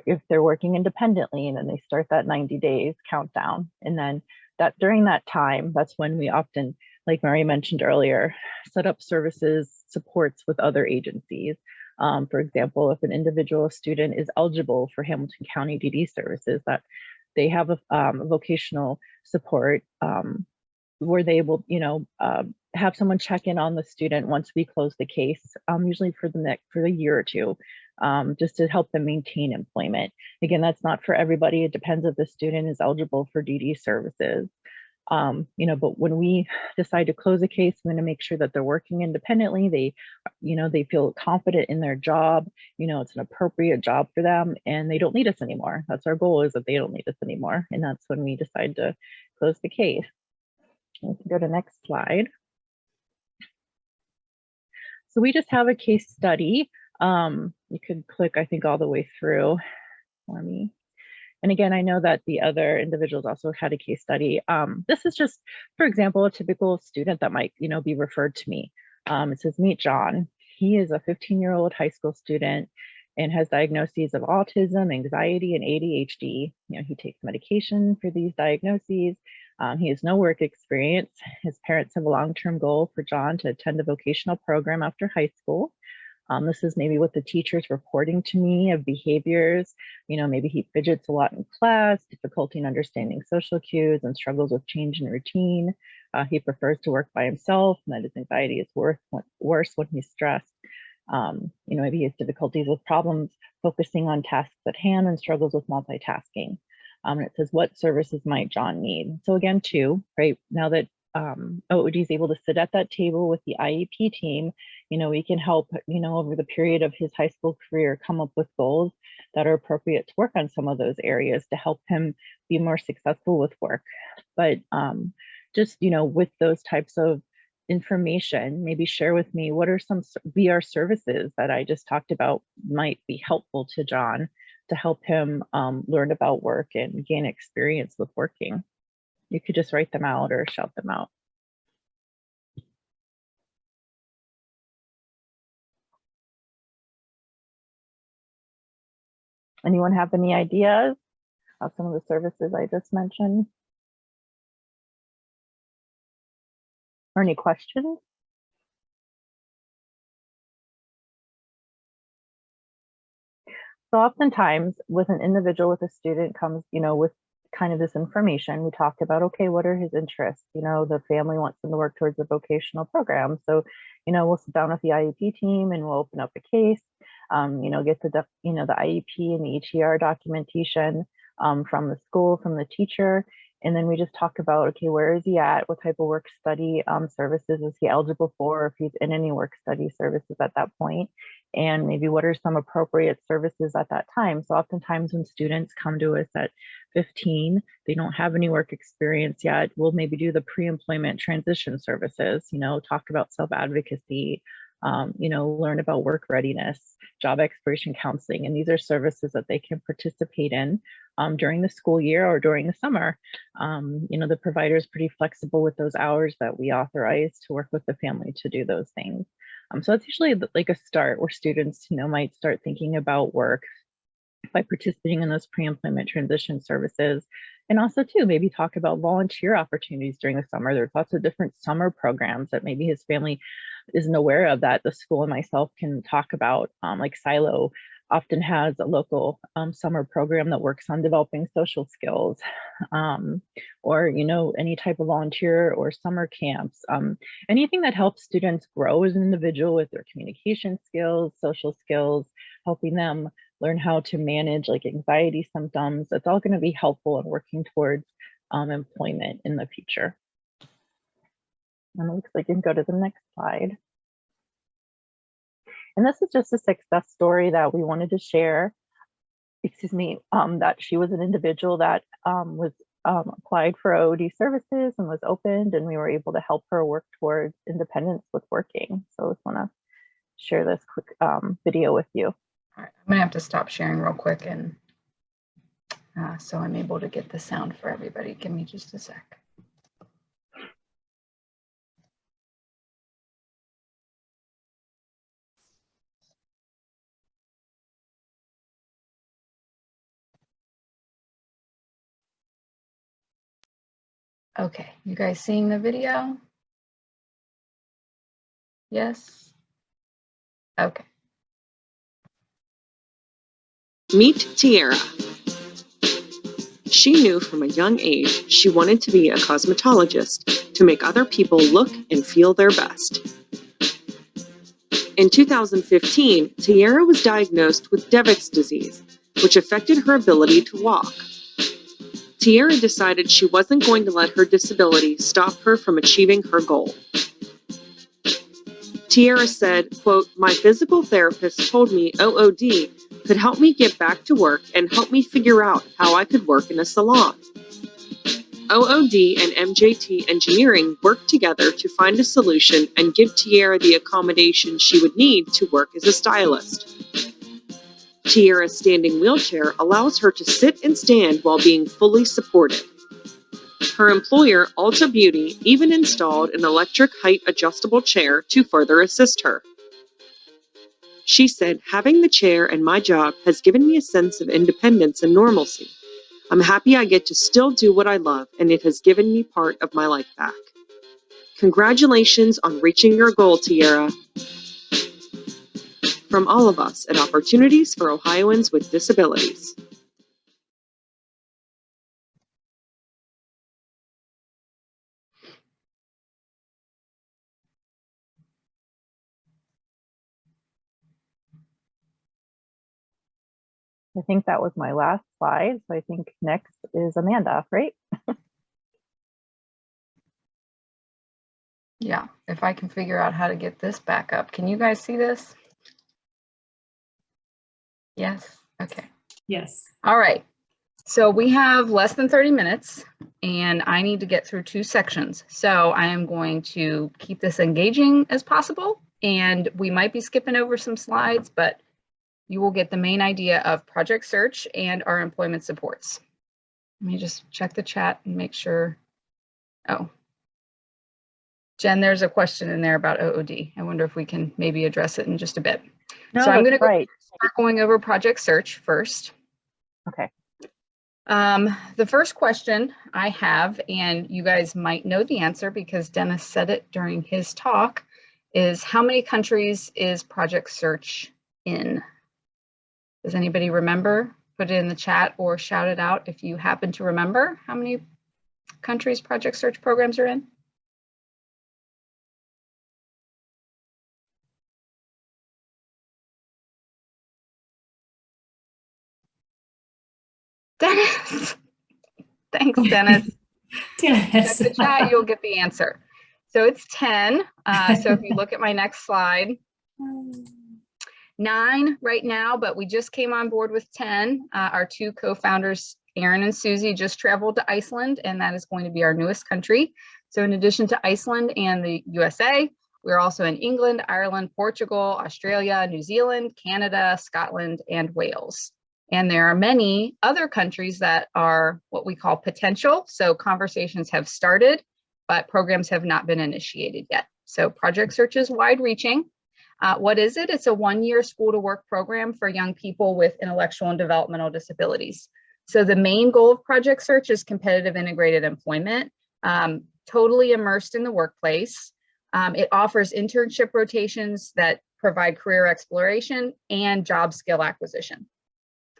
if they're working independently, and then they start that 90 days countdown. And then that during that time, that's when we often, like Mary mentioned earlier, set up services supports with other agencies. For example, if an individual student is eligible for Hamilton County DD services, that they have a vocational support where they will, have someone check in on the student once we close the case, usually for the year or two, just to help them maintain employment. Again, that's not for everybody. It depends if the student is eligible for DD services. But when we decide to close a case, we want to make sure that they're working independently. They feel confident in their job. It's an appropriate job for them, and they don't need us anymore. That's our goal, is that they don't need us anymore. And that's when we decide to close the case. Let's go to the next slide. So we just have a case study. You could click, I think, all the way through for me. And again, I know that the other individuals also had a case study. This is just, for example, a typical student that might, be referred to me. It says, meet John. He is a 15-year-old high school student and has diagnoses of autism, anxiety, and ADHD. He takes medication for these diagnoses. He has no work experience. His parents have a long-term goal for John to attend a vocational program after high school. This is maybe what the teacher's reporting to me of behaviors. Maybe he fidgets a lot in class, difficulty in understanding social cues, and struggles with change in routine. He prefers to work by himself, and that his anxiety is worse when he's stressed. Maybe he has difficulties with problems focusing on tasks at hand and struggles with multitasking. And it says, what services might John need? So again, too, right now that OOD is able to sit at that table with the IEP team, we can help, over the period of his high school career, come up with goals that are appropriate to work on some of those areas to help him be more successful with work. But just, with those types of information, maybe share with me what are some VR services that I just talked about might be helpful to John to help him learn about work and gain experience with working. You could just write them out or shout them out. Anyone have any ideas of some of the services I just mentioned? Or any questions? So oftentimes with an individual, with a student comes, with kind of this information. We talked about, okay, what are his interests? The family wants them to work towards a vocational program. So, we'll sit down with the IEP team and we'll open up a case, get the IEP and the ETR documentation from the school, from the teacher. And then we just talk about, okay, where is he at? What type of work study services is he eligible for, if he's in any work study services at that point? And maybe what are some appropriate services at that time? So oftentimes when students come to us at 15, they don't have any work experience yet. We'll maybe do the pre-employment transition services, talk about self-advocacy, learn about work readiness, job exploration counseling. And these are services that they can participate in during the school year or during the summer. The provider is pretty flexible with those hours that we authorize to work with the family to do those things. So that's usually like a start where students, might start thinking about work by participating in those pre-employment transition services. And also too, maybe talk about volunteer opportunities during the summer. There's lots of different summer programs that maybe his family isn't aware of that the school and myself can talk about. Like Silo often has a local summer program that works on developing social skills, or any type of volunteer or summer camps, anything that helps students grow as an individual with their communication skills, social skills, helping them learn how to manage like anxiety symptoms. That's all going to be helpful in working towards employment in the future. And it looks like you can go to the next slide. And this is just a success story that we wanted to share. That she was an individual that was applied for OOD services and was opened, and we were able to help her work towards independence with working. So I just want to share this quick video with you. All right, I'm gonna have to stop sharing real quick, and so I'm able to get the sound for everybody. Give me just a sec. Okay, you guys seeing the video? Yes? Okay. Meet Tiara. She knew from a young age she wanted to be a cosmetologist to make other people look and feel their best. In 2015, Tiara was diagnosed with Devick's disease, which affected her ability to walk. Tiara decided she wasn't going to let her disability stop her from achieving her goal. Tiara said, quote, "My physical therapist told me OOD could help me get back to work and help me figure out how I could work in a salon." OOD and MJT Engineering worked together to find a solution and give Tiara the accommodation she would need to work as a stylist. Tiara's standing wheelchair allows her to sit and stand while being fully supported. Her employer, Ulta Beauty, even installed an electric height adjustable chair to further assist her. She said, "Having the chair and my job has given me a sense of independence and normalcy. I'm happy I get to still do what I love, and it has given me part of my life back. Congratulations on reaching your goal, Tiara." From all of us at Opportunities for Ohioans with Disabilities. I think that was my last slide. So I think next is Amanda, right? Yeah, if I can figure out how to get this back up. Can you guys see this? Yes, okay. Yes. All right. So we have less than 30 minutes and I need to get through 2 sections. So I am going to keep this engaging as possible, and we might be skipping over some slides, but you will get the main idea of Project Search and our employment supports. Let me just check the chat and make sure. Oh, Jen, there's a question in there about OOD. I wonder if we can maybe address it in just a bit. No, so I'm going to right. start going over Project Search first. Okay. The first question I have, and you guys might know the answer because Dennis said it during his talk, is how many countries is Project Search in? Does anybody remember? Put it in the chat or shout it out if you happen to remember how many countries Project Search programs are in. Dennis. Thanks, Dennis. Dennis. Check the chat, you'll get the answer. So it's 10. So if you look at my next slide, 9 right now, but we just came on board with 10. Our 2 co-founders, Aaron and Susie, just traveled to Iceland, and that is going to be our newest country. So in addition to Iceland and the USA, we're also in England, Ireland, Portugal, Australia, New Zealand, Canada, Scotland, and Wales. And there are many other countries that are what we call potential. So conversations have started, but programs have not been initiated yet. So Project Search is wide reaching. What is it? It's a 1-year school to work program for young people with intellectual and developmental disabilities. So the main goal of Project Search is competitive integrated employment, totally immersed in the workplace. It offers internship rotations that provide career exploration and job skill acquisition.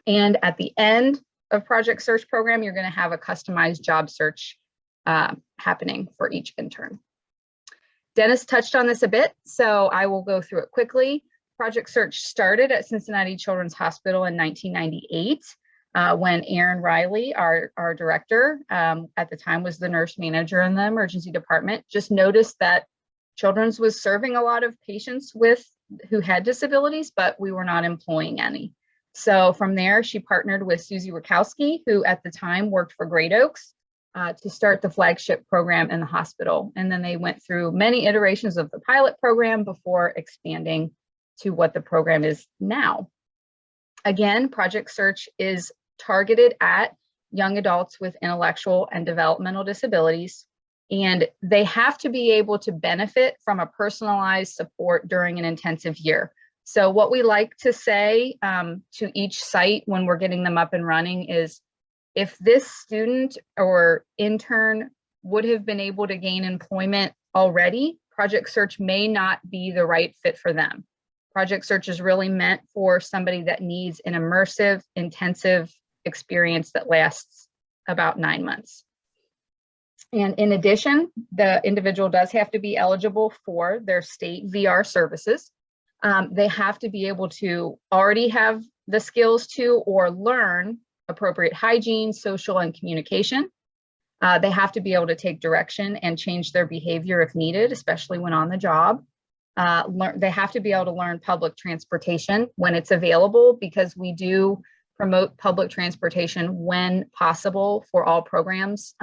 And at the end of Project Search program, you're going to have a customized job search happening for each intern. Dennis touched on this a bit, so I will go through it quickly. Project Search started at Cincinnati Children's Hospital in 1998 when Aaron Riley, our director, at the time was the nurse manager in the emergency department, just noticed that Children's was serving a lot of patients who had disabilities, but we were not employing any. So from there, she partnered with Susie Rakowski, who at the time worked for Great Oaks, to start the flagship program in the hospital. And then they went through many iterations of the pilot program before expanding to what the program is now. Again, Project Search is targeted at young adults with intellectual and developmental disabilities, and they have to be able to benefit from a personalized support during an intensive year. So what we like to say to each site when we're getting them up and running is, if this student or intern would have been able to gain employment already, Project Search may not be the right fit for them. Project Search is really meant for somebody that needs an immersive, intensive experience that lasts about 9 months. And in addition, the individual does have to be eligible for their state VR services. They have to be able to already have the skills to or learn appropriate hygiene, social, and communication. They have to be able to take direction and change their behavior if needed, especially when on the job. They have to be able to learn public transportation when it's available, because we do promote public transportation when possible for all programs.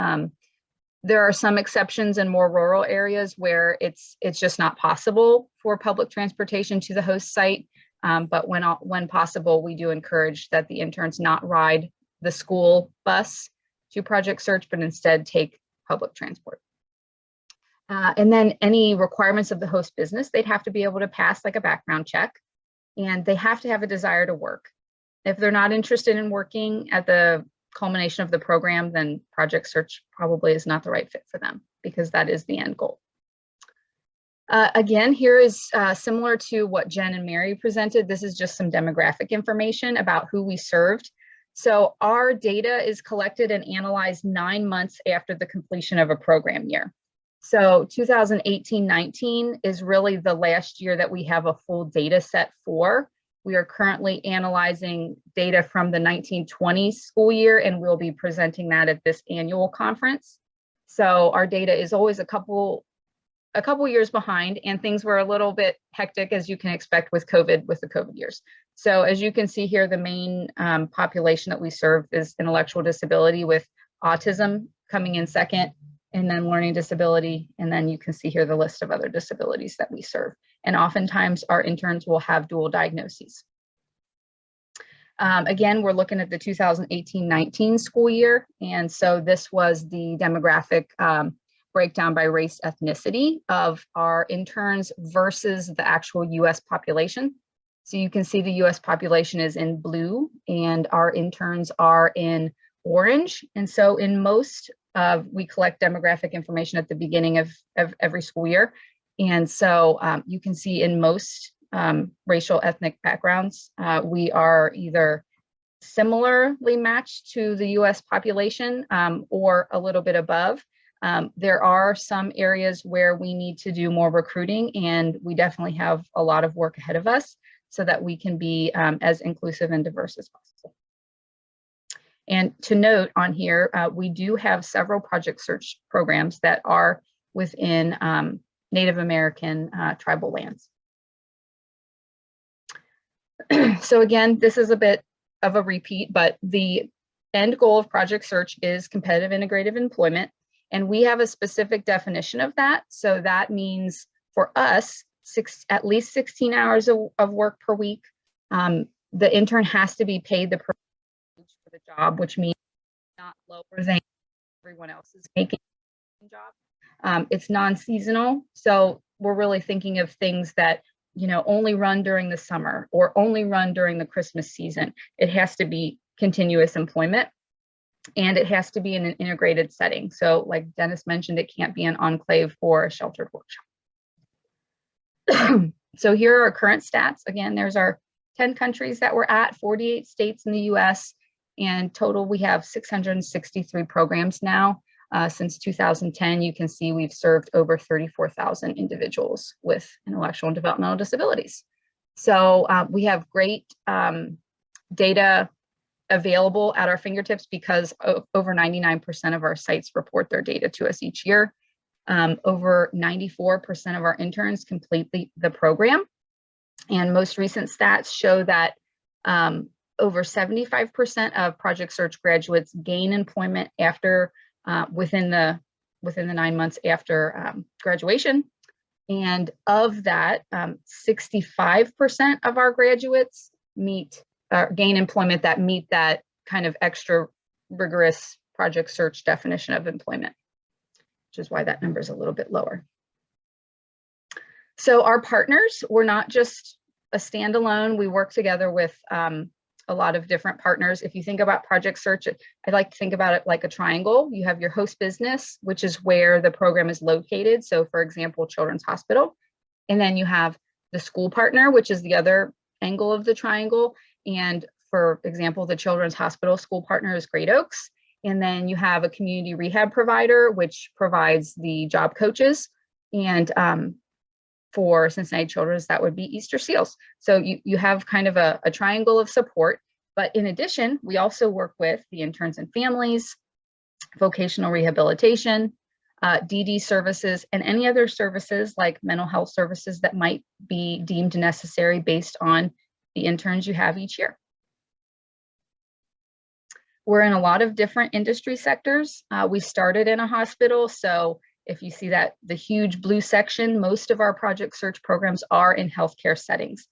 There are some exceptions in more rural areas where it's just not possible for public transportation to the host site. But when possible, we do encourage that the interns not ride the school bus to Project Search, but instead take public transport. And then any requirements of the host business, they'd have to be able to pass like a background check, and they have to have a desire to work. If they're not interested in working at the culmination of the program, then Project Search probably is not the right fit for them, because that is the end goal. Again, here is similar to what Jen and Mary presented. This is just some demographic information about who we served. So our data is collected and analyzed 9 months after the completion of a program year. So 2018-19 is really the last year that we have a full data set for. We are currently analyzing data from the 1920 school year, and we'll be presenting that at this annual conference. So our data is always a couple years behind, and things were a little bit hectic, as you can expect with the COVID years. So as you can see here, the main population that we serve is intellectual disability, with autism coming in second, and then learning disability. And then you can see here the list of other disabilities that we serve. And oftentimes our interns will have dual diagnoses. Again, we're looking at the 2018-19 school year. And so this was the demographic breakdown by race ethnicity of our interns versus the actual US population. So you can see the US population is in blue and our interns are in orange. And so in most we collect demographic information at the beginning of every school year. And so you can see in most racial ethnic backgrounds, we are either similarly matched to the US population or a little bit above. There are some areas where we need to do more recruiting, and we definitely have a lot of work ahead of us so that we can be as inclusive and diverse as possible. And to note on here, we do have several project search programs that are within Native American tribal lands. So again, this is a bit of a repeat, but the end goal of Project Search is competitive integrative employment. And we have a specific definition of that. So that means for us, at least 16 hours of work per week. The intern has to be paid the per for the job, which means not lower than everyone else is making the job. It's non-seasonal. So we're really thinking of things that, you know, only run during the summer or only run during the Christmas season. It has to be continuous employment. And it has to be in an integrated setting. So like Dennis mentioned, it can't be an enclave or a sheltered workshop. So here are our current stats. Again, there's our 10 countries that we're at, 48 states in the US, and total we have 663 programs now. Since 2010, you can see we've served over 34,000 individuals with intellectual and developmental disabilities. So we have great data available at our fingertips because over 99% of our sites report their data to us each year. Over 94% of our interns complete the program. And most recent stats show that over 75% of Project Search graduates gain employment after within the 9 months after graduation. And of that, 65% of our graduates gain employment that meet that kind of extra rigorous Project Search definition of employment, which is why that number is a little bit lower. So our partners, we're not just a standalone. We work together with a lot of different partners. If you think about Project Search, I like to think about it like a triangle. You have your host business, which is where the program is located. So for example, Children's Hospital. And then you have the school partner, which is the other angle of the triangle. And for example, the Children's Hospital school partner is Great Oaks. And then you have a community rehab provider, which provides the job coaches. And for Cincinnati Children's, that would be Easter Seals. So you have kind of a triangle of support. But in addition, we also work with the interns and families, vocational rehabilitation, DD services, and any other services like mental health services that might be deemed necessary based on the interns you have each year. We're in a lot of different industry sectors. We started in a hospital. So if you see that the huge blue section, most of our Project Search programs are in healthcare settings.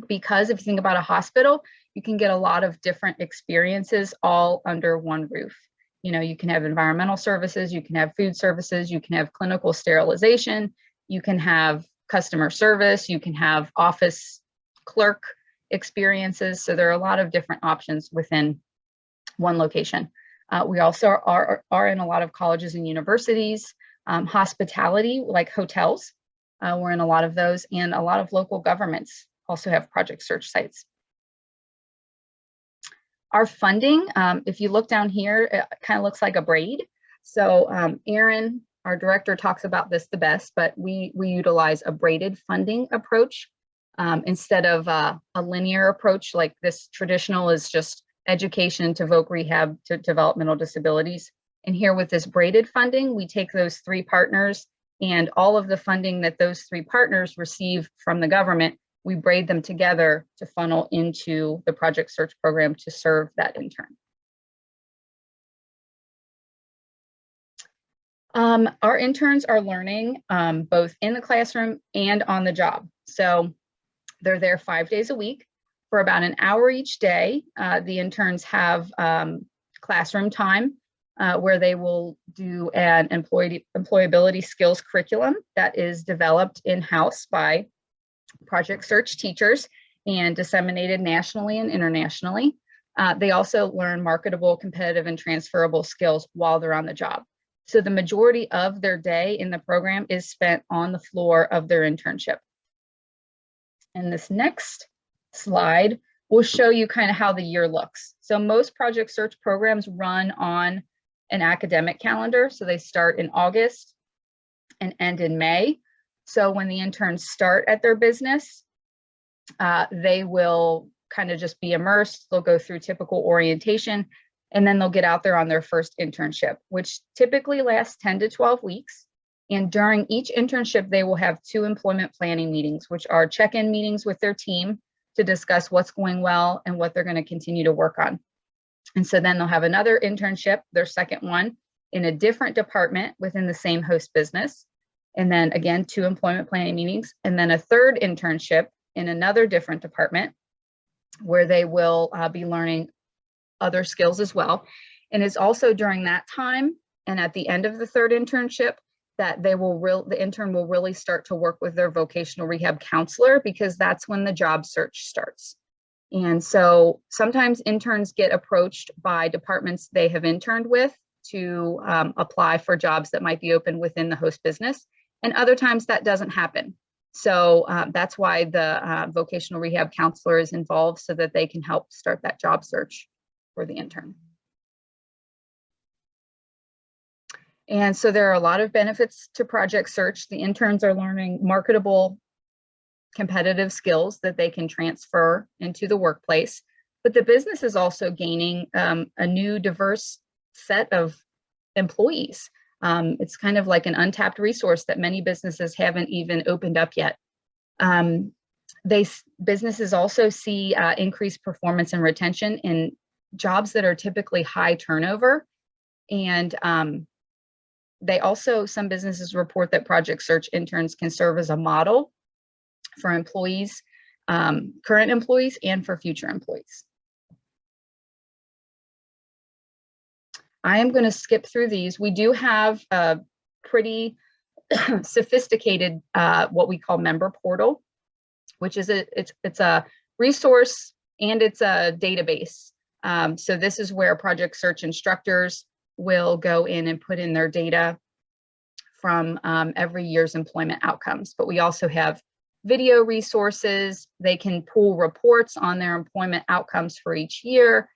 Because if you think about a hospital, you can get a lot of different experiences all under one roof. You know, you can have environmental services, you can have food services, you can have clinical sterilization, you can have customer service, you can have office clerk experiences. So there are a lot of different options within one location. We also are in a lot of colleges and universities, hospitality, like hotels. We're in a lot of those, and a lot of local governments also have Project Search sites. Our funding, if you look down here, it kind of looks like a braid. So Erin, our director, talks about this the best, but we utilize a braided funding approach. instead of a linear approach like this traditional is just education to voc rehab to developmental disabilities. And here with this braided funding, we take those 3 partners and all of the funding that those 3 partners receive from the government, we braid them together to funnel into the Project Search program to serve that intern. Our interns are learning both in the classroom and on the job. So they're there 5 days a week for about an hour each day. The interns have classroom time where they will do an employability skills curriculum that is developed in-house by Project Search teachers and disseminated nationally and internationally. They also learn marketable, competitive, and transferable skills while they're on the job. So the majority of their day in the program is spent on the floor of their internship. And this next slide will show you kind of how the year looks. So most Project Search programs run on an academic calendar. So they start in August and end in May. So when the interns start at their business, they will kind of just be immersed. They'll go through typical orientation, and then they'll get out there on their first internship, which typically lasts 10 to 12 weeks. And during each internship, they will have 2 employment planning meetings, which are check-in meetings with their team to discuss what's going well and what they're going to continue to work on. And so then they'll have another internship, their second one, in a different department within the same host business. And then again, 2 employment planning meetings, and then a third internship in another different department where they will be learning other skills as well. And it's also during that time and at the end of the third internship that the intern will really start to work with their vocational rehab counselor, because that's when the job search starts. And so sometimes interns get approached by departments they have interned with to apply for jobs that might be open within the host business. And other times that doesn't happen. So that's why the vocational rehab counselor is involved, so that they can help start that job search for the intern. And so there are a lot of benefits to Project Search. The interns are learning marketable, competitive skills that they can transfer into the workplace, but the business is also gaining a new diverse set of employees. It's kind of like an untapped resource that many businesses haven't even opened up yet. Businesses also see increased performance and retention in jobs that are typically high turnover. And some businesses report that Project Search interns can serve as a model for employees, current employees, and for future employees. I am going to skip through these. We do have a pretty sophisticated what we call member portal, which is it's a resource and it's a database. So this is where Project Search instructors will go in and put in their data from every year's employment outcomes. But we also have video resources. They can pull reports on their employment outcomes for each year.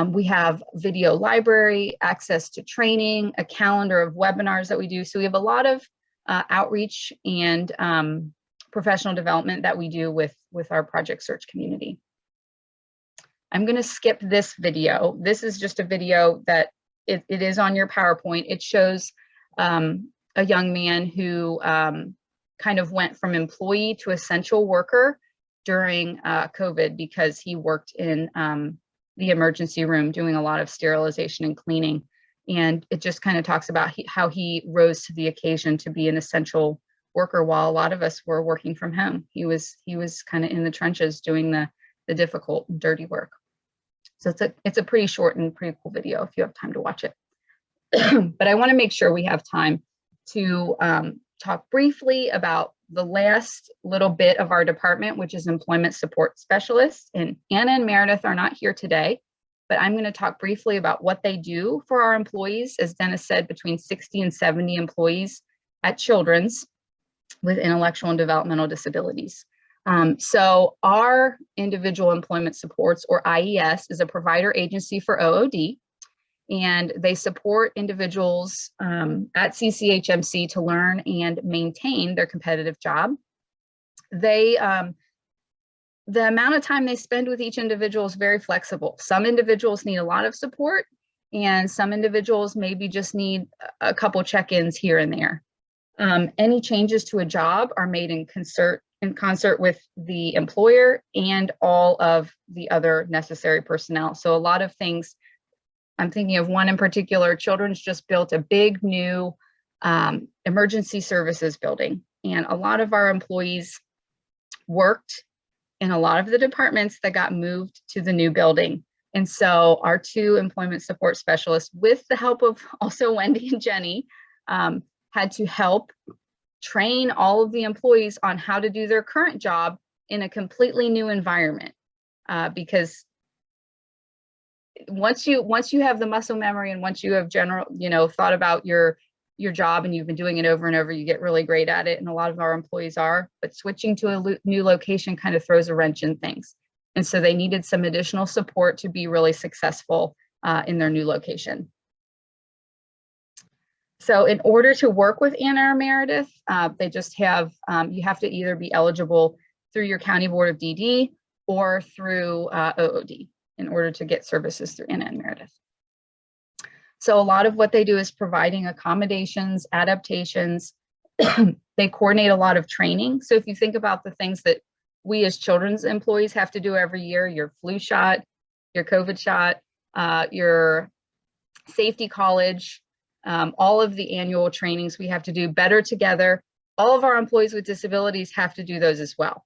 We have video library, access to training, a calendar of webinars that we do. So we have a lot of outreach and professional development that we do with our Project Search community. I'm going to skip this video. This is just a video that it is on your PowerPoint. It shows a young man who kind of went from employee to essential worker during COVID, because he worked in the emergency room doing a lot of sterilization and cleaning. And it just kind of talks about how he rose to the occasion to be an essential worker while a lot of us were working from home. He was kind of in the trenches doing the difficult and dirty work. So it's a pretty short and pretty cool video if you have time to watch it. But I want to make sure we have time to talk briefly about the last little bit of our department, which is employment support specialists. And Anna and Meredith are not here today, but I'm going to talk briefly about what they do for our employees. As Dennis said, between 60 and 70 employees at Children's with intellectual and developmental disabilities. So our individual employment supports, or IES, is a provider agency for OOD, and they support individuals at CCHMC to learn and maintain their competitive job. They the amount of time they spend with each individual is very flexible. Some individuals need a lot of support, and some individuals maybe just need a couple check-ins here and there. Any changes to a job are made in concert with the employer and all of the other necessary personnel. So a lot of things, I'm thinking of one in particular, Children's just built a big new emergency services building, and a lot of our employees worked in a lot of the departments that got moved to the new building. And so our 2 employment support specialists, with the help of also Wendy and Jenny, had to help train all of the employees on how to do their current job in a completely new environment. Because once you have the muscle memory, and once you have thought about your job and you've been doing it over and over, you get really great at it. And a lot of our employees are, but switching to a new location kind of throws a wrench in things. And so they needed some additional support to be really successful in their new location. So in order to work with Anna or Meredith, they just have, you have to either be eligible through your County Board of DD or through OOD in order to get services through Anna and Meredith. So a lot of what they do is providing accommodations, adaptations. They coordinate a lot of training. So if you think about the things that we as children's employees have to do every year, your flu shot, your COVID shot, your safety college, all of the annual trainings we have to do, Better Together, all of our employees with disabilities have to do those as well.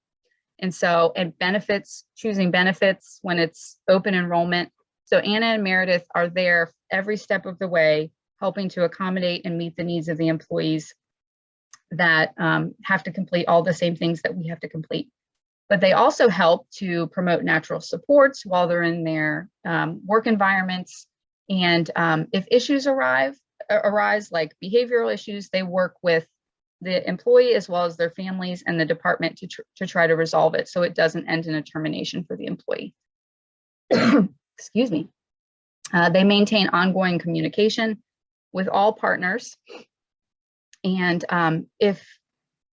And so, and benefits, choosing benefits when it's open enrollment. So Anna and Meredith are there every step of the way, helping to accommodate and meet the needs of the employees that have to complete all the same things that we have to complete. But they also help to promote natural supports while they're in their work environments. And if issues arise, like behavioral issues, they work with the employee as well as their families and the department to try to resolve it, so it doesn't end in a termination for the employee. Excuse me. They maintain ongoing communication with all partners. And if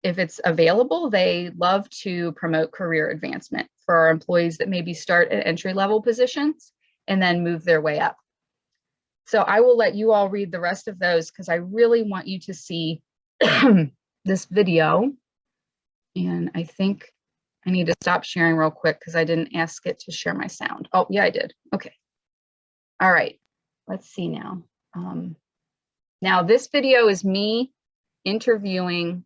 it's available, they love to promote career advancement for our employees that maybe start at entry-level positions and then move their way up. So I will let you all read the rest of those because I really want you to see this video. And I think I need to stop sharing real quick because I didn't ask it to share my sound. Oh, yeah, I did. Okay. All right. Let's see now. Now this video is me interviewing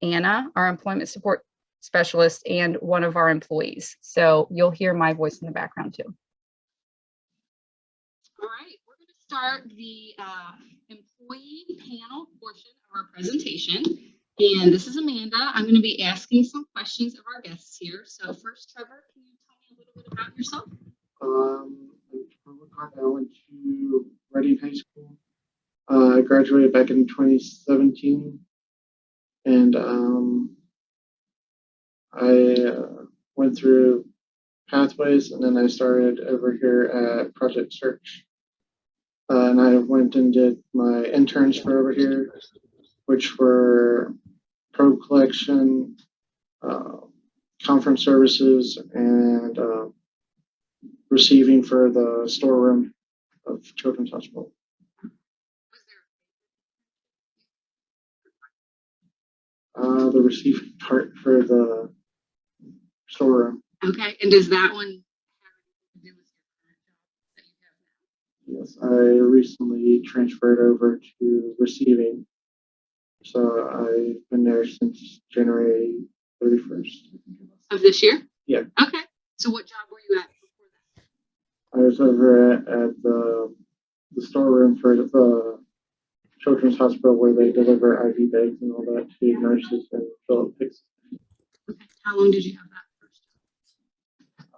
Anna, our employment support specialist, and one of our employees. So you'll hear my voice in the background too. All right, we're going to start the employee panel portion of our presentation. And this is Amanda. I'm going to be asking some questions of our guests here. So first, Trevor, can you tell me a little bit about yourself? I'm Trevor Cock. I went to Reading High School. I graduated back in 2017. And I went through Pathways, and then I started over here at Project Search. And I went and did my interns for over here, which were probe collection, conference services, and receiving for the storeroom of Children's Hospital. The receiving part for the storeroom. Okay, and does that one have anything to do with your current job that you have now? Yes, I recently transferred over to receiving. So I've been there since January 31st. Of this year? Yeah. Okay, so what job were you at before that? I was over at the storeroom for the Children's Hospital where they deliver IV bags and all that to nurses and fill up pics. Okay, how long did you have that first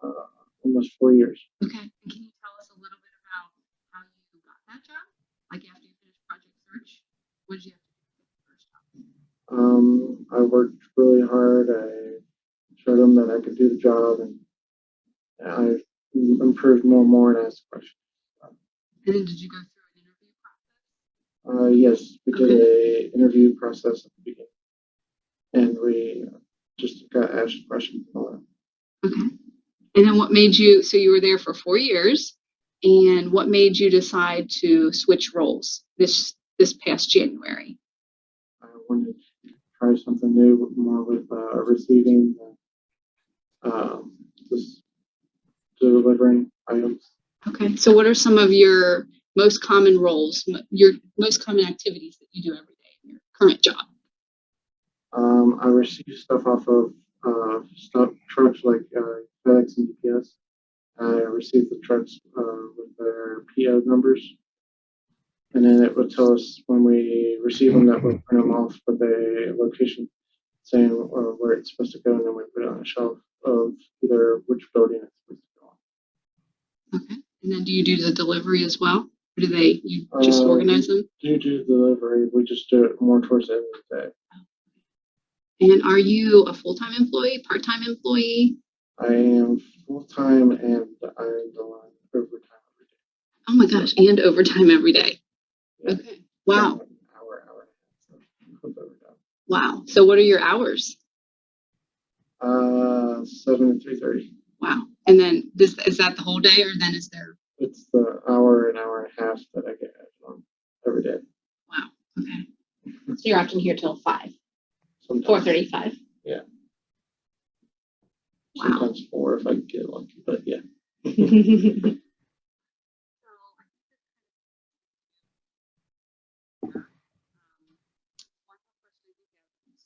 job? Almost 4 years. Okay, and can you tell us a little bit about how you got that job? Like after you finished Project Search, what did you have to do for the first job? I worked really hard. I showed them that I could do the job, and I improved more and more and asked questions. And then did you go through an interview process? Yes, we did a interview process at the beginning, and we just got asked questions and all that. Okay. And then what made you, so you were there for 4 years, and what made you decide to switch roles this past January? I wanted to try something new, more with receiving, just delivering items. Okay. So what are some of your most common roles, your most common activities that you do every day in your current job? I receive stuff off of trucks like FedEx and UPS. I receive the trucks with their PO numbers, and then it would tell us when we receive them that we'll print them off with a location saying where it's supposed to go, and then we put it on a shelf of either which building it's supposed to go on. Okay. And then do you do the delivery as well? Or do you just organize them? Do delivery. We just do it more towards the end of the day. And are you a full-time employee, part-time employee? I am full-time, and I am doing overtime every day. Oh my gosh, and overtime every day. Yeah. Okay. Wow. Wow. So what are your hours? 7 to 3:30. Wow. And then is that the whole day, or then is there? It's the hour and a half that I get on every day. Wow. Okay. So you're often here till 5. Sometimes. 4:35. Yeah. Wow. Sometimes 4 if I get lucky, but yeah.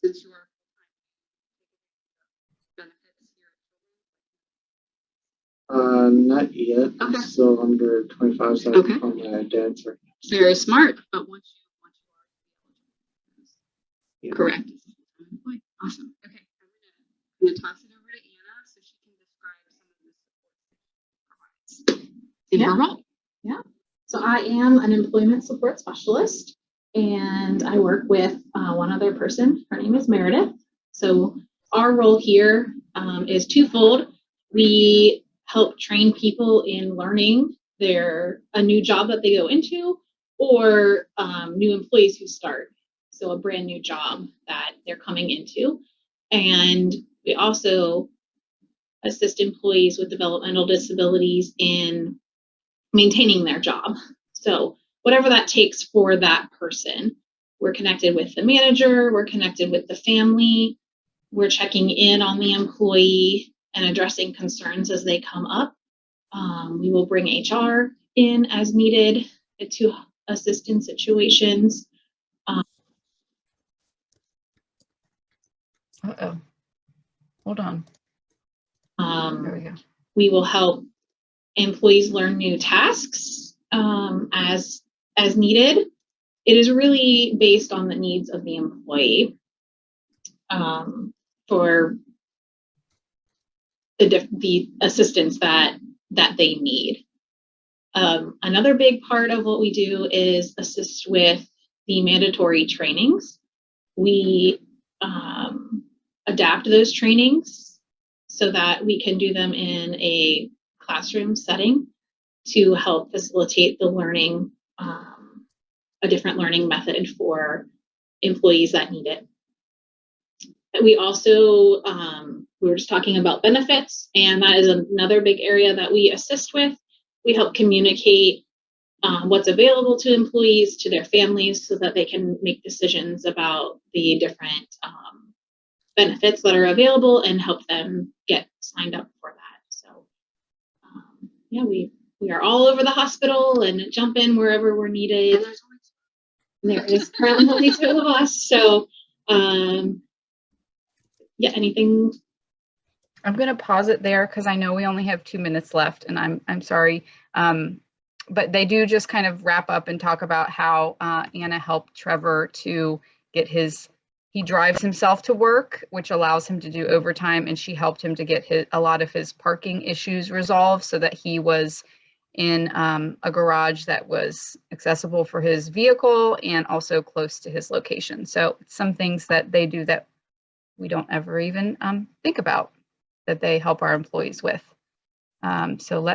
Since you are not yet. Okay. Still under 25, so Okay. on my dad's right. Very smart, but once you Yeah. correct. Awesome. Okay. I'm gonna toss it over to Anna so she can describe some of the support in her role. Yeah. So I am an employment support specialist, and I work with one other person. Her name is Meredith. So our role here is twofold. We help train people in learning a new job that they go into, or new employees who start. So a brand new job that they're coming into. And we also assist employees with developmental disabilities in maintaining their job. So whatever that takes for that person, we're connected with the manager, we're connected with the family, we're checking in on the employee and addressing concerns as they come up. We will bring HR in as needed to assist in situations. Uh-oh. Hold on. There we go. We will help employees learn new tasks as needed. It is really based on the needs of the employee for the assistance that they need. Another big part of what we do is assist with the mandatory trainings. We adapt those trainings so that we can do them in a classroom setting to help facilitate the learning, a different learning method for employees that need it. We also, we were just talking about benefits, and that is another big area that we assist with. We help communicate what's available to employees, to their families, so that they can make decisions about the different benefits that are available and help them get signed up for that. So yeah, we are all over the hospital and jump in wherever we're needed. There is currently only 2 of us. So yeah, anything? I'm going to pause it there because I know we only have 2 minutes left, and I'm sorry. But they do just kind of wrap up and talk about how Anna helped Trevor to get he drives himself to work, which allows him to do overtime, and she helped him to get a lot of his parking issues resolved so that he was in a garage that was accessible for his vehicle and also close to his location. So some things that they do that we don't ever even think about that they help our employees with. So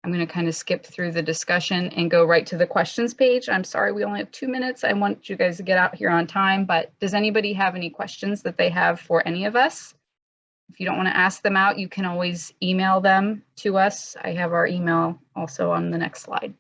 I'm going to kind of skip through the discussion and go right to the questions page. I'm sorry, we only have 2 minutes. I want you guys to get out here on time, but does anybody have any questions that they have for any of us If you don't want to ask them out, you can always email them to us. I have our email also on the next slide.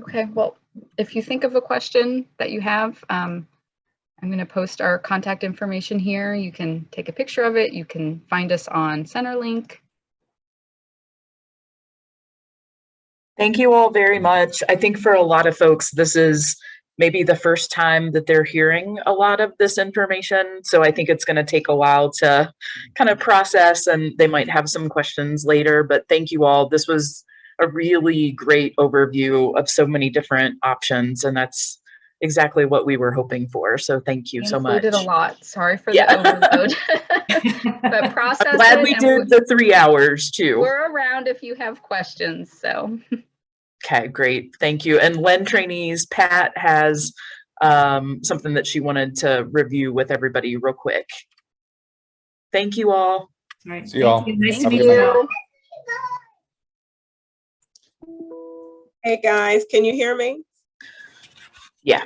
Okay, well, if you think of a question that you have, I'm going to post our contact information here. You can take a picture of it. You can find us on Centerlink. Thank you all very much. I think for a lot of folks, this is maybe the first time that they're hearing a lot of this information. So I think it's going to take a while to kind of process, and they might have some questions later, but thank you all. This was a really great overview of so many different options, and that's exactly what we were hoping for. So thank you so much. Included a lot. Sorry for the overload. But process I'm glad it, we and did the 3 hours too. We're around if you have questions. So. Okay, great. Thank you. And Len trainees, Pat has something that she wanted to review with everybody real quick. Thank you all. All right. See you all. Nice to Have a meet good you. night. Hey guys, can you hear me? Yeah.